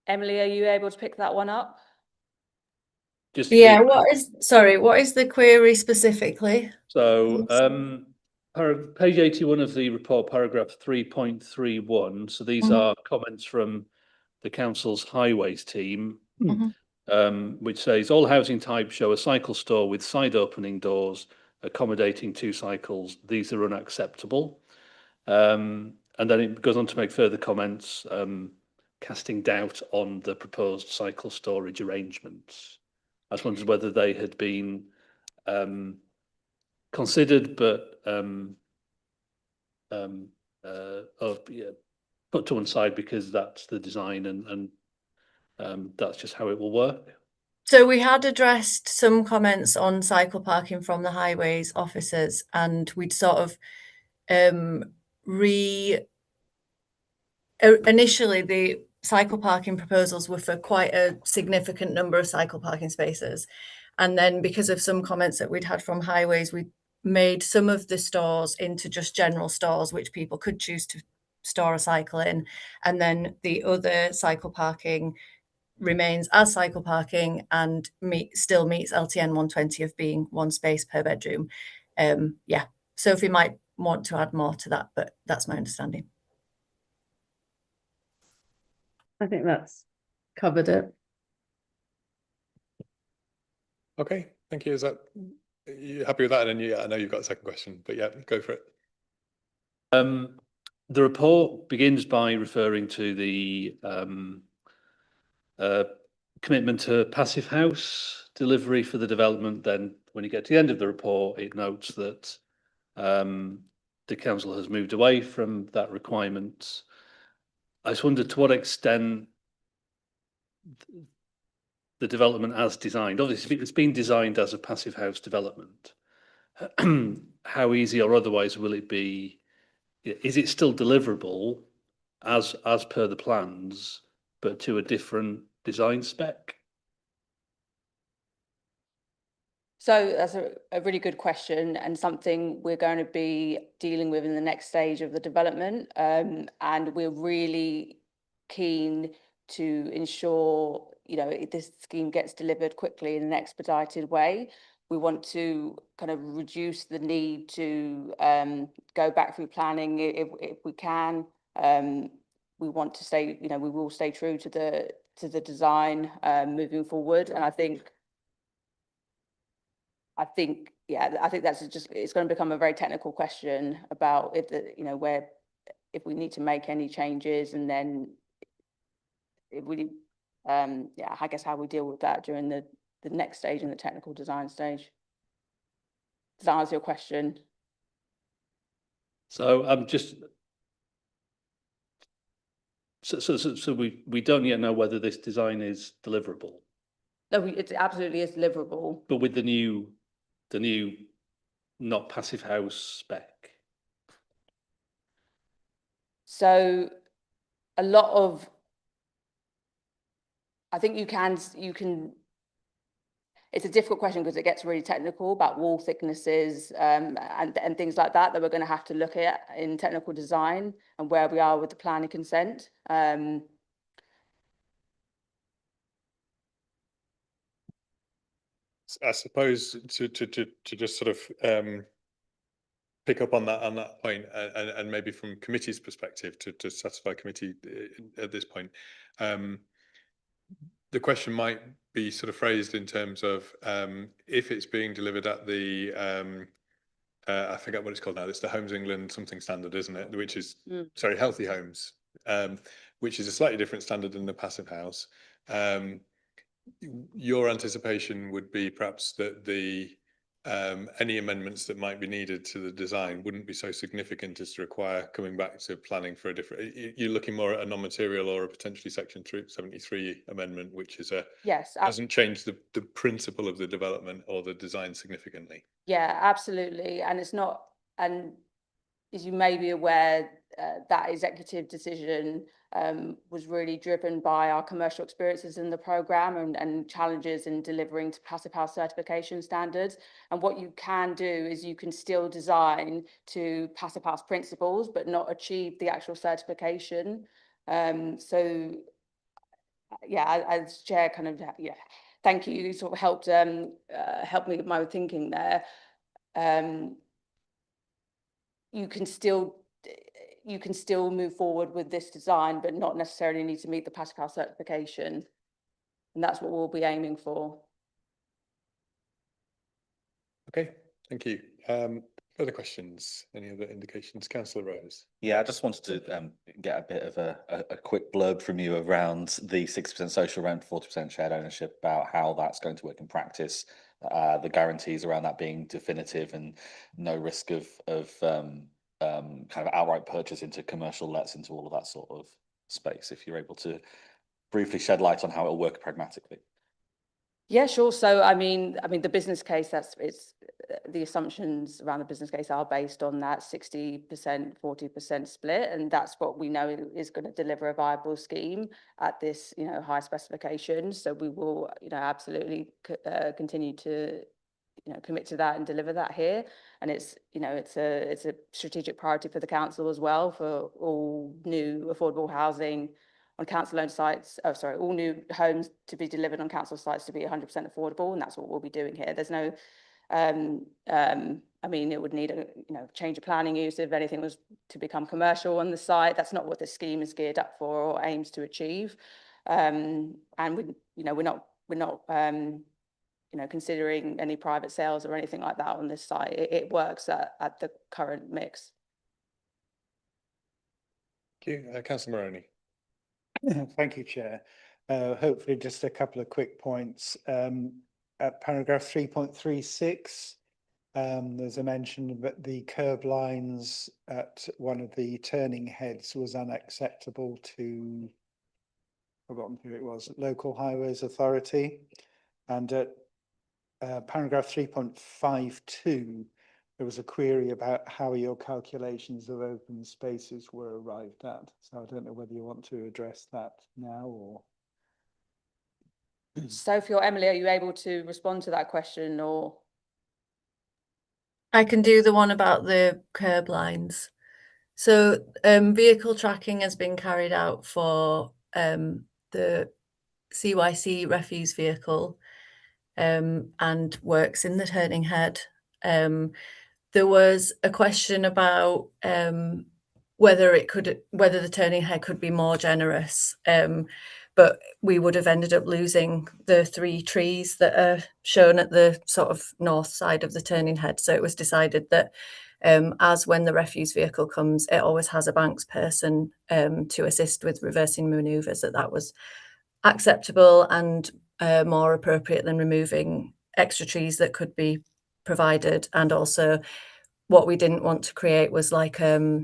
Emily, are you able to pick that one up? Yeah, what is the query specifically? So page 81 of the report, paragraph 3.31. So these are comments from the council's highways team, which says all housing types show a cycle store with side opening doors accommodating 2 cycles. These are unacceptable. And then it goes on to make further comments, casting doubt on the proposed cycle storage arrangements. I just wondered whether they had been considered, but put to one side because that's the design and that's just how it will work. So we had addressed some comments on cycle parking from the highways officers, and we'd sort of initially the cycle parking proposals were for quite a significant number of cycle parking spaces. And then because of some comments that we'd had from highways, we made some of the stores into just general stores, which people could choose to store a cycle in. And then the other cycle parking remains as cycle parking and still meets LTN 120 of being one space per bedroom. Yeah, Sophie might want to add more to that, but that's my understanding. I think that's covered it. Okay, thank you. Is that, are you happy with that? And then, yeah, I know you've got a second question, but yeah, go for it. The report begins by referring to the commitment to passive house delivery for the development. Then when you get to the end of the report, it notes that the council has moved away from that requirement. I just wondered to what extent the development as designed, obviously it's been designed as a passive house development. How easy or otherwise will it be? Is it still deliverable as per the plans, but to a different design spec? So that's a really good question, and something we're going to be dealing with in the next stage of the development. And we're really keen to ensure, this scheme gets delivered quickly in an expedited way. We want to kind of reduce the need to go back through planning if we can. We want to stay, we will stay true to the design moving forward. And I think that's just, it's going to become a very technical question about if we need to make any changes, and then if we, I guess how we deal with that during the next stage in the technical design stage. Does that answer your question? So I'm just, so we don't yet know whether this design is deliverable. No, it absolutely is deliverable. But with the new not passive house spec. So a lot of, I think you can, it's a difficult question because it gets really technical about wall thicknesses and things like that we're going to have to look at in technical design and where we are with the planning consent. I suppose to just sort of pick up on that point, and maybe from committee's perspective to satisfy committee at this point, the question might be sort of phrased in terms of if it's being delivered at the I forget what it's called now. It's the Homes England something standard, isn't it? Which is sorry, Healthy Homes, which is a slightly different standard than the passive house. Your anticipation would be perhaps that the any amendments that might be needed to the design wouldn't be so significant as to require coming back to planning for a different. You're looking more at a non-material or a potentially Section 73 amendment, which is doesn't change the principle of the development or the design significantly. Yeah, absolutely, and it's not. And as you may be aware, that executive decision was really driven by our commercial experiences in the programme and challenges in delivering to passive house certification standards. And what you can do is you can still design to passive house principles, but not achieve the actual certification. So, yeah, as chair, kind of, yeah, thank you. You sort of helped help me with my thinking there. You can still move forward with this design, but not necessarily need to meet the passive house certification. And that's what we'll be aiming for. Okay, thank you. Further questions? Any other indications? Councillor Rose. Yeah, I just wanted to get a bit of a quick blurb from you around the 60% social rent, 40% shared ownership, about how that's going to work in practice, the guarantees around that being definitive and no risk of kind of outright purchase into commercial lets, into all of that sort of space, if you're able to briefly shed light on how it'll work pragmatically. Yeah, sure. So, I mean, the business case, the assumptions around the business case are based on that 60%, 40% split. And that's what we know is going to deliver a viable scheme at this, high specification. So we will, absolutely continue to, commit to that and deliver that here. And it's a strategic priority for the council as well, for all new affordable housing on council-owned sites, all new homes to be delivered on council sites to be 100% affordable, and that's what we'll be doing here. There's no, it would need a, change of planning use if anything was to become commercial on the site. That's not what the scheme is geared up for or aims to achieve. And we're not considering any private sales or anything like that on this site. It works at the current mix. Thank you. Councillor Moroney. Thank you, Chair. Hopefully just a couple of quick points. At paragraph 3.36, there's a mention that the curb lines at one of the turning heads was unacceptable to, forgotten who it was, Local Highways Authority. And at paragraph 3.52, there was a query about how your calculations of open spaces were arrived at. So I don't know whether you want to address that now or. Sophie or Emily, are you able to respond to that question, or? I can do the one about the curb lines. So vehicle tracking has been carried out for the CYC refuse vehicle and works in the turning head. There was a question about whether the turning head could be more generous, but we would have ended up losing the 3 trees that are shown at the sort of north side of the turning head. So it was decided that as when the refuse vehicle comes, it always has a banks person to assist with reversing manoeuvres, that was acceptable and more appropriate than removing extra trees that could be provided. And also what we didn't want to create was like a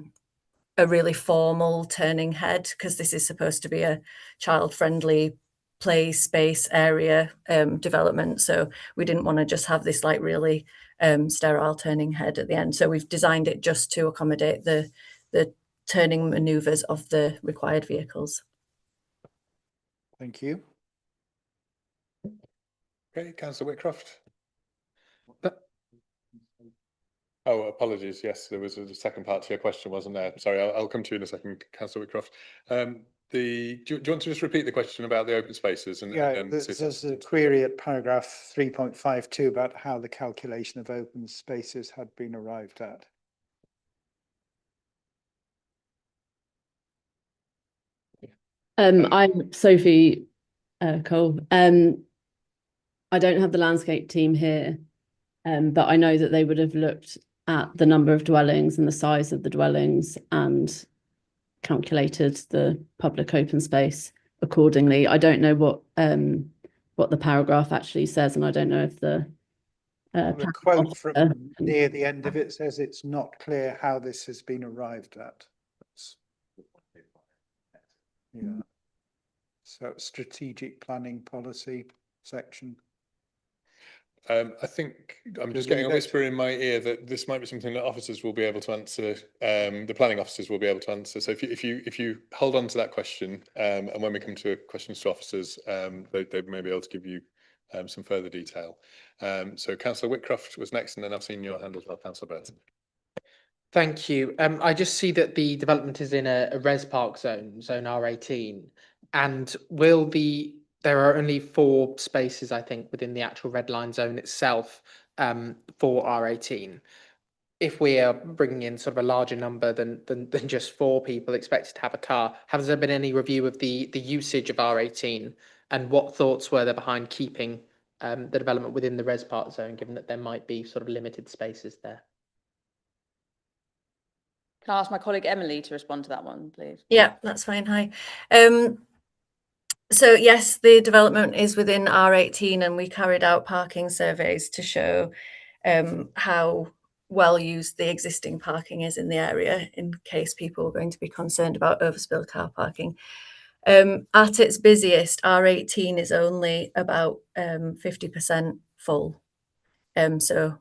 really formal turning head, because this is supposed to be a child-friendly play space area development. So we didn't want to just have this like really sterile turning head at the end. So we've designed it just to accommodate the turning manoeuvres of the required vehicles. Thank you. Okay, Councillor Whitcroft. Oh, apologies. Yes, there was a second part to your question, wasn't there? Sorry, I'll come to you in a second, Councillor Whitcroft. Do you want to just repeat the question about the open spaces? There's a query at paragraph 3.52 about how the calculation of open spaces had been arrived at. I'm Sophie Cole. I don't have the landscape team here, but I know that they would have looked at the number of dwellings and the size of the dwellings and calculated the public open space accordingly. I don't know what the paragraph actually says, and I don't know if the quote from near the end of it says it's not clear how this has been arrived at. Yeah. So strategic planning policy section. I think I'm just getting a whisper in my ear that this might be something that officers will be able to answer. The planning officers will be able to answer. So if you hold on to that question, and when we come to questions to officers, they may be able to give you some further detail. So Councillor Whitcroft was next, and then I've seen your hand as well, Councillor Burton. Thank you. I just see that the development is in a res park zone R18, and there are only 4 spaces, I think, within the actual red line zone itself for R18. If we are bringing in sort of a larger number than just 4 people expected to have a car, has there been any review of the usage of R18, and what thoughts were there behind keeping the development within the res park zone, given that there might be sort of limited spaces there? Can I ask my colleague Emily to respond to that one, please? Yeah, that's fine. Hi. So yes, the development is within R18, and we carried out parking surveys to show how well used the existing parking is in the area, in case people were going to be concerned about overspill car parking. At its busiest, R18 is only about 50% full. So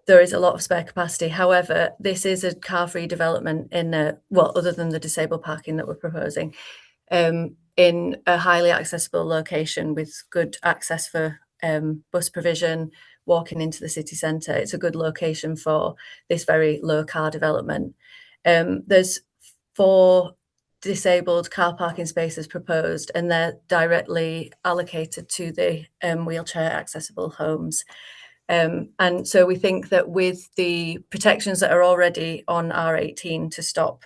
there is a lot of spare capacity. However, this is a car-free development in other than the disabled parking that we're proposing, in a highly accessible location with good access for bus provision, walking into the city centre. It's a good location for this very low car development. There's 4 disabled car parking spaces proposed, and they're directly allocated to the wheelchair accessible homes. And so we think that with the protections that are already on R18 to stop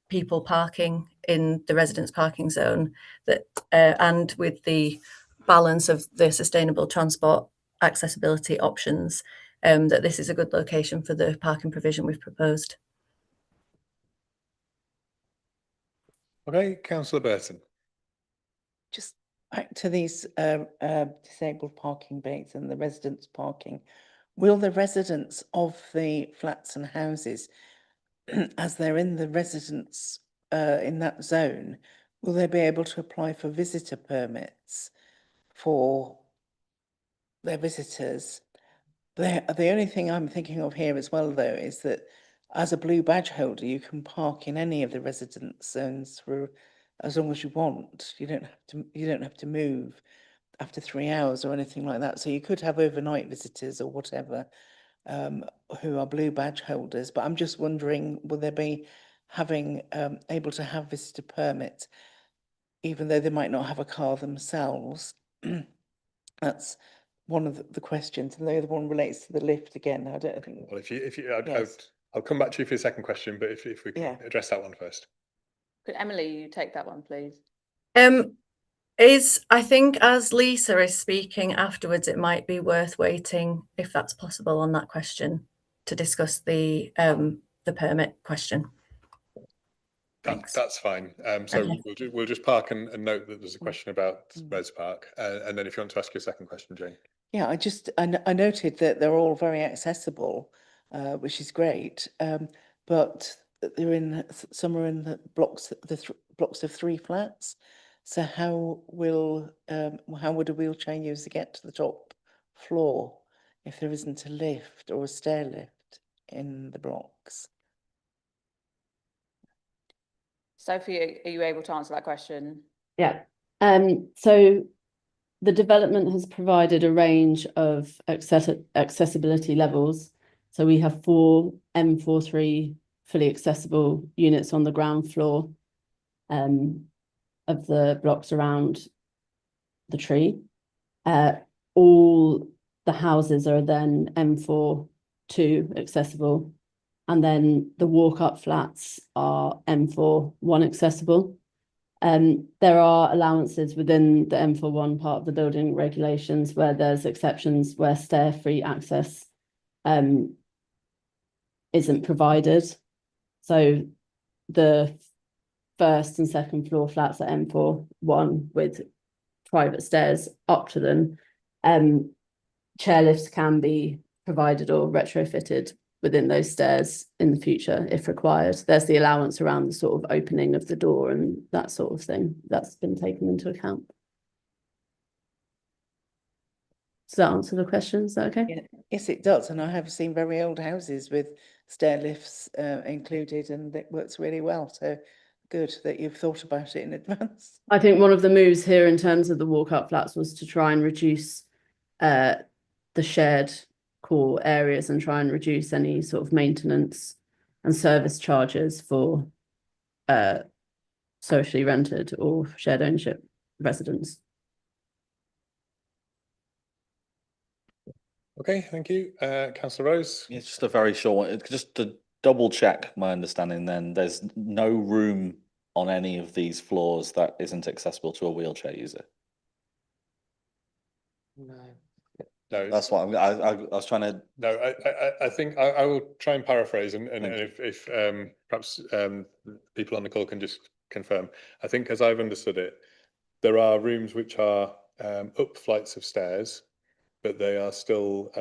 people parking in the residence parking zone, that and with the balance of the sustainable transport accessibility options, that this is a good location for the parking provision we've proposed. Okay, Councillor Burton. Just back to these disabled parking bays and the residents parking. Will the residents of the flats and houses, as they're in the residence in that zone, will they be able to apply for visitor permits for their visitors? The only thing I'm thinking of here as well, though, is that as a blue badge holder, you can park in any of the residence zones for as long as you want. You don't have to move after 3 hours or anything like that. So you could have overnight visitors or whatever who are blue badge holders. But I'm just wondering, will they be able to have visitor permits, even though they might not have a car themselves? That's one of the questions, and the other one relates to the lift again. I don't think. Well, Yes. I'll come back to you for your second question, but if we can Yeah. address that one first. Could Emily, you take that one, please? I think as Lisa is speaking afterwards, it might be worth waiting, if that's possible, on that question to discuss the permit question. That's fine. So Okay. we'll just park and note that there's a question about Res Park, and then if you want to ask your second question, Jane. Yeah, I noted that they're all very accessible, which is great. But some are in the blocks of 3 flats. So how would a wheelchair user get to the top floor if there isn't a lift or a stair lift in the blocks? Sophie, are you able to answer that question? Yeah. So the development has provided a range of accessibility levels. So we have 4 M43 fully accessible units on the ground floor of the blocks around the tree. All the houses are then M42 accessible, and then the walk-up flats are M41 accessible. There are allowances within the M41 part of the building regulations where there's exceptions where stair-free access isn't provided. So the first and second floor flats are M41 with private stairs up to them. Chairlifts can be provided or retrofitted within those stairs in the future if required. There's the allowance around the sort of opening of the door and that sort of thing that's been taken into account. Does that answer the question? Is that okay? Yeah. Yes, it does. And I have seen very old houses with stair lifts included, and it works really well. So good that you've thought about it in advance. I think one of the moves here in terms of the walk-up flats was to try and reduce the shared core areas and try and reduce any sort of maintenance and service charges for socially rented or shared ownership residents. Okay, thank you. Councillor Rose? It's just a very short one. Just to double check my understanding then, there's no room on any of these floors that isn't accessible to a wheelchair user? No, that's what I was trying to. No, I think I will try and paraphrase, and if perhaps people on the call can just confirm. I think, as I've understood it, there are rooms which are up flights of stairs, but they are still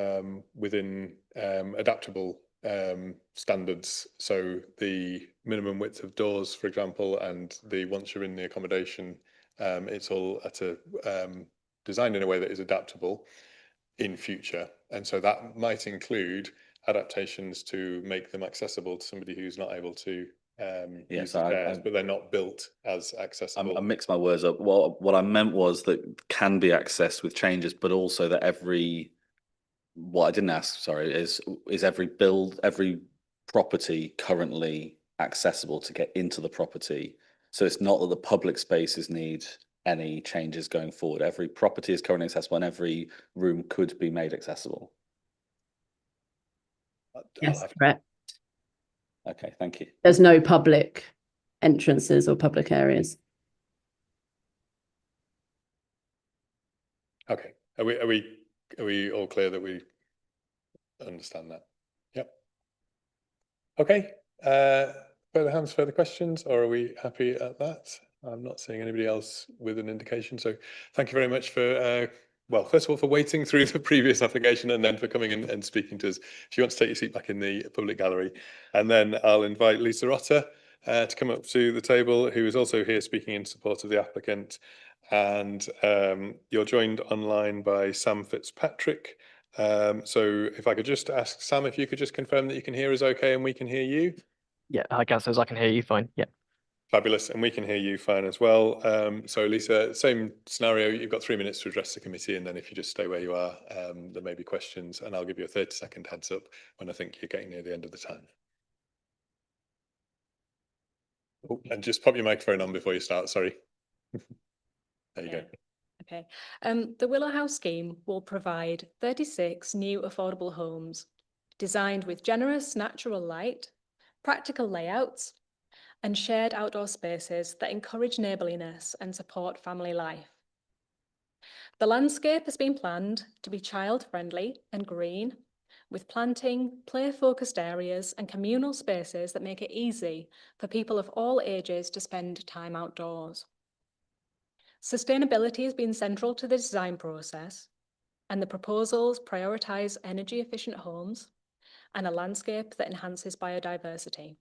within adaptable standards. So the minimum width of doors, for example, and the once you're in the accommodation, it's all at a designed in a way that is adaptable in future. And so that might include adaptations to make them accessible to somebody who's not able to use the stairs, but they're not built as accessible. I mixed my words up. What I meant was that can be accessed with changes, but also that what I didn't ask, sorry, is every property currently accessible to get into the property? So it's not that the public spaces need any changes going forward. Every property is currently accessible and every room could be made accessible. Yes, correct. Okay, thank you. There's no public entrances or public areas. Okay, are we all clear that we understand that? Yep. Okay, further hands, further questions, or are we happy at that? I'm not seeing anybody else with an indication. So thank you very much for, well, first of all, for waiting through the previous application and then for coming in and speaking to us. If you want to take your seat back in the public gallery, and then I'll invite Lisa Otter to come up to the table, who is also here speaking in support of the applicant. And you're joined online by Sam Fitzpatrick. So if I could just ask Sam, if you could just confirm that you can hear us okay and we can hear you. Yeah, hi councillors, I can hear you fine. Yeah. Fabulous, and we can hear you fine as well. So Lisa, same scenario, you've got 3 minutes to address the committee, and then if you just stay where you are, there may be questions, and I'll give you a 30-second heads up when I think you're getting near the end of the time. Oh, and just pop your microphone on before you start, sorry. There you go. Okay. The Willow House scheme will provide 36 new affordable homes designed with generous natural light, practical layouts, and shared outdoor spaces that encourage neighbourliness and support family life. The landscape has been planned to be child-friendly and green, with planting, play-focused areas and communal spaces that make it easy for people of all ages to spend time outdoors. Sustainability has been central to the design process, and the proposals prioritise energy-efficient homes and a landscape that enhances biodiversity.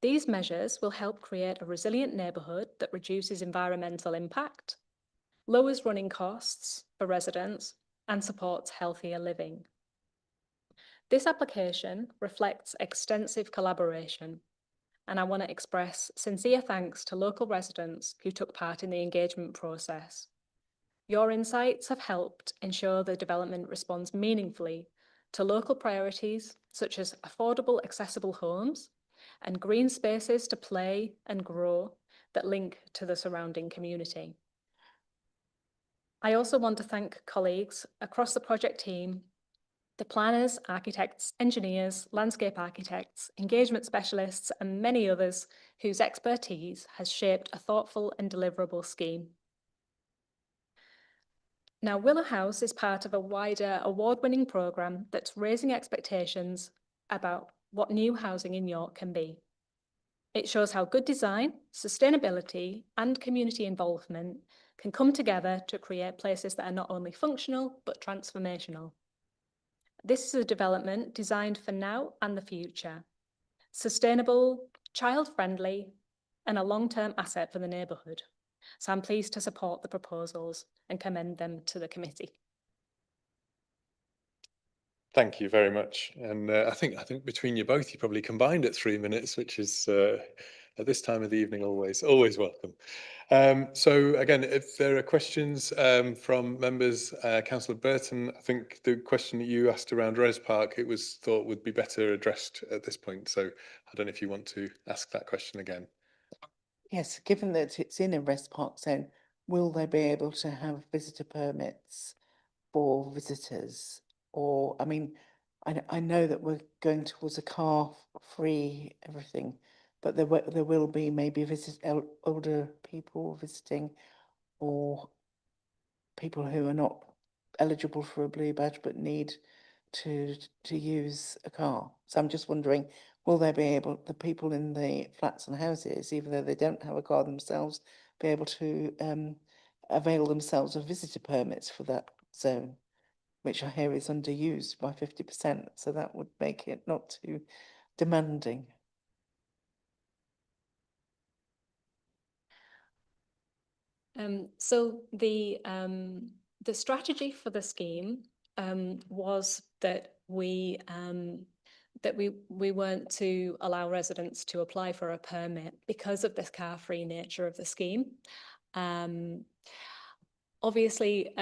These measures will help create a resilient neighbourhood that reduces environmental impact, lowers running costs for residents, and supports healthier living. This application reflects extensive collaboration, and I want to express sincere thanks to local residents who took part in the engagement process. Your insights have helped ensure the development responds meaningfully to local priorities such as affordable, accessible homes and green spaces to play and grow that link to the surrounding community. I also want to thank colleagues across the project team, the planners, architects, engineers, landscape architects, engagement specialists, and many others whose expertise has shaped a thoughtful and deliverable scheme. Now, Willow House is part of a wider award-winning programme that's raising expectations about what new housing in York can be. It shows how good design, sustainability, and community involvement can come together to create places that are not only functional, but transformational. This is a development designed for now and the future, sustainable, child-friendly, and a long-term asset for the neighbourhood. So I'm pleased to support the proposals and commend them to the committee. Thank you very much. And I think between you both, you probably combined at 3 minutes, which is at this time of the evening always welcome. So again, if there are questions from members, Councillor Burton, I think the question that you asked around Res Park, it was thought would be better addressed at this point. So I don't know if you want to ask that question again. Yes, given that it's in a Res Park zone, will they be able to have visitor permits for visitors? Or, I mean, I know that we're going towards a car-free everything, but there will be maybe older people visiting, or people who are not eligible for a blue badge but need to use a car. So I'm just wondering, will they be able, the people in the flats and houses, even though they don't have a car themselves, be able to avail themselves of visitor permits for that zone? which I hear is underused by 50%. So that would make it not too demanding. So the strategy for the scheme was that we weren't to allow residents to apply for a permit because of the car-free nature of the scheme. Obviously,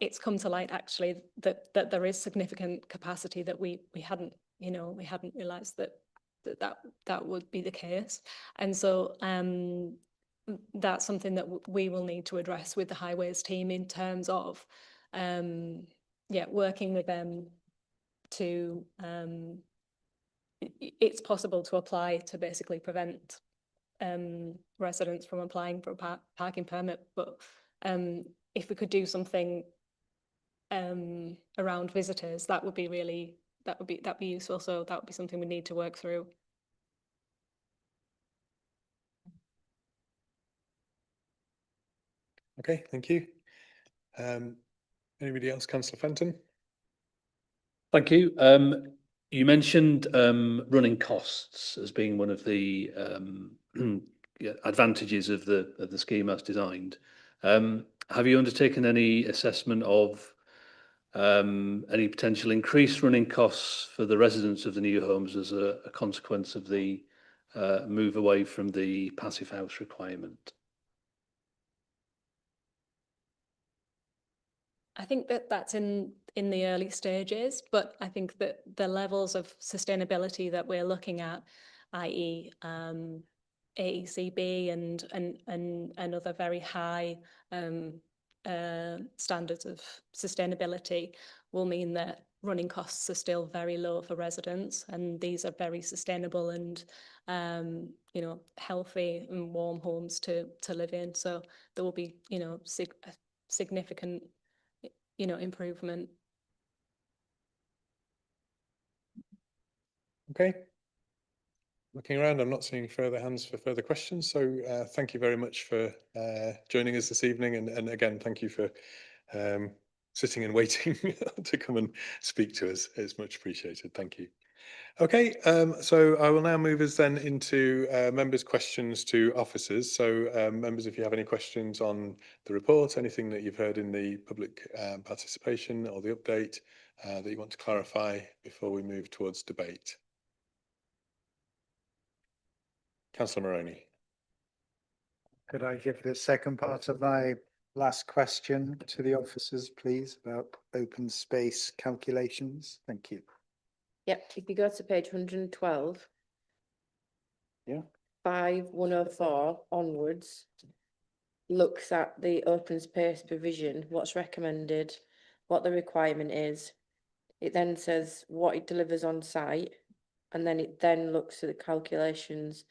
it's come to light actually that there is significant capacity that we hadn't realised that would be the case, and so that's something that we will need to address with the highways team in terms of working with them to it's possible to apply to basically prevent residents from applying for a parking permit, but if we could do something around visitors, that would be useful. So that would be something we need to work through. Okay, thank you. Anybody else? Councillor Fenton? Thank you. You mentioned running costs as being one of the advantages of the scheme as designed. Have you undertaken any assessment of any potential increased running costs for the residents of the new homes as a consequence of the move away from the passive house requirement? I think that's in the early stages, but I think that the levels of sustainability that we're looking at, i.e. AECB and other very high standards of sustainability, will mean that running costs are still very low for residents, and these are very sustainable and healthy and warm homes to live in. So there will be significant improvement. Okay. Looking around, I'm not seeing further hands for further questions. So thank you very much for joining us this evening. And again, thank you for sitting and waiting to come and speak to us. It's much appreciated. Thank you. Okay, so I will now move us then into members' questions to officers. So members, if you have any questions on the report, anything that you've heard in the public participation or the update that you want to clarify before we move towards debate. Councillor Moroney. Could I give the second part of my last question to the officers, please, about open space calculations? Thank you. Yep, if you go to page 112. Yeah. 5104 onwards looks at the open space provision, what's recommended, what the requirement is. It then says what it delivers on site, and then it then looks at the calculations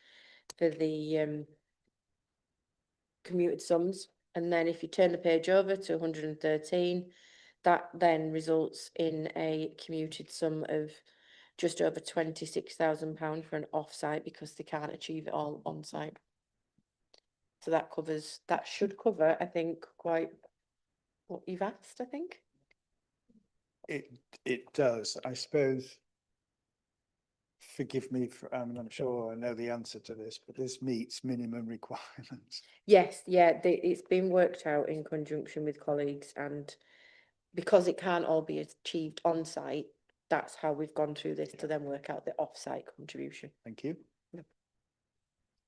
for the commuted sums. And then if you turn the page over to 113, that then results in a commuted sum of just over £26,000 for an off-site, because they can't achieve it all on site. So that should cover, I think, quite what you've asked, I think. It does, I suppose. Forgive me for, I'm sure I know the answer to this, but this meets minimum requirements. Yes, yeah, it's been worked out in conjunction with colleagues, and because it can't all be achieved on site, that's how we've gone through this to then work out the off-site contribution. Thank you. Yep.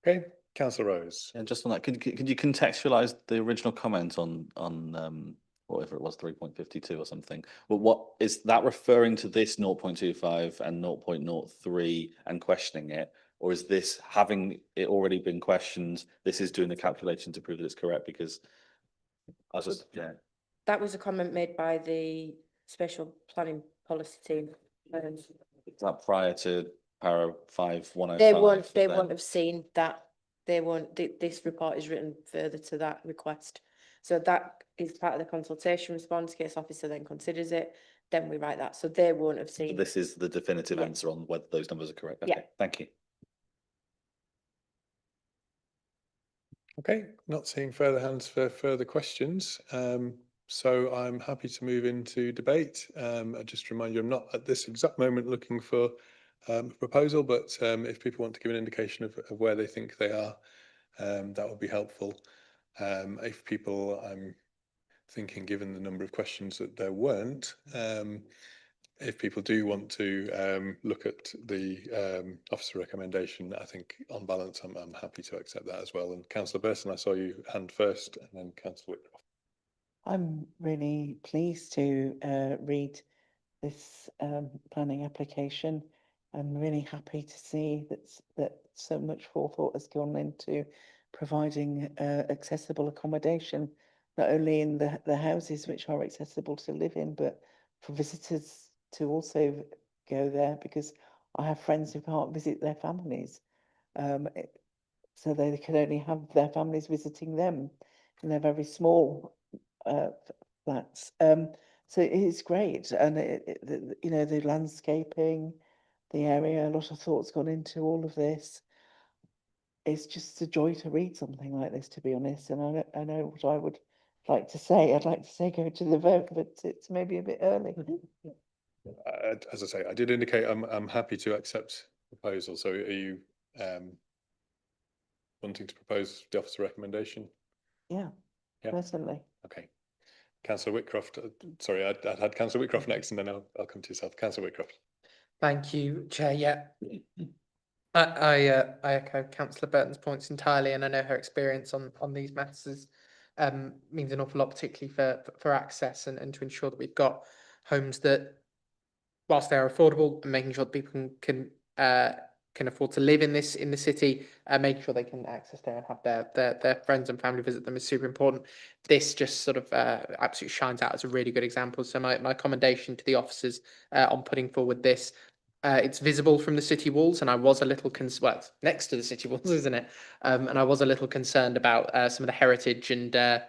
Okay, Councillor Rose. And just on that, could you contextualise the original comment on whatever it was, 3.52 or something? Well, what is that referring to, this 0.25 and 0.03 and questioning it? Or is this, having it already been questioned, this is doing the calculation to prove that it's correct? Because I was just, yeah. That was a comment made by the special planning policy team. Is that prior to para 5.105? They won't have seen that. They won't, this report is written further to that request. So that is part of the consultation response. Case officer then considers it, then we write that. So they won't have seen. So this is the definitive answer on whether those numbers are correct. Okay, yeah. Thank you. Okay, not seeing further hands for further questions. So I'm happy to move into debate. I just remind you, I'm not at this exact moment looking for a proposal, but if people want to give an indication of where they think they are, that would be helpful. If people, I'm thinking, given the number of questions that there weren't, if people do want to look at the officer recommendation, I think on balance, I'm happy to accept that as well. And Councillor Burton, I saw you hand first, and then Councillor Whitcroft. I'm really pleased to read this planning application. I'm really happy to see that so much forethought has gone into providing accessible accommodation, not only in the houses which are accessible to live in, but for visitors to also go there, because I have friends who can't visit their families. So they can only have their families visiting them, and they're very small flats. So it's great, and you know, the landscaping, the area, a lot of thought's gone into all of this. It's just a joy to read something like this, to be honest. And I know what I would like to say. I'd like to say go to the vote, but it's maybe a bit early. As I say, I did indicate I'm happy to accept proposal. So are you wanting to propose the officer recommendation? Yeah, certainly. Okay. Councillor Whitcroft, sorry, I'd had Councillor Whitcroft next, and then I'll come to yourself. Councillor Whitcroft. Thank you, Chair. Yeah, I echo Councillor Burton's points entirely, and I know her experience on these matters means an awful lot, particularly for access and to ensure that we've got homes that, whilst they're affordable, and making sure that people can afford to live in the city, making sure they can access there and have their friends and family visit them is super important. This just sort of absolutely shines out as a really good example. So my commendation to the officers on putting forward this. It's visible from the city walls, and I was a little well, it's next to the city walls, isn't it? And I was a little concerned about some of the heritage and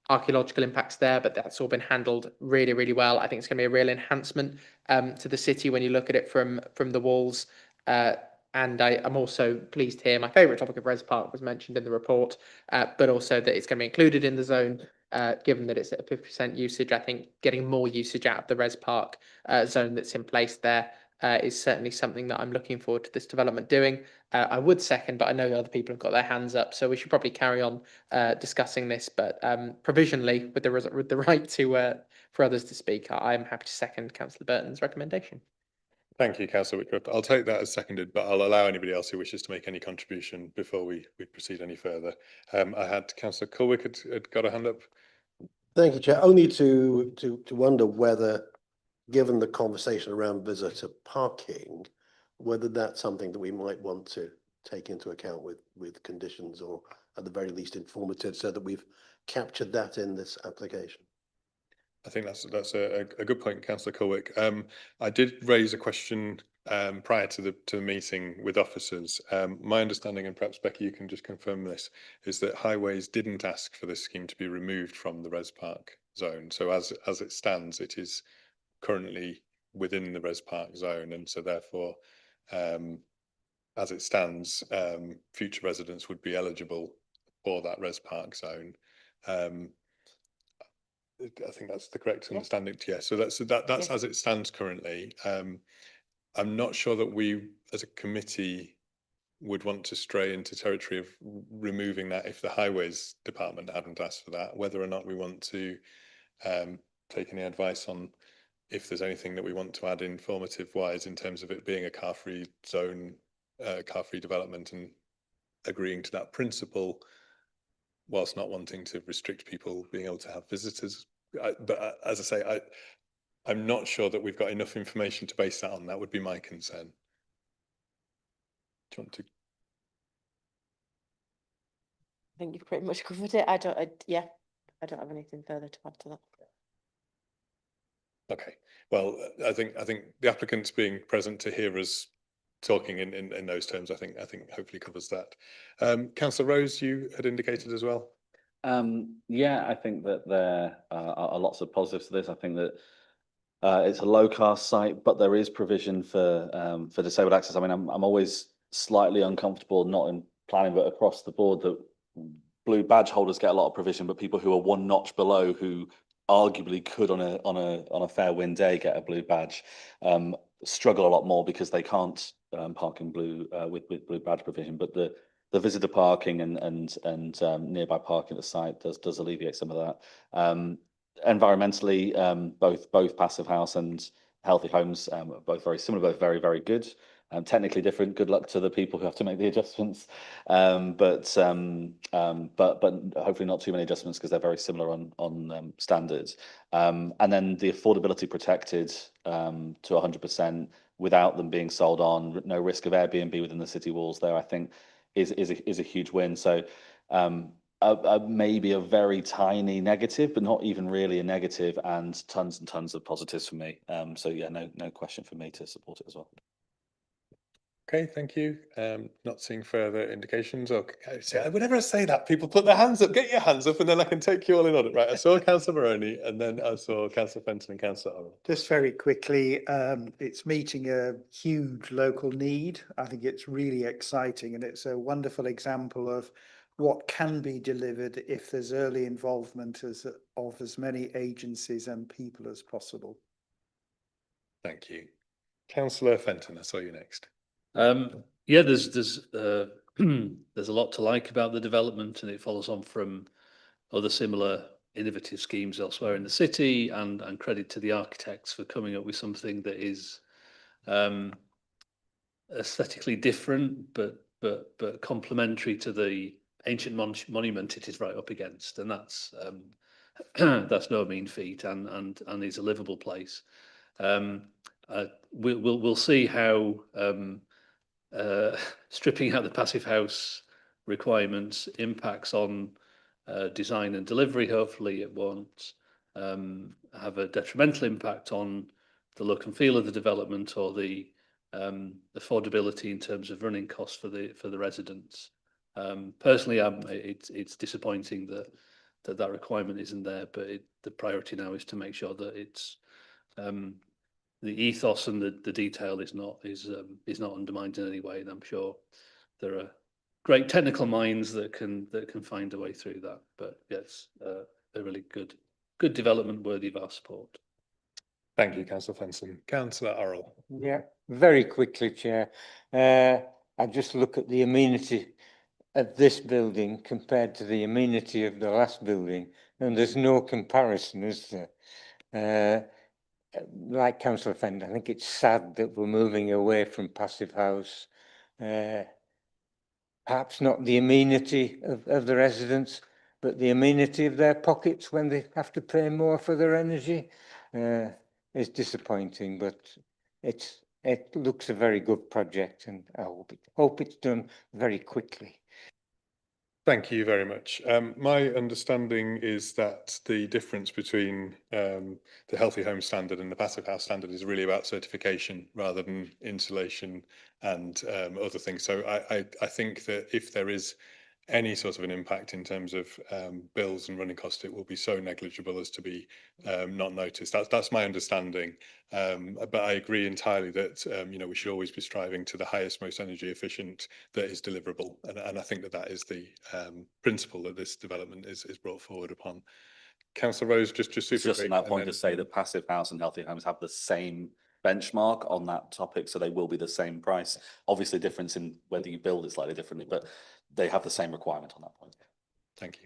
archaeological impacts there, but that's all been handled really, really well. I think it's going to be a real enhancement to the city when you look at it from the walls. And I'm also pleased to hear my favourite topic of Res Park was mentioned in the report, but also that it's going to be included in the zone, given that it's at 50% usage. I think getting more usage out of the Res Park zone that's in place there is certainly something that I'm looking forward to this development doing. I would second, but I know other people have got their hands up, so we should probably carry on discussing this. But provisionally, with the right to for others to speak, I'm happy to second Councillor Burton's recommendation. Thank you, Councillor Whitcroft. I'll take that as seconded, but I'll allow anybody else who wishes to make any contribution before we proceed any further. I had Councillor Culwick had got a hand up. Thank you, Chair. Only to wonder whether, given the conversation around visitor parking, whether that's something that we might want to take into account with conditions, or at the very least informative, so that we've captured that in this application. I think that's a good point, Councillor Culwick. I did raise a question prior to the meeting with officers. My understanding, and perhaps Becky, you can just confirm this, is that Highways didn't ask for this scheme to be removed from the Res Park zone. So as it stands, it is currently within the Res Park zone, and so therefore, as it stands, future residents would be eligible for that Res Park zone. I think that's the correct understanding. Yeah. So that's as it stands currently. I'm not sure that we, as a committee, would want to stray into territory of removing that if the Highways Department hadn't asked for that. Whether or not we want to take any advice on if there's anything that we want to add informative wise in terms of it being a car-free zone, car-free development, and agreeing to that principle, whilst not wanting to restrict people being able to have visitors. But as I say, I'm not sure that we've got enough information to base that on. That would be my concern. Do you want to? I think you've pretty much covered it. I don't have anything further to add to that. Okay. Well, I think the applicants being present to hear us talking in those terms, I think hopefully covers that. Councillor Rose, you had indicated as well. Yeah, I think that there are lots of positives to this. I think that it's a low-cost site, but there is provision for disabled access. I mean, I'm always slightly uncomfortable, not in planning, but across the board, that blue badge holders get a lot of provision, but people who are one notch below, who arguably could on a fair wind day get a blue badge, struggle a lot more because they can't park in blue with blue badge provision. But the visitor parking and nearby parking at the site does alleviate some of that. Environmentally, both Passive House and Healthy Homes are both very similar, both very, very good. Technically different. Good luck to the people who have to make the adjustments, but hopefully not too many adjustments because they're very similar on standards. And then the affordability protected to 100% without them being sold on, no risk of Airbnb within the city walls. There, I think, is a huge win. So maybe a very tiny negative, but not even really a negative, and tons of positives for me. So yeah, no question for me to support it as well. Okay, thank you. Not seeing further indications. Okay, whenever I say that, people put their hands up. Get your hands up, and then I can take you all in on it. Right, I saw Councillor Maroney, and then I saw Councillor Fenton and Councillor Orrell. Just very quickly, it's meeting a huge local need. I think it's really exciting, and it's a wonderful example of what can be delivered if there's early involvement of as many agencies and people as possible. Thank you. Councillor Fenton, I saw you next. Yeah, there's a lot to like about the development, and it follows on from other similar innovative schemes elsewhere in the city, and credit to the architects for coming up with something that is aesthetically different, but complementary to the ancient monument it is right up against, and that's that's no mean feat, and is a livable place. We'll see how stripping out the Passive House requirements impacts on design and delivery. Hopefully it won't have a detrimental impact on the look and feel of the development or the affordability in terms of running costs for the residents. Personally, it's disappointing that requirement isn't there, but the priority now is to make sure that it's the ethos and the detail is not undermined in any way, and I'm sure there are great technical minds that can find a way through that. But yes, a really good development worthy of our support. Thank you, Councillor Fenton. Councillor Orrell. Yeah, very quickly, Chair. I just look at the amenity of this building compared to the amenity of the last building, and there's no comparison, is there? Like Councillor Fenton, I think it's sad that we're moving away from Passive House. Perhaps not the amenity of the residents, but the amenity of their pockets when they have to pay more for their energy. Is disappointing, but it looks a very good project, and I hope it's done very quickly. Thank you very much. My understanding is that the difference between the Healthy Home Standard and the Passive House Standard is really about certification rather than insulation and other things. So I think that if there is any sort of an impact in terms of bills and running costs, it will be so negligible as to be not noticed. That's my understanding. But I agree entirely that we should always be striving to the highest, most energy efficient that is deliverable, and I think that is the principle that this development is brought forward upon. Councillor Rose, just on that point to say that Passive House and Healthy Homes have the same benchmark on that topic, so they will be the same price. Obviously, difference in whether you build it slightly differently, but they have the same requirement on that point. Thank you.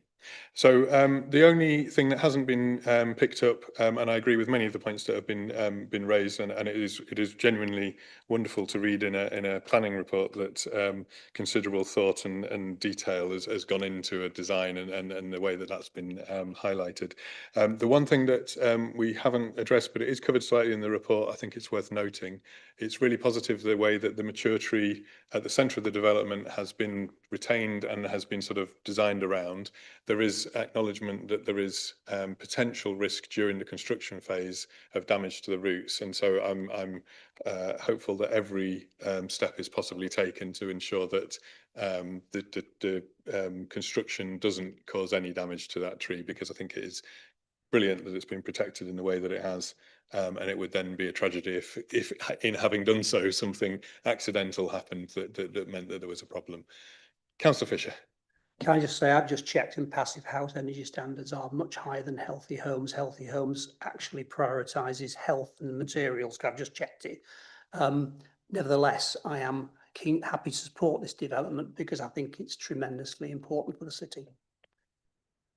So the only thing that hasn't been picked up, and I agree with many of the points that have been raised, and it is genuinely wonderful to read in a planning report that considerable thought and detail has gone into a design and the way that that's been highlighted. The one thing that we haven't addressed, but it is covered slightly in the report, I think it's worth noting. It's really positive the way that the mature tree at the centre of the development has been retained and has been sort of designed around. There is acknowledgement that there is potential risk during the construction phase of damage to the roots, and so I'm hopeful that every step is possibly taken to ensure that the construction doesn't cause any damage to that tree, because I think it is brilliant that it's been protected in the way that it has, and it would then be a tragedy if in having done so something accidental happened that meant that there was a problem. Councillor Fisher. Can I just say, I've just checked and passive house energy standards are much higher than healthy homes. Healthy homes actually prioritises health and materials. I've just checked it. Nevertheless, I am happy to support this development because I think it's tremendously important for the city.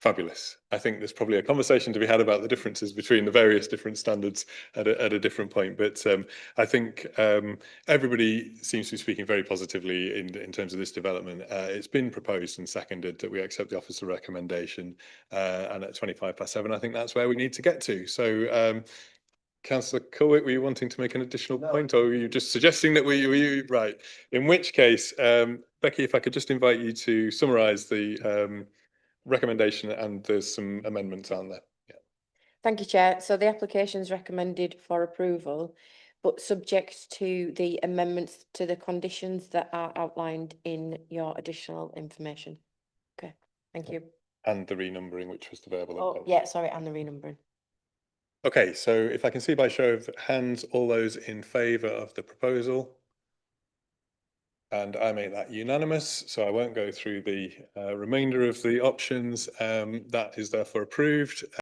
Fabulous. I think there's probably a conversation to be had about the differences between the various different standards at a different point. But I think everybody seems to be speaking very positively in terms of this development. It's been proposed and seconded that we accept the officer recommendation, and at 7:25, I think that's where we need to get to. So, Councillor Colwick, were you wanting to make an additional point, or were you just suggesting that we right? In which case, Becky, if I could just invite you to summarise the recommendation, and there's some amendments on there. Yeah. Thank you, Chair. So the application is recommended for approval, but subject to the amendments to the conditions that are outlined in your additional information. Okay, thank you. And the renumbering, which was the verbal. Oh, yeah, sorry, and the renumbering. Okay, so if I can see by show of hands, all those in favour of the proposal. And I make that unanimous, so I won't go through the remainder of the options. That is therefore approved.